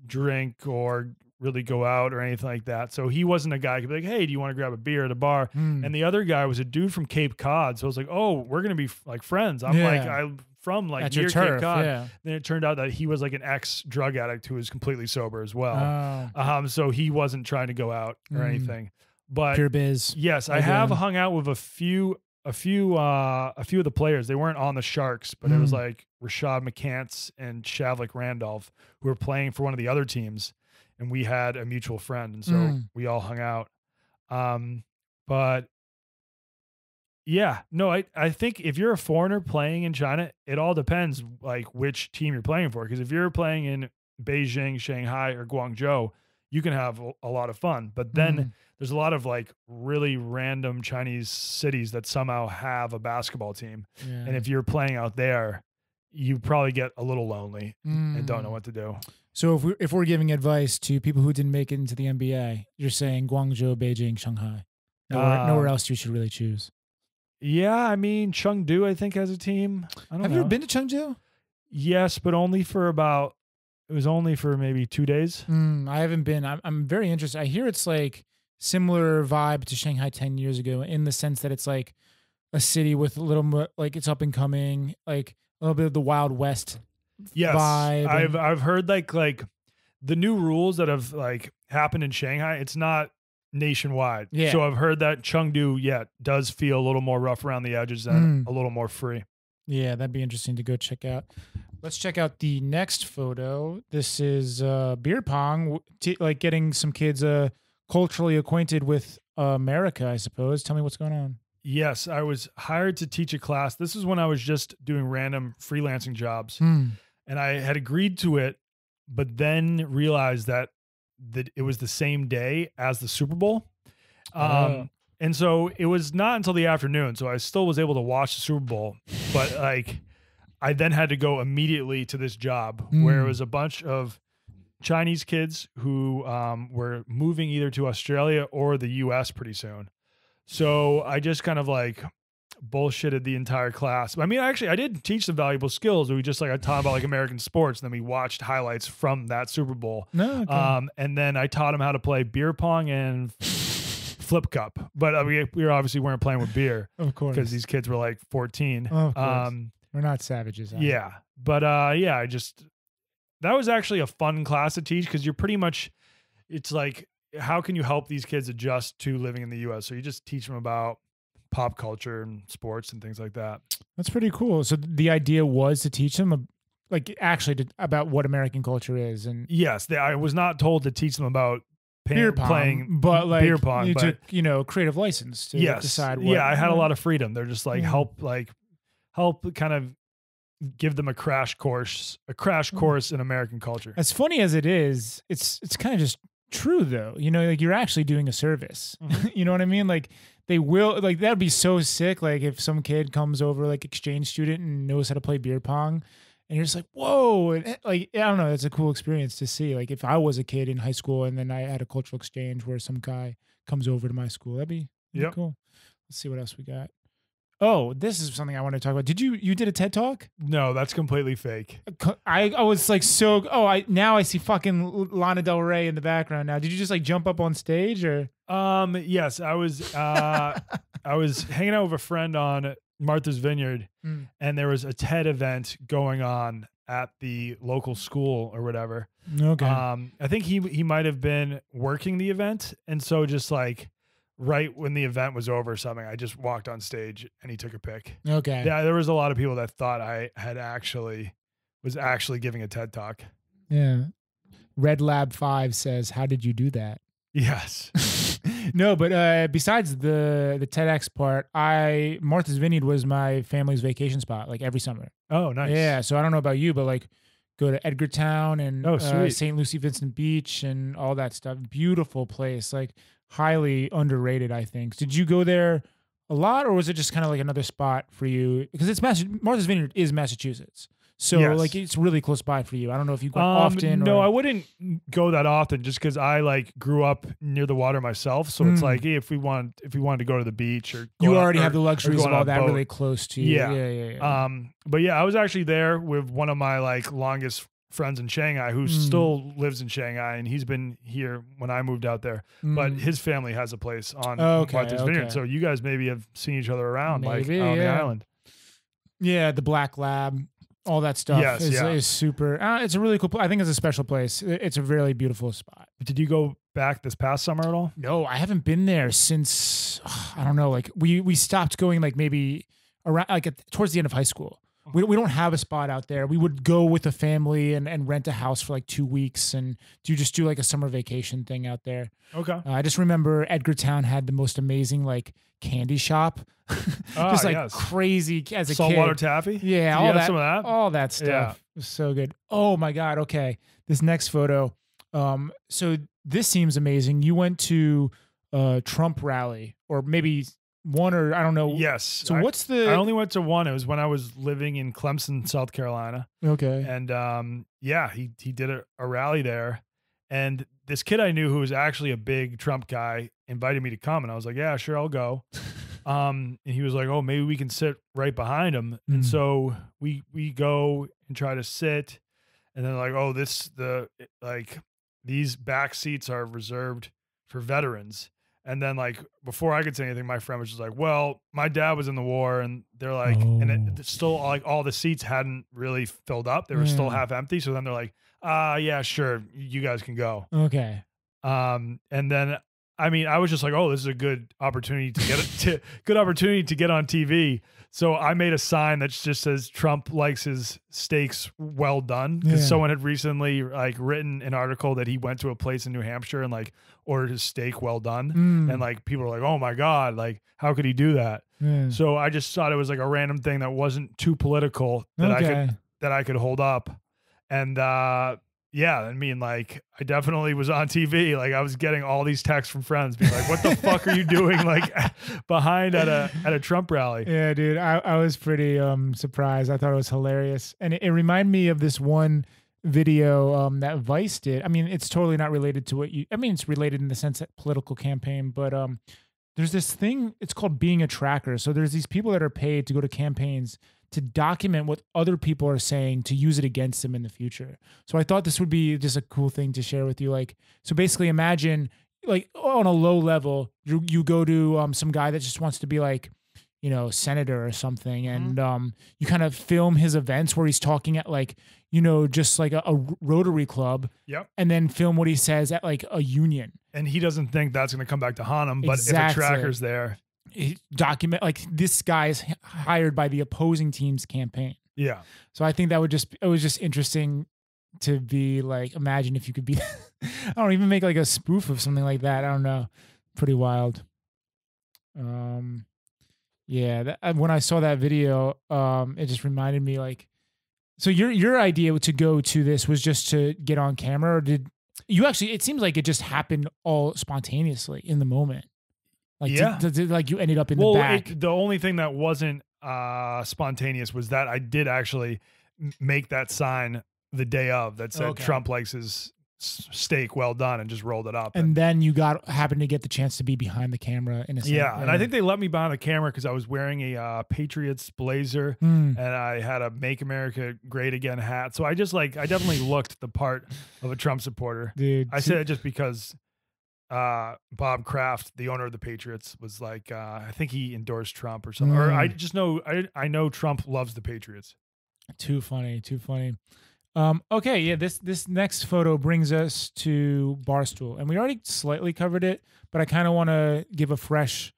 drink or really go out or anything like that. So he wasn't a guy who could be like, hey, do you want to grab a beer at a bar? Mm. And the other guy was a dude from Cape Cod. So I was like, oh, we're going to be like friends. I'm from like At near your turf, Cape Cod. yeah. Then it turned out that he was like an ex-drug addict who was completely sober as well. Oh, So he wasn't trying to go out or anything. But pure biz. yes, I Okay. have hung out with a few of the players. They weren't on the Sharks, but it was like Rashad McCants and Shavlik Randolph who were playing for one of the other teams, and we had a mutual friend, and so we all hung out. But yeah, no, I think if you're a foreigner playing in China, it all depends like which team you're playing for. Because if you're playing in Beijing, Shanghai, or Guangzhou, you can have a lot of fun. But then there's a lot of like really random Chinese cities that somehow have a basketball team. Yeah. And if you're playing out there, you probably get a little lonely and don't know what to do. So if we're giving advice to people who didn't make it into the NBA, you're saying Guangzhou, Beijing, Shanghai. Nowhere else you should really choose. Yeah, I mean, Chengdu, I think, has a team. I don't know. Have you ever been to Chengdu? Yes, but only for maybe 2 days. I haven't been. I'm very interested. I hear it's like similar vibe to Shanghai 10 years ago in the sense that it's like a city with a little more, like it's up and coming, like a little bit of the Wild West Yes, vibe. I've heard like the new rules that have like happened in Shanghai. It's not nationwide. Yeah. So I've heard that Chengdu, does feel a little more rough around the edges and a little more free. Yeah, that'd be interesting to go check out. Let's check out the next photo. This is beer pong, like getting some kids culturally acquainted with America, I suppose. Tell me what's going on. Yes, I was hired to teach a class. This is when I was just doing random freelancing jobs. And I had agreed to it but then realized that it was the same day as the Super Bowl. And so it was not until the afternoon. So I still was able to watch the Super Bowl, but like I then had to go immediately to this job where it was a bunch of Chinese kids who were moving either to Australia or the US pretty soon. So I just kind of like bullshitted the entire class. I mean, actually, I did teach them valuable skills. We just like, I taught about like American sports, and then we watched highlights from that Super Bowl. No, okay. And then I taught them how to play beer pong and flip cup. But we obviously weren't playing with beer. Of course. Because these kids were like 14. Of course. We're not savages. Yeah. But yeah, that was actually a fun class to teach because you're pretty much, it's like, how can you help these kids adjust to living in the US? So you just teach them about pop culture and sports and things like that. That's pretty cool. So the idea was to teach them about what American culture is. And yes, I was not told to teach them about beer pong, playing but like beer pong, you but took, creative license to decide what. Yeah, I had a lot of freedom. They're just like help kind of give them a crash course in American culture. As funny as it is, it's kind of just true though. Like you're actually doing a service. You know what I mean? Like they will, like that'd be so sick. Like if some kid comes over, like exchange student, and knows how to play beer pong, and you're just like, whoa, and like I don't know, it's a cool experience to see. Like if I was a kid in high school and then I had a cultural exchange where some guy comes over to my school, that'd be cool. Let's see what else we got. Oh, this is something I want to talk about. You did a TED Talk? No, that's completely fake. I was like, now I see fucking Lana Del Rey in the background now. Did you just like jump up on stage or? Yes, I was hanging out with a friend on Martha's Vineyard, and there was a TED event going on at the local school or whatever. Okay. I think he might have been working the event, and so just like right when the event was over or something, I just walked on stage and he took a pic. Okay. Yeah, there was a lot of people that thought I was actually giving a TED Talk. Yeah. Red Lab 5 says, "How did you do that?" Yes. No, but besides the TEDx part, Martha's Vineyard was my family's vacation spot, like every summer. Oh, nice. Yeah, so I don't know about you, but like go to Edgartown and St. Lucie Vincent Beach and all that stuff. Beautiful place, like highly underrated, I think. Did you go there a lot, or was it just kind of like another spot for you? Because it's Martha's Vineyard is Massachusetts. So like it's really close by for you. I don't know if you go often. No, I wouldn't go that often just because I like grew up near the water myself. So it's like, hey, if we wanted to go to the beach or you already have the luxuries of all that really close to you. Yeah. But yeah, I was actually there with one of my like longest friends in Shanghai who still lives in Shanghai, and he's been here when I moved out there. But his family has a place on Martha's Vineyard. So you guys maybe have seen each other around on the island. Yeah, the Black Lab. All that stuff is super. It's a really cool. I think it's a special place. It's a really beautiful spot. Did you go back this past summer at all? No, I haven't been there since I don't know. Like we stopped going like maybe around towards the end of high school. We don't have a spot out there. We would go with a family and rent a house for like 2 weeks and do like a summer vacation thing out there. Okay. I just remember Edgartown had the most amazing like candy shop. Just like crazy as a saltwater kid. taffy. Yeah, some of that. All that stuff was so good. Oh my God. Okay, this next photo. So this seems amazing. You went to a Trump rally, or maybe one, or I don't know. Yes. So I only went to one. It was when I was living in Clemson, South Carolina. Okay. And he did a rally there, and this kid I knew who was actually a big Trump guy invited me to come, and I was like, yeah, sure, I'll go. And he was like, oh, maybe we can sit right behind him. And so we go and try to sit, and then like, oh, these back seats are reserved for veterans. And then like before I could say anything, my friend was just like, well, my dad was in the war, and they're like, and it's still like all the seats hadn't really filled up. They were still half empty. So then they're like, yeah, sure, you guys can go. Okay. And then I mean, I was just like, oh, this is a good opportunity to get on TV. So I made a sign that just says Trump likes his steaks well done, because someone had recently like written an article that he went to a place in New Hampshire and like ordered his steak well done. And like people were like, oh my God, like how could he do that? So I just thought it was like a random thing that wasn't too political that I could hold up. And yeah, I mean, like, I definitely was on TV. Like, I was getting all these texts from friends being like, "What the fuck are you doing?" Like, behind at a Trump rally. Yeah, dude, I was pretty surprised. I thought it was hilarious, and it reminded me of this one video that Vice did. I mean, it's totally not related to what you. I mean, it's related in the sense that political campaign, but there's this thing. It's called being a tracker. So there's these people that are paid to go to campaigns to document what other people are saying to use it against them in the future. So I thought this would be just a cool thing to share with you. Like, so basically imagine like on a low level, you go to some guy that just wants to be like, you know, senator or something. And you kind of film his events where he's talking at like, you know, just like a Rotary Club. Yep. And then film what he says at like a union. And he doesn't think that's going to come back to haunt him. But Exactly. if a tracker's there, document like this guy is hired by the opposing team's campaign. yeah. So I think that it was just interesting to be like, imagine if you could be, I don't even make like a spoof of something like that. I don't know. Pretty wild. Yeah. When I saw that video, it just reminded me like, so your idea to go to this was just to get on camera, or did you actually, it seems like it just happened all spontaneously in the moment. Like, Yeah. like you ended up in the back. The only thing that wasn't spontaneous was that I did actually make that sign the day of that said Okay. Trump likes his steak well done, and just rolled it up. And then you happened to get the chance to be behind the camera in a sense. yeah, and I think they let me behind the camera because I was wearing a Patriots blazer and I had a "Make America Great Again" hat. So I definitely looked the part of a Trump supporter. Dude, I said it just because Bob Kraft, the owner of the Patriots, was like, I think he endorsed Trump or something. Or I just know, I know Trump loves the Patriots. Too funny. Okay, yeah, this next photo brings us to Barstool, and we already slightly covered it, but I kind of want to give a fresh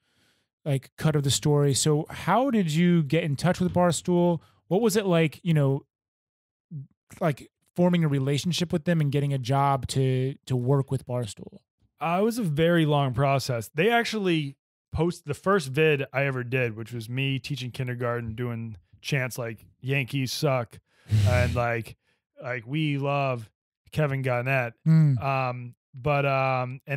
like cut of the story. So how did you get in touch with Barstool? What was it like, you know, like forming a relationship with them and getting a job to work with Barstool? It was a very long process. They actually posted the first vid I ever did, which was me teaching kindergarten, doing chants like "Yankees suck" and like "We love Kevin Garnett." And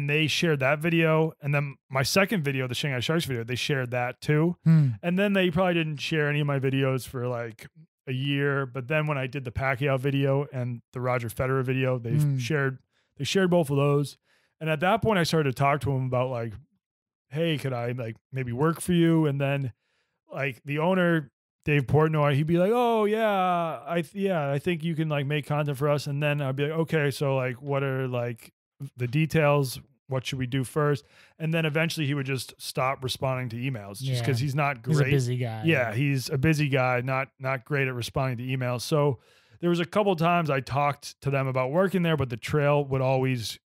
they shared that video, and then my second video, the Shanghai Sharks video, they shared that too. And then they probably didn't share any of my videos for like a year. But then when I did the Pacquiao video and the Roger Federer video, they shared both of those. And at that point, I started to talk to him about like, hey, could I like maybe work for you? And then like the owner, Dave Portnoy, he'd be like, oh yeah, I think you can like make content for us. And then I'd be like, okay, so like, what are like the details? What should we do first? And then eventually he would just stop responding to emails just because he's not great. He's a busy guy. Yeah, he's a busy guy, not great at responding to emails. So there was a couple times I talked to them about working there, but the trail would always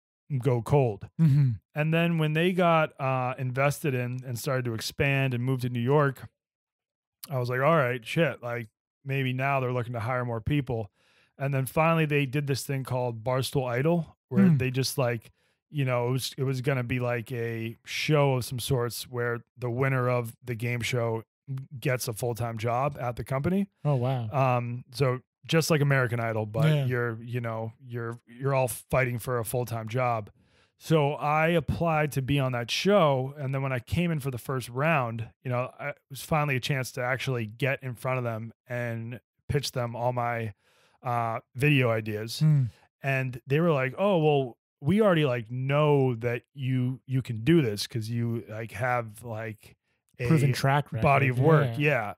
go cold. And then when they got invested in and started to expand and moved to New York, I was like, all right, shit, like maybe now they're looking to hire more people. And then finally they did this thing called Barstool Idol, where they just like, you know, it was going to be like a show of some sorts where the winner of the game show gets a full-time job at the company. Oh, wow. So just like American Idol, but Yeah. you're all fighting for a full-time job. So I applied to be on that show. And then when I came in for the first round, you know, it was finally a chance to actually get in front of them and pitch them all my video ideas. And they were like, oh, well, we already like know that you can do this because you like have like a Proven track record. body of work. Yeah.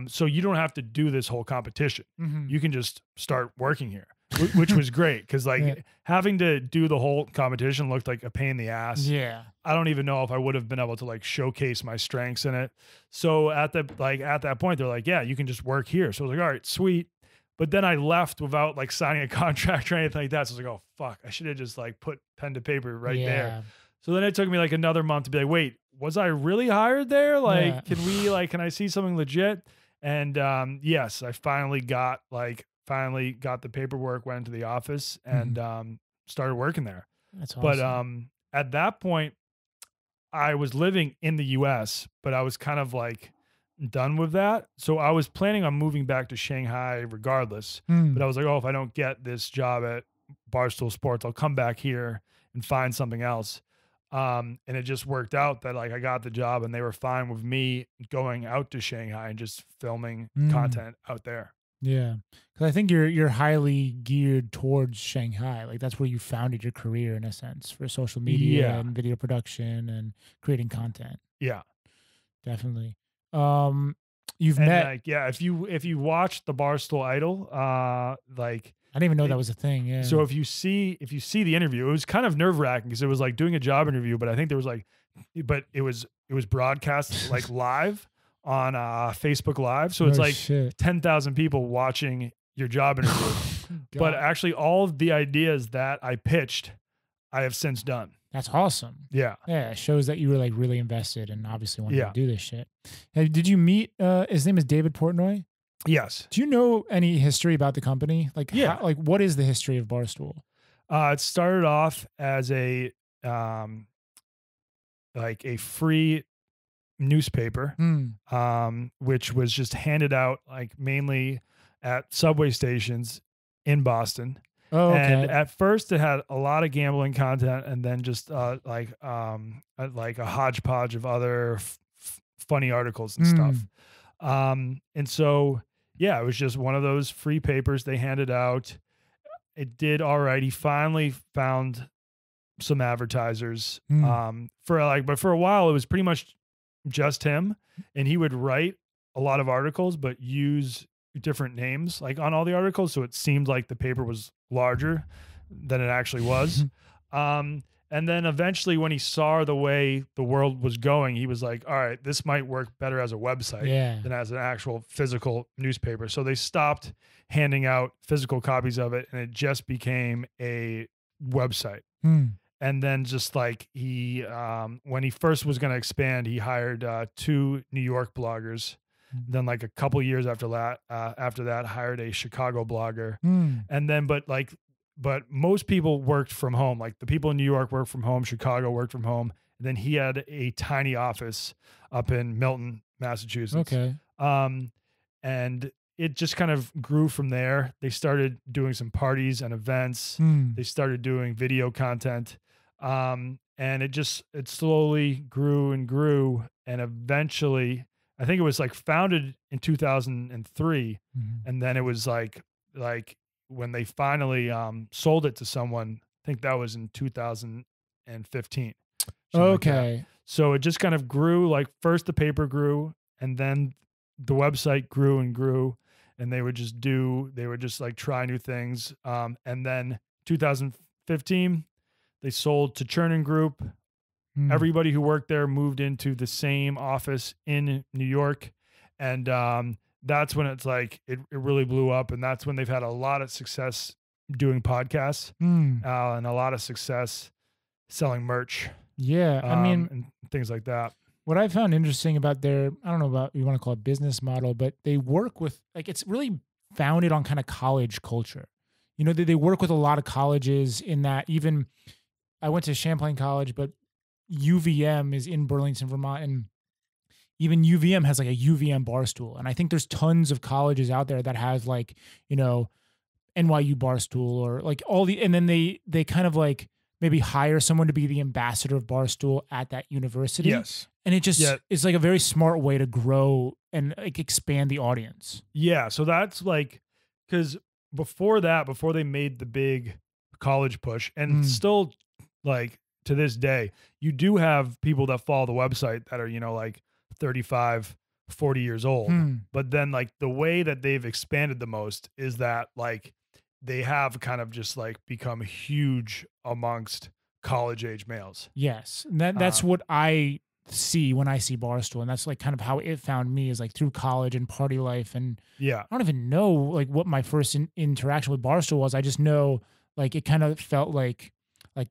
So you don't have to do this whole competition. Mhm. You can just start working here, which was great. Cause like having to do the whole competition looked like a pain in the ass. Yeah. I don't even know if I would have been able to like showcase my strengths in it. So at that point, they're like, yeah, you can just work here. So I was like, all right, sweet. But then I left without like signing a contract or anything like that. So I was like, oh fuck, I should have just like put pen to paper right there. So then it took me like another month to be like, wait, was I really hired there? Like, can I see something legit? And yes, I finally got the paperwork, went into the office and started working there. That's awesome. But at that point, I was living in the US, but I was kind of like done with that. So I was planning on moving back to Shanghai regardless. But I was like, oh, if I don't get this job at Barstool Sports. I'll come back here and find something else. And it just worked out that like I got the job and they were fine with me going out to Shanghai and just filming content out there. Yeah, because I think you're highly geared towards Shanghai. Like that's where you founded your career in a sense for social media and video production and creating content. Yeah, definitely. You've met like if you watch the Barstool Idol, like I didn't even know that was a thing. Yeah. So if you see the interview, it was kind of nerve-wracking because it was like doing a job interview, but I think there was like, but it was broadcast like live on Facebook Live. So it's like 10,000 people watching your job interview. But actually all of the ideas that I pitched, I have since done. That's awesome. Yeah. Yeah. It shows that you were like really invested and obviously wanted to do this shit. Hey, did you meet, his name is David Portnoy? Yes. Do you know any history about the company? Like, yeah. What is the history of Barstool? It started off as a free newspaper, which was just handed out like mainly at subway stations in Boston. Oh, okay. And at first it had a lot of gambling content and then just like a hodgepodge of other funny articles and stuff. And so, yeah, it was just one of those free papers they handed out. It did all right. He finally found some advertisers for a while, it was pretty much just him, and he would write a lot of articles, but use different names like on all the articles. So it seemed like the paper was larger than it actually was. And then eventually when he saw the way the world was going, he was like, all right, this might work better as a website than as an actual physical newspaper. So they stopped handing out physical copies of it and it just became a website. And then just like he, when he first was going to expand, he hired 2 New York bloggers. Then like a couple years after that, hired a Chicago blogger. And then, but most people worked from home. Like the people in New York worked from home, Chicago worked from home. And then he had a tiny office up in Milton, Massachusetts. Okay. And it just kind of grew from there. They started doing some parties and events. They started doing video content. And it slowly grew and grew. And eventually, I think it was like founded in 2003. And then it was like when they finally sold it to someone, I think that was in 2015. Okay. Like so it just kind of grew. Like first the paper grew and then the website grew and grew, and they would just like try new things. And then 2015, they sold to Chernin Group. Everybody who worked there moved into the same office in New York. And that's when it's like, it really blew up. And that's when they've had a lot of success doing podcasts and a lot of success selling merch. Yeah. I mean, and things like that. What I found interesting about their, I don't know about, you want to call it business model, but they work with, like, it's really founded on kind of college culture. You know, they work with a lot of colleges in that. Even I went to Champlain College, but UVM is in Burlington, Vermont, and even UVM has like a UVM Barstool. And I think there's tons of colleges out there that have like, you know, NYU Barstool or like all the, and then they kind of like maybe hire someone to be the ambassador of Barstool at that university. Yes. And it just is like a very smart way to grow and like expand the audience. Yeah. So that's like, because before they made the big college push, and still like to this day, you do have people that follow the website that are, you know, like 35, 40 years old. But then like the way that they've expanded the most is that like they have kind of just like become huge amongst college age males. Yes. And that's what I see when I see Barstool. And that's like kind of how it found me, is like through college and party life. And yeah, I don't even know like what my first interaction with Barstool was. I just know like it kind of felt like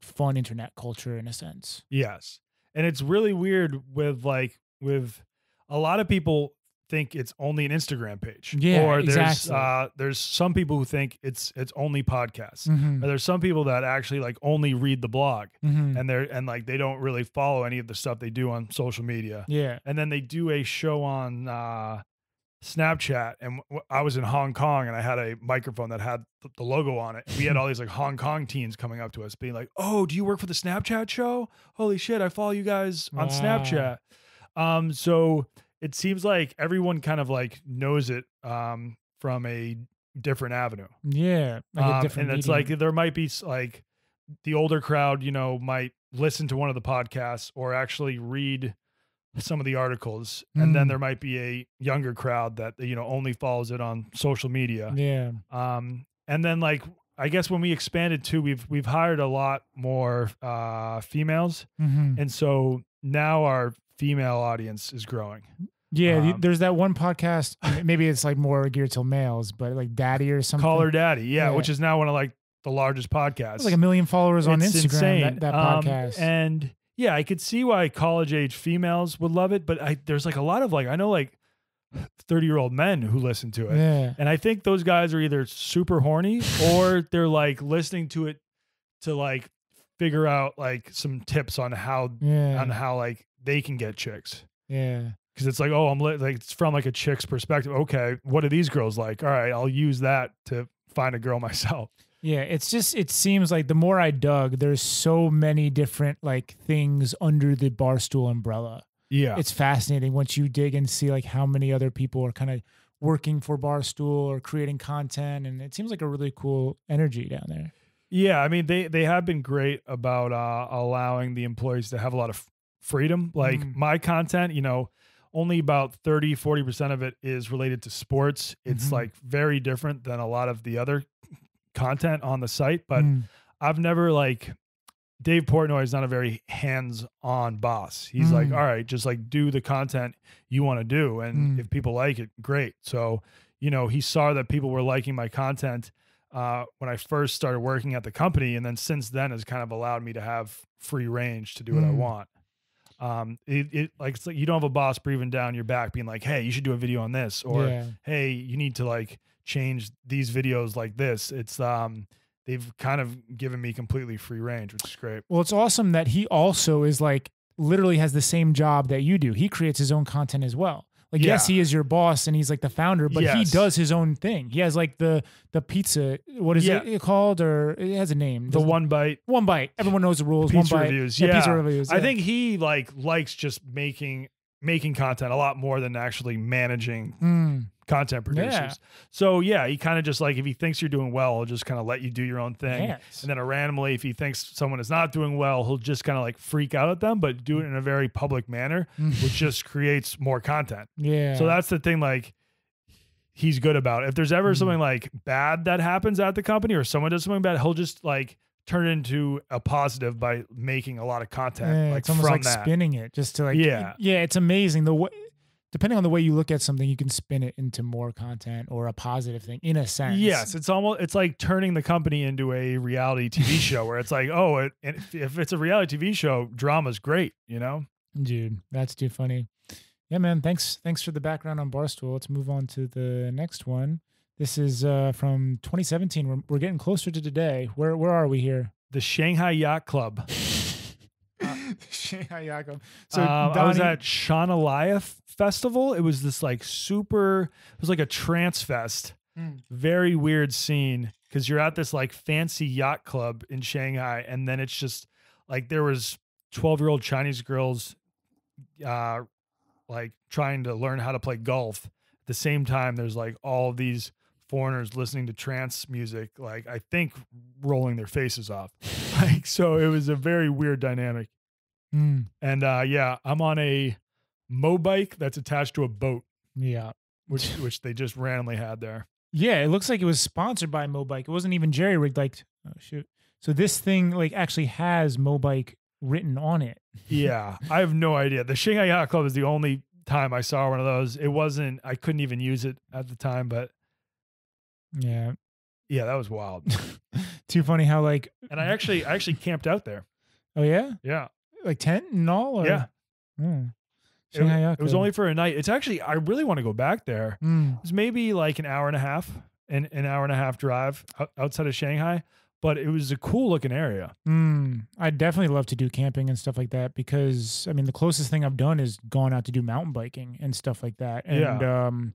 fun internet culture in a sense. Yes. And it's really weird with a lot of people think it's only an Instagram page. Yeah, or exactly. There's some people who think it's only podcasts. Or there's some people that actually like only read the blog and like they don't really follow any of the stuff they do on social media. Yeah. And then they do a show on Snapchat, and I was in Hong Kong, and I had a microphone that had the logo on it. We had all these like Hong Kong teens coming up to us being like, "Oh, do you work for the Snapchat show? Holy shit, I follow you guys on Snapchat." So it seems like everyone kind of like knows it from a different avenue. Yeah. Like a different and it's medium. like there might be like the older crowd, you know, might listen to one of the podcasts or actually read some of the articles, and then there might be a younger crowd that, you know, only follows it on social media. Yeah. And then like I guess when we expanded too, we've hired a lot more females, and so now our female audience is growing. Yeah, there's that one podcast. Maybe it's like more geared to males, but like Daddy or something. Call Her Daddy, yeah, which is now one of like the largest podcasts. It's like 1 million followers on It's Instagram. insane. That podcast. And yeah, I could see why college age females would love it, but there's like a lot of like I know like 30-year-old men who listen to it, Yeah. and I think those guys are either super horny or they're like listening to it to like figure out like some tips on how like they can get chicks. Yeah. Because it's like, oh, like it's from like a chick's perspective. Okay, what are these girls like? All right, I'll use that to find a girl myself. Yeah, it's just, it seems like the more I dug, there's so many different like things under the Barstool umbrella. Yeah. It's fascinating once you dig and see like how many other people are kind of working for Barstool or creating content. And it seems like a really cool energy down there. Yeah. I mean, they have been great about allowing the employees to have a lot of freedom. Like my content, you know, only about 30-40% of it is related to sports. It's like very different than a lot of the other content on the site, but I've never like Dave Portnoy is not a very hands-on boss. He's like, all right, just like do the content you want to do. And if people like it, great. So, you know, he saw that people were liking my content when I first started working at the company. And then since then has kind of allowed me to have free range to do what I want. It's like you don't have a boss breathing down your back being like, hey, you should do a video on this, or hey, you need to like change these videos like this. It's they've kind of given me completely free range, which is great. Well, it's awesome that he also is like literally has the same job that you do. He creates his own content as well. Like, yes, he is your boss and he's like the founder, but he does his own thing. He has like the pizza. What is it called? Or it has a name. The One Bite. One Bite. Everyone knows the rules. Pizza One Bite. Reviews. Yeah, pizza reviews. I think he likes just making content a lot more than actually managing content producers. Yeah. So yeah, he kind of just like, if he thinks you're doing well, he'll just kind of let you do your own thing. Yes. And then randomly, if he thinks someone is not doing well, he'll just kind of like freak out at them, but do it in a very public manner, which just creates more content. Yeah. So that's the thing, like he's good about it. If there's ever something like bad that happens at the company or someone does something bad, he'll just like turn it into a positive by making a lot of content. Like it's almost from like that. spinning it just to like, it's amazing. The way, depending on the way you look at something, you can spin it into more content or a positive thing in a sense. Yes. It's like turning the company into a reality TV show where it's like, oh, if it's a reality TV show, drama's great, you know? Dude, that's too funny. Yeah, man. Thanks for the background on Barstool. Let's move on to the next one. This is from 2017. We're getting closer to today. Where are we here? The Shanghai Yacht Club. Shanghai Yacht Club. So I was at Shawnalaya Festival. It was this like it was like a trance fest. Very weird scene because you're at this like fancy yacht club in Shanghai, and then it's just like there was 12-year-old Chinese girls like trying to learn how to play golf. At the same time, there's like all of these foreigners listening to trance music, like I think rolling their faces off. Like, so it was a very weird dynamic. And I'm on a mobike that's attached to a boat. Yeah. Which they just randomly had there. Yeah, it looks like it was sponsored by Mobike. It wasn't even jerry rigged. Like, oh shoot. So this thing like actually has Mobike written on it. Yeah, I have no idea. The Shanghai Yacht Club is the only time I saw one of those. I couldn't even use it at the time, but yeah, that was wild. Too funny how like, and I actually camped out there. Oh yeah? Yeah. Like tent and all? Or? Yeah. It was only for a night. It's actually, I really want to go back there. It was maybe like an hour and a half drive outside of Shanghai. but it was a cool looking area. I'd definitely love to do camping and stuff like that because I mean the closest thing I've done is gone out to do mountain biking and stuff like that. And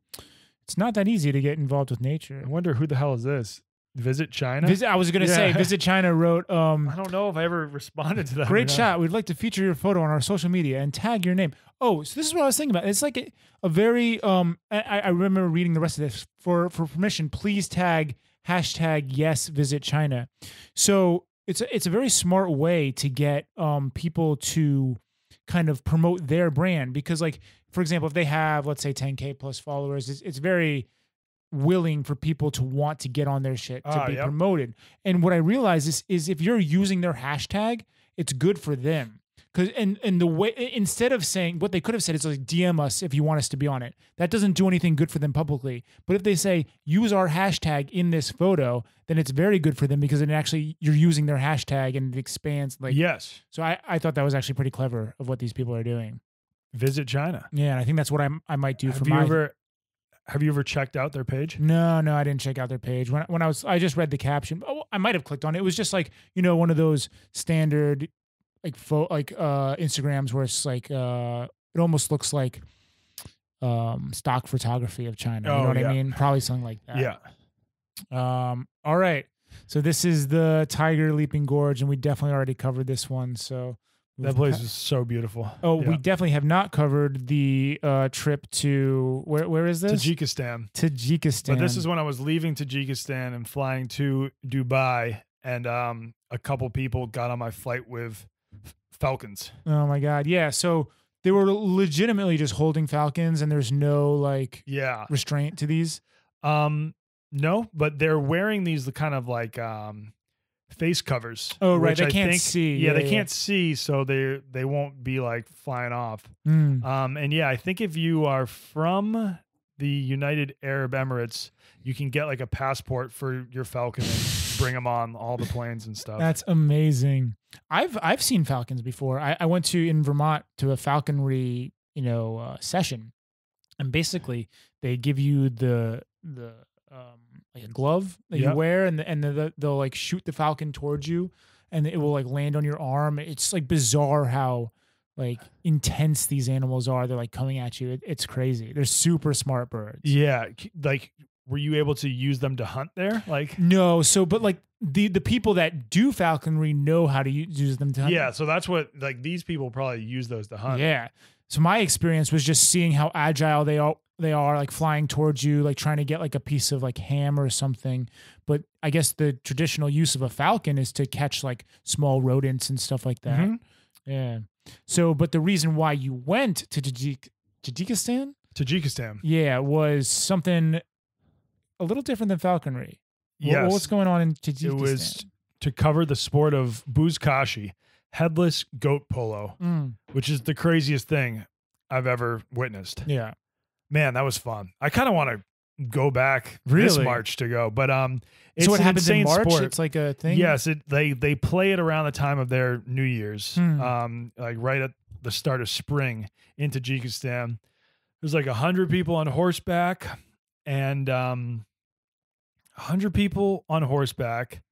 it's not that easy to get involved with nature. I wonder who the hell is this? Visit China? I was gonna say Visit China wrote I don't know if I ever responded to that. great shot. We'd like to feature your photo on our social media and tag your name. Oh, so this is what I was thinking about. It's like a very I remember reading the rest of this. For permission, please tag #yes Visit China. So it's a very smart way to get people to kind of promote their brand because, like, for example, if they have, let's say, 10K plus followers, it's very willing for people to want to get on their shit to be promoted. And what I realize is if you're using their hashtag, it's good for them. Because and the way, instead of saying, what they could have said is like, DM us if you want us to be on it. That doesn't do anything good for them publicly. But if they say use our hashtag in this photo, then it's very good for them because it actually, you're using their hashtag and it expands. Like, yes. So I thought that was actually pretty clever of what these people are doing. Visit China. Yeah, and I think that's what I might do for my. Have you ever checked out their page? No, I didn't check out their page. When I just read the caption. Oh, I might have clicked on it. It was just like, one of those standard Instagrams where it's like it almost looks like stock photography of China. You know what I mean? Probably something like that. Yeah. All right. So this is the Tiger Leaping Gorge, and we definitely already covered this one. So that place is so beautiful. Oh, we definitely have not covered the trip to where is this? Tajikistan. But this is when I was leaving Tajikistan and flying to Dubai, and a couple people got on my flight with falcons. Oh my God. Yeah. So they were legitimately just holding falcons and there's no restraint to these. No, but they're wearing these kind of like face covers. Oh, right. They can't see. Yeah, they can't see, so they won't be like flying off. And I think if you are from the United Arab Emirates, you can get like a passport for your falcon and bring them on all the planes and stuff. That's amazing. I've seen falcons before. I went in Vermont to a falconry, session, and basically they give you the like a glove that you wear, and they'll like shoot the falcon towards you, and it will like land on your arm. It's like bizarre how like intense these animals are. They're like coming at you. It's crazy. They're super smart birds. Yeah, like. Were you able to use them to hunt there? Like no, but like the people that do falconry know how to use them to hunt. Yeah, so that's what like these people probably use those to hunt. Yeah. So my experience was just seeing how agile they are like flying towards you, like trying to get like a piece of like ham or something. But I guess the traditional use of a falcon is to catch like small rodents and stuff like that. Yeah. So, but the reason why you went to Tajikistan, yeah, was something a little different than falconry. Yes. What's going on in Tajikistan? It was to cover the sport of buzkashi, headless goat polo, which is the craziest thing I've ever witnessed. Yeah. Man, that was fun. I kind of want to go back this March to go, but it's so what happens in March? Sport. It's like a thing? Yes, they play it around the time of their New Year's, like right at the start of spring in Tajikistan. There's like 100 people on horseback, and 100 people on horseback,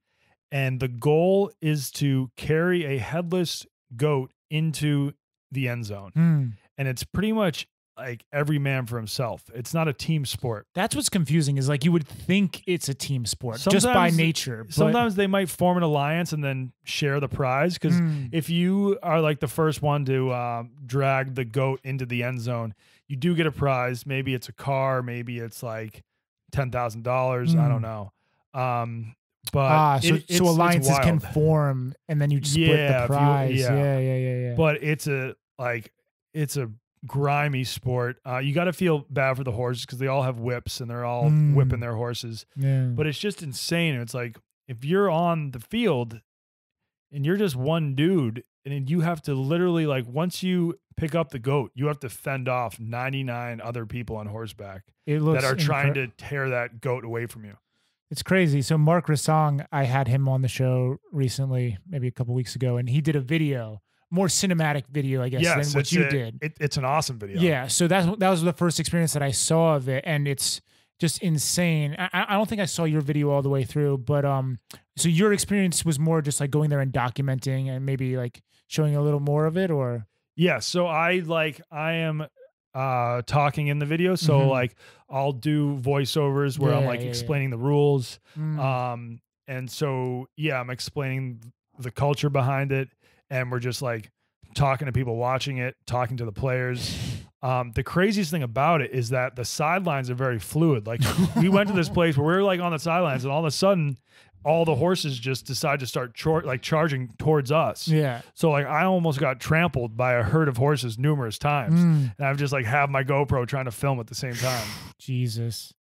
and the goal is to carry a headless goat into the end zone. And it's pretty much like every man for himself. It's not a team sport. That's what's confusing is like you would think it's a team sport just by nature. Sometimes they might form an alliance and then share the prize, because if you are like the first one to drag the goat into the end zone, you do get a prize. Maybe it's a car, maybe it's like $10,000. I don't know. But so alliances can form and then you split the prize. Yeah. But it's a grimy sport. You got to feel bad for the horses because they all have whips and they're all whipping their horses. Yeah. But it's just insane. It's like if you're on the field and you're just one dude, and you have to literally, like, once you pick up the goat, you have to fend off 99 other people on horseback that are trying to tear that goat away from you. It's crazy. So Mark Rassong, I had him on the show recently, maybe a couple weeks ago, and he did a video, more cinematic video, I guess, than what you did. It's an awesome video. Yeah. So that was the first experience that I saw of it, and it's just insane. I don't think I saw your video all the way through, but so your experience was more just like going there and documenting and maybe like showing a little more of it, or Yeah, so I am talking in the video, so like I'll do voiceovers where I'm like explaining the rules. And so I'm explaining the culture behind it, and we're just like talking to people watching it, talking to the players. The craziest thing about it is that the sidelines are very fluid. Like we went to this place where we were like on the sidelines, and all of a sudden all the horses just decide to start charging towards us. Yeah. So like I almost got trampled by a herd of horses numerous times. And I've just like have my GoPro trying to film at the same time. Jesus.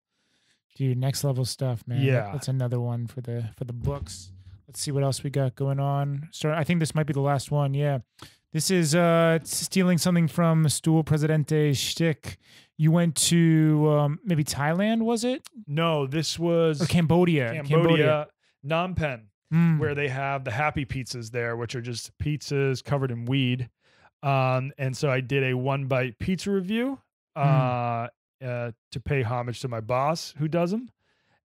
Dude, next level stuff, man. Yeah. That's another one for the books. Let's see what else we got going on. I think this might be the last one. Yeah. This is stealing something from Stool Presidente shtick. You went to maybe Thailand, was it? No, this was or Cambodia. Phnom Penh, where they have the happy pizzas there, which are just pizzas covered in weed. And so I did a one bite pizza review to pay homage to my boss who does them.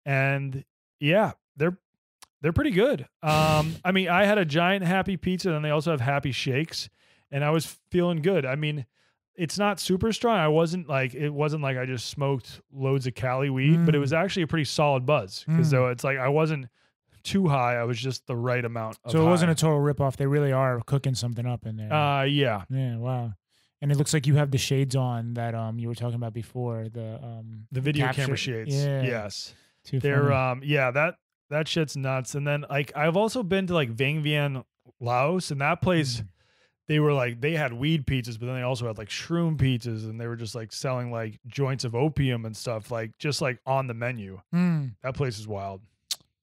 And yeah, they're pretty good. I mean, I had a giant happy pizza, and they also have happy shakes, and I was feeling good. I mean, it's not super strong. It wasn't like I just smoked loads of Cali weed, but it was actually a pretty solid buzz. Because though it's like I wasn't too high, I was just the right amount of So it high. wasn't a total ripoff. They really are cooking something up in there. Yeah. Yeah, wow. And it looks like you have the shades on that you were talking about before. The video capture. camera shades. Yeah. Yes. Too They're funny. that shit's nuts. And then like I've also been to like Vang Vieng, Laos, and that place they had weed pizzas, but then they also had like shroom pizzas, and they were just like selling like joints of opium and stuff, like just like on the menu. That place is wild.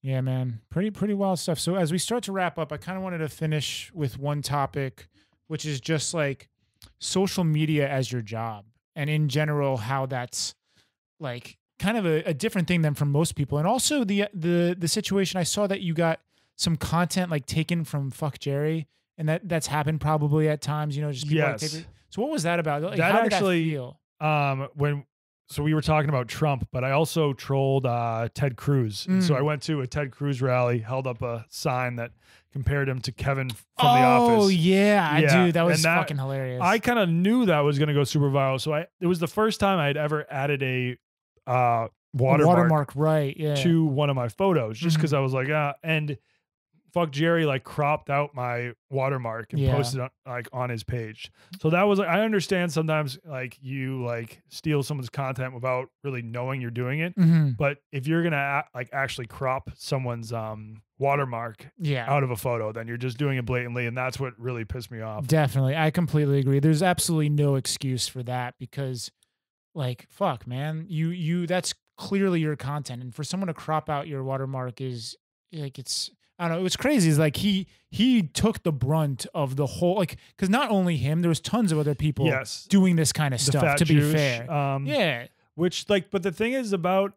Yeah, man. Pretty wild stuff. So as we start to wrap up, I kind of wanted to finish with one topic, which is just like social media as your job, and in general, how that's like kind of a different thing than from most people. And also the situation, I saw that you got some content like taken from Fuck Jerry, and that's happened probably at times, just people like Yes. so what was that about? Like, That how did actually- that feel? So we were talking about Trump, but I also trolled Ted Cruz. And so I went to a Ted Cruz rally, held up a sign that compared him to Kevin from The Office. Oh yeah, Yeah, dude, that was and that- fucking hilarious. I kind of knew that was going to go super viral. So it was the first time I'd ever added a watermark right? Yeah. to one of my photos, just because I was like, and Fuck Jerry like cropped out my watermark and posted it on his page. So that was like, I understand sometimes like you like steal someone's content without really knowing you're doing it. But if you're gonna like actually crop someone's watermark out of a photo, then you're just doing it blatantly, and that's what really pissed me off. Definitely, I completely agree. There's absolutely no excuse for that, because like fuck, man, you that's clearly your content, and for someone to crop out your watermark is like, it's, I don't know. It's crazy. It's like he took the brunt of the whole, like, because not only him, there was tons of other people doing this kind of The stuff. fat To Jewish, be fair, yeah. Which like, but the thing is about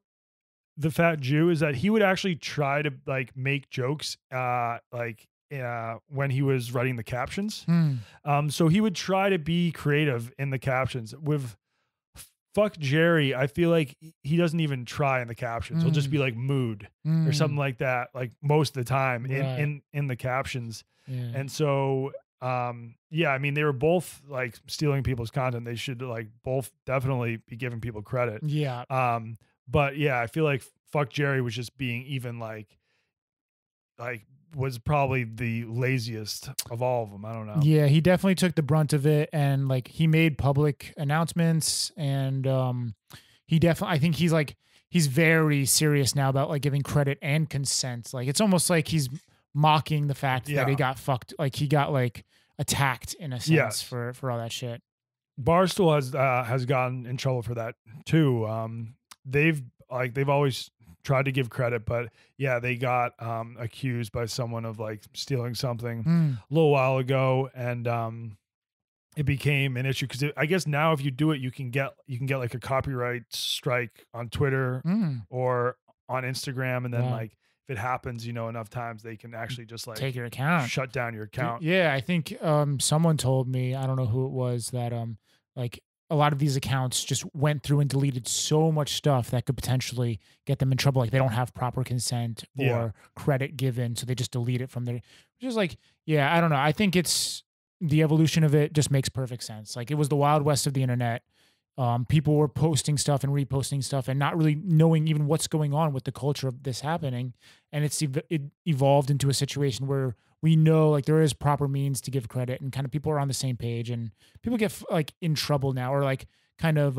the fat Jew is that he would actually try to like make jokes, when he was writing the captions. So he would try to be creative in the captions. With Fuck Jerry, I feel like he doesn't even try in the captions. He'll just be like mood or something like that, like most of the time in the captions. Yeah. And so, I mean, they were both like stealing people's content. They should like both definitely be giving people credit. Yeah. But yeah, I feel like Fuck Jerry was just being even like was probably the laziest of all of them. I don't know. Yeah, he definitely took the brunt of it, and like he made public announcements, and he definitely, I think he's very serious now about like giving credit and consent. Like it's almost like he's mocking the fact that he got fucked, like he got like attacked in a sense for all that shit. Barstool has gotten in trouble for that too. They've always tried to give credit, but yeah, they got accused by someone of like stealing something a little while ago, and it became an issue because I guess now if you do it, you can get like a copyright strike on Twitter or on Instagram, and then like if it happens, enough times, they can actually just like take your account, shut down your account. Yeah, I think someone told me, I don't know who it was, that like a lot of these accounts just went through and deleted so much stuff that could potentially get them in trouble. Like they don't have proper consent or Yeah. credit given, so they just delete it from their. Which is like, yeah, I don't know. I think it's the evolution of it just makes perfect sense. Like it was the wild west of the internet. People were posting stuff and reposting stuff and not really knowing even what's going on with the culture of this happening. And it evolved into a situation where we know like there is proper means to give credit and kind of people are on the same page, and people get like in trouble now, or like kind of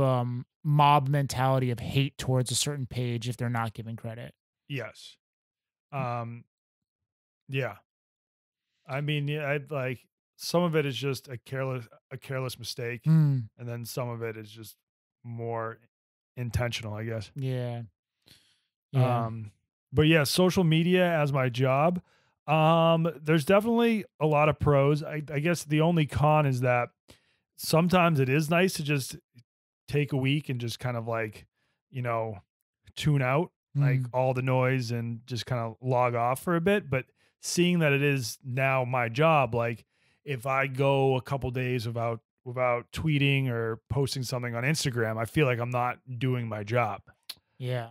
mob mentality of hate towards a certain page if they're not giving credit. Yes. Yeah. I mean, yeah, I like some of it is just a careless mistake, Mm, and then some of it is just more intentional, I guess. yeah. Yeah. But yeah, social media as my job. There's definitely a lot of pros. I guess the only con is that sometimes it is nice to just take a week and just kind of like, you know, tune out like Mm, all the noise and just kind of log off for a bit. But seeing that it is now my job, like if I go a couple days without tweeting or posting something on Instagram, I feel like I'm not doing my job. yeah.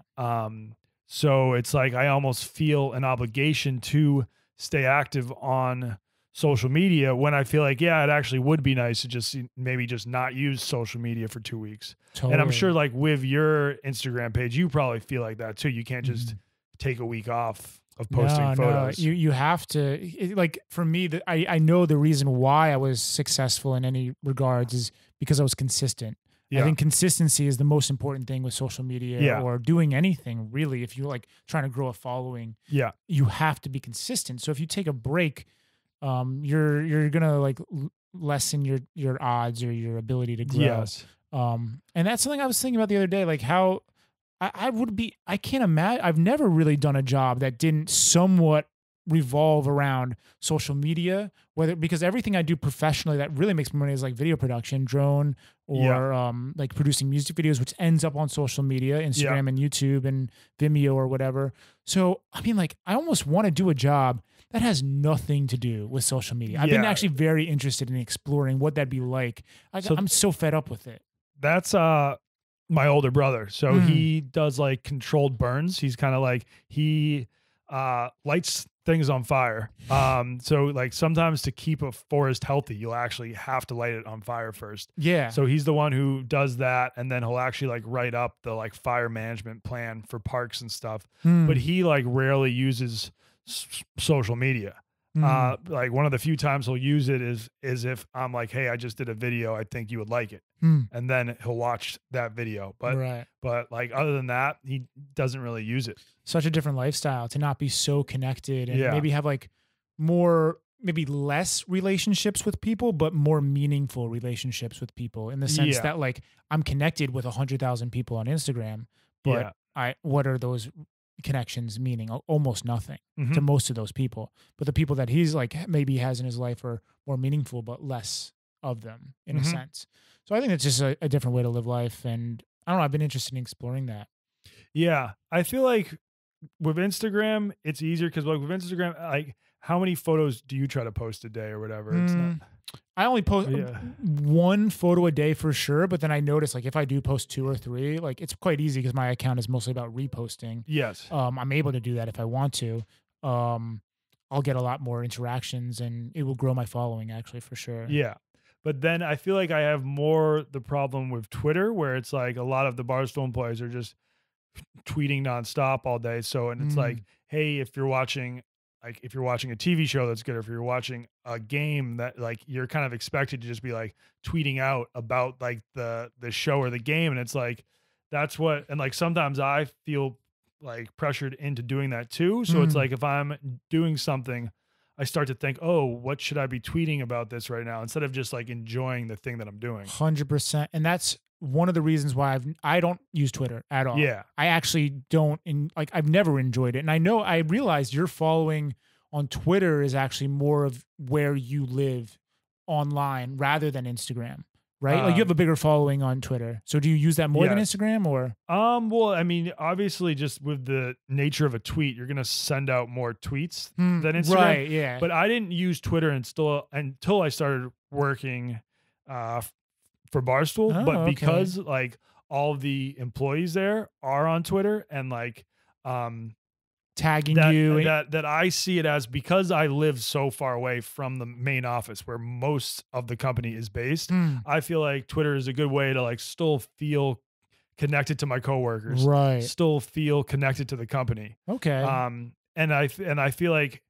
So it's like I almost feel an obligation to stay active on social media when I feel like, yeah, it actually would be nice to just maybe just not use social media for 2 weeks. And I'm sure like with your Instagram page, you probably feel like that too. You can't just take a week off of posting photos. No, you have to like for me that I know the reason why I was successful in any regards is because I was consistent. I Yeah. think consistency is the most important thing with social media Yeah. or doing anything really. If you're like trying to grow a following, Yeah. you have to be consistent. So if you take a break, you're gonna like lessen your odds or your ability to grow. Yes. And that's something I was thinking about the other day, like how I can't imagine, I've never really done a job that didn't somewhat revolve around social media, because everything I do professionally that really makes me money is like video production, drone, or like producing music videos, which ends up on social media, Instagram and YouTube and Vimeo or whatever. So, I mean, like, I almost want to do a job that has nothing to do with social media. I've been Yeah. actually very interested in exploring what that'd be like. So- I'm so fed up with it. That's my older brother. So he does like controlled burns. He's kind of like he lights things on fire. So like sometimes to keep a forest healthy, you'll actually have to light it on fire first. Yeah. So he's the one who does that, and then he'll actually like write up the like fire management plan for parks and stuff. But he like rarely uses social media. Like one of the few times he'll use it is if I'm like, hey, I just did a video, I think you would like it, and then he'll watch that video. But right. but like other than that, he doesn't really use it. Such a different lifestyle to not be so connected and Yeah. maybe have like maybe less relationships with people, but more meaningful relationships with people, in the sense Yeah. that like I'm connected with 100,000 people on Instagram, but what are those connections meaning? Almost nothing to most of those people. But the people that he's like maybe has in his life are more meaningful, but less of them in a sense. So I think it's just a different way to live life. And I don't know, I've been interested in exploring that. Yeah, I feel like with Instagram, it's easier because like with Instagram, like how many photos do you try to post a day or whatever? It's not. I only post Yeah. one photo a day for sure, but then I notice like if I do post 2 or 3, like it's quite easy because my account is mostly about reposting. Yes. I'm able to do that if I want to. I'll get a lot more interactions and it will grow my following actually for sure. Yeah. But then I feel like I have more the problem with Twitter, where it's like a lot of the Barstool employees are just tweeting nonstop all day. So, and it's like, hey, if you're watching a TV show that's good, or if you're watching a game that like you're kind of expected to just be like tweeting out about like the show or the game. And it's like, that's what, and like sometimes I feel like pressured into doing that too. So it's like if I'm doing something, I start to think, oh, what should I be tweeting about this right now? Instead of just like enjoying the thing that I'm doing. 100%. And that's one of the reasons why I don't use Twitter at all. Yeah. I actually don't I've never enjoyed it. And I realize your following on Twitter is actually more of where you live online rather than Instagram, right? Like you have a bigger following on Twitter. So do you use that more than Yes. Instagram or? Well, I mean, obviously just with the nature of a tweet, you're going to send out more tweets than Instagram. Right, yeah. But I didn't use Twitter until I started working for Barstool, Oh, but okay. because like all of the employees there are on Twitter and like Tagging that you. that I see it as, because I live so far away from the main office where most of the company is based. I feel like Twitter is a good way to like still feel connected to my coworkers, Right. still feel connected to the company. Okay. And I feel like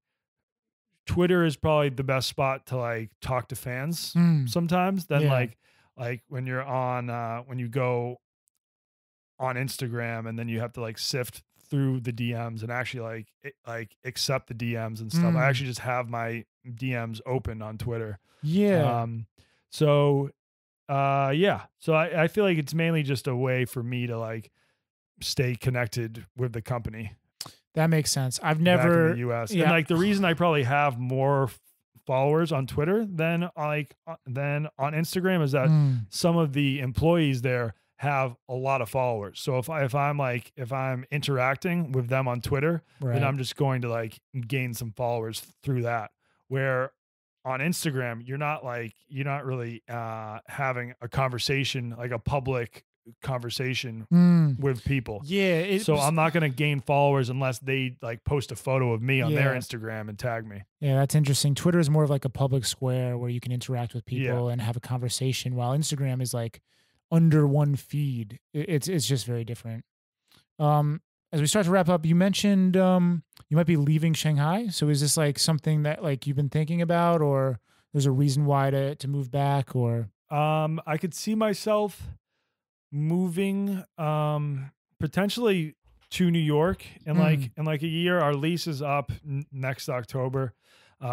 Twitter is probably the best spot to like talk to fans sometimes than Yeah. like when you're on when you go on Instagram and then you have to like sift through the DMs and actually like accept the DMs and stuff. I actually just have my DMs open on Twitter. Yeah. So yeah. So I feel like it's mainly just a way for me to like stay connected with the company That makes sense. I've back in never. the US. Yeah. And like the reason I probably have more followers on Twitter than than on Instagram is that some of the employees there have a lot of followers. So if I'm interacting with them on Twitter, Right. then I'm just going to like gain some followers through that. Where on Instagram, you're not really having a conversation, like a public conversation with people. Yeah. So I'm not going to gain followers unless they like post a photo of me on their Yeah. Instagram and tag me. Yeah, that's interesting. Twitter is more of like a public square where you can interact with people and have a conversation, while Instagram is like under one feed. It's just very different. As we start to wrap up, you mentioned you might be leaving Shanghai. So is this like something that like you've been thinking about, or there's a reason why to move back? Or I could see myself moving potentially to New York in like a year. Our lease is up next October.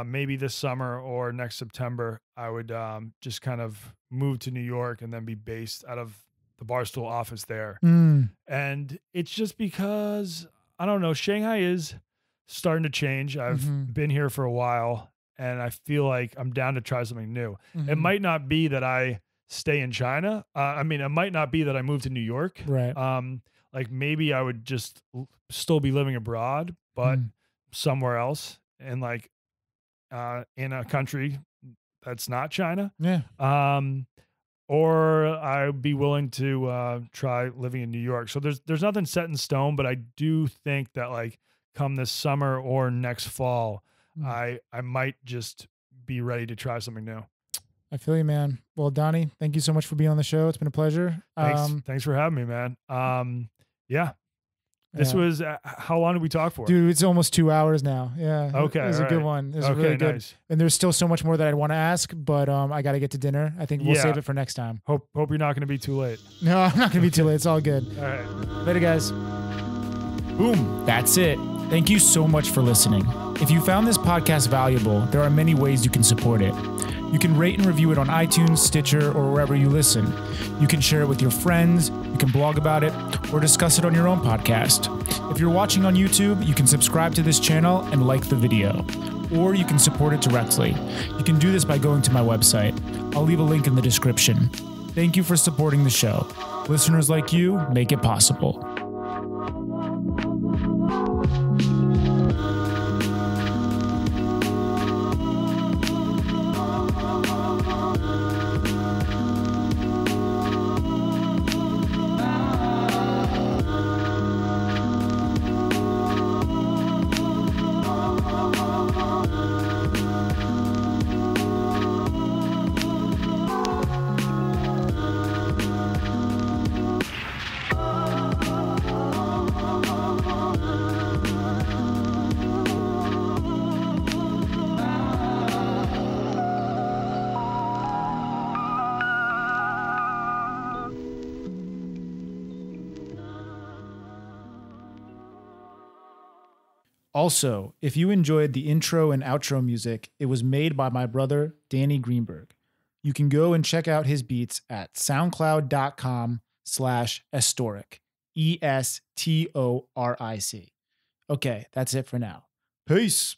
Maybe this summer or next September, I would just kind of move to New York and then be based out of the Barstool office there. And it's just because, I don't know, Shanghai is starting to change. I've been here for a while and I feel like I'm down to try something new. It might not be that I stay in China. I mean, it might not be that I move to New York. Right. Like maybe I would just still be living abroad, but somewhere else and like in a country that's not China. Yeah. Or I'd be willing to try living in New York. So there's nothing set in stone, but I do think that like come this summer or next fall, I might just be ready to try something new. I feel you, man. Well, Donnie, thank you so much for being on the show. It's been a pleasure. Thanks for having me, man. Yeah. This Yeah. was how long did we talk for? Dude, it's almost 2 hours now. Yeah. Okay, It was a good alright. one. It was Okay, really good. nice. And there's still so much more that I'd want to ask, but I got to get to dinner. I think we'll Yeah. save it for next time. Hope you're not going to be too late. No, I'm not going to be too late. It's all good. All right. Later, guys. Boom. That's it. Thank you so much for listening. If you found this podcast valuable, there are many ways you can support it. You can rate and review it on iTunes, Stitcher, or wherever you listen. You can share it with your friends, you can blog about it, or discuss it on your own podcast. If you're watching on YouTube, you can subscribe to this channel and like the video. Or you can support it directly. You can do this by going to my website. I'll leave a link in the description. Thank you for supporting the show. Listeners like you make it possible. Also, if you enjoyed the intro and outro music, it was made by my brother, Danny Greenberg. You can go and check out his beats at soundcloud.com/estoric. ESTORIC. Okay, that's it for now. Peace.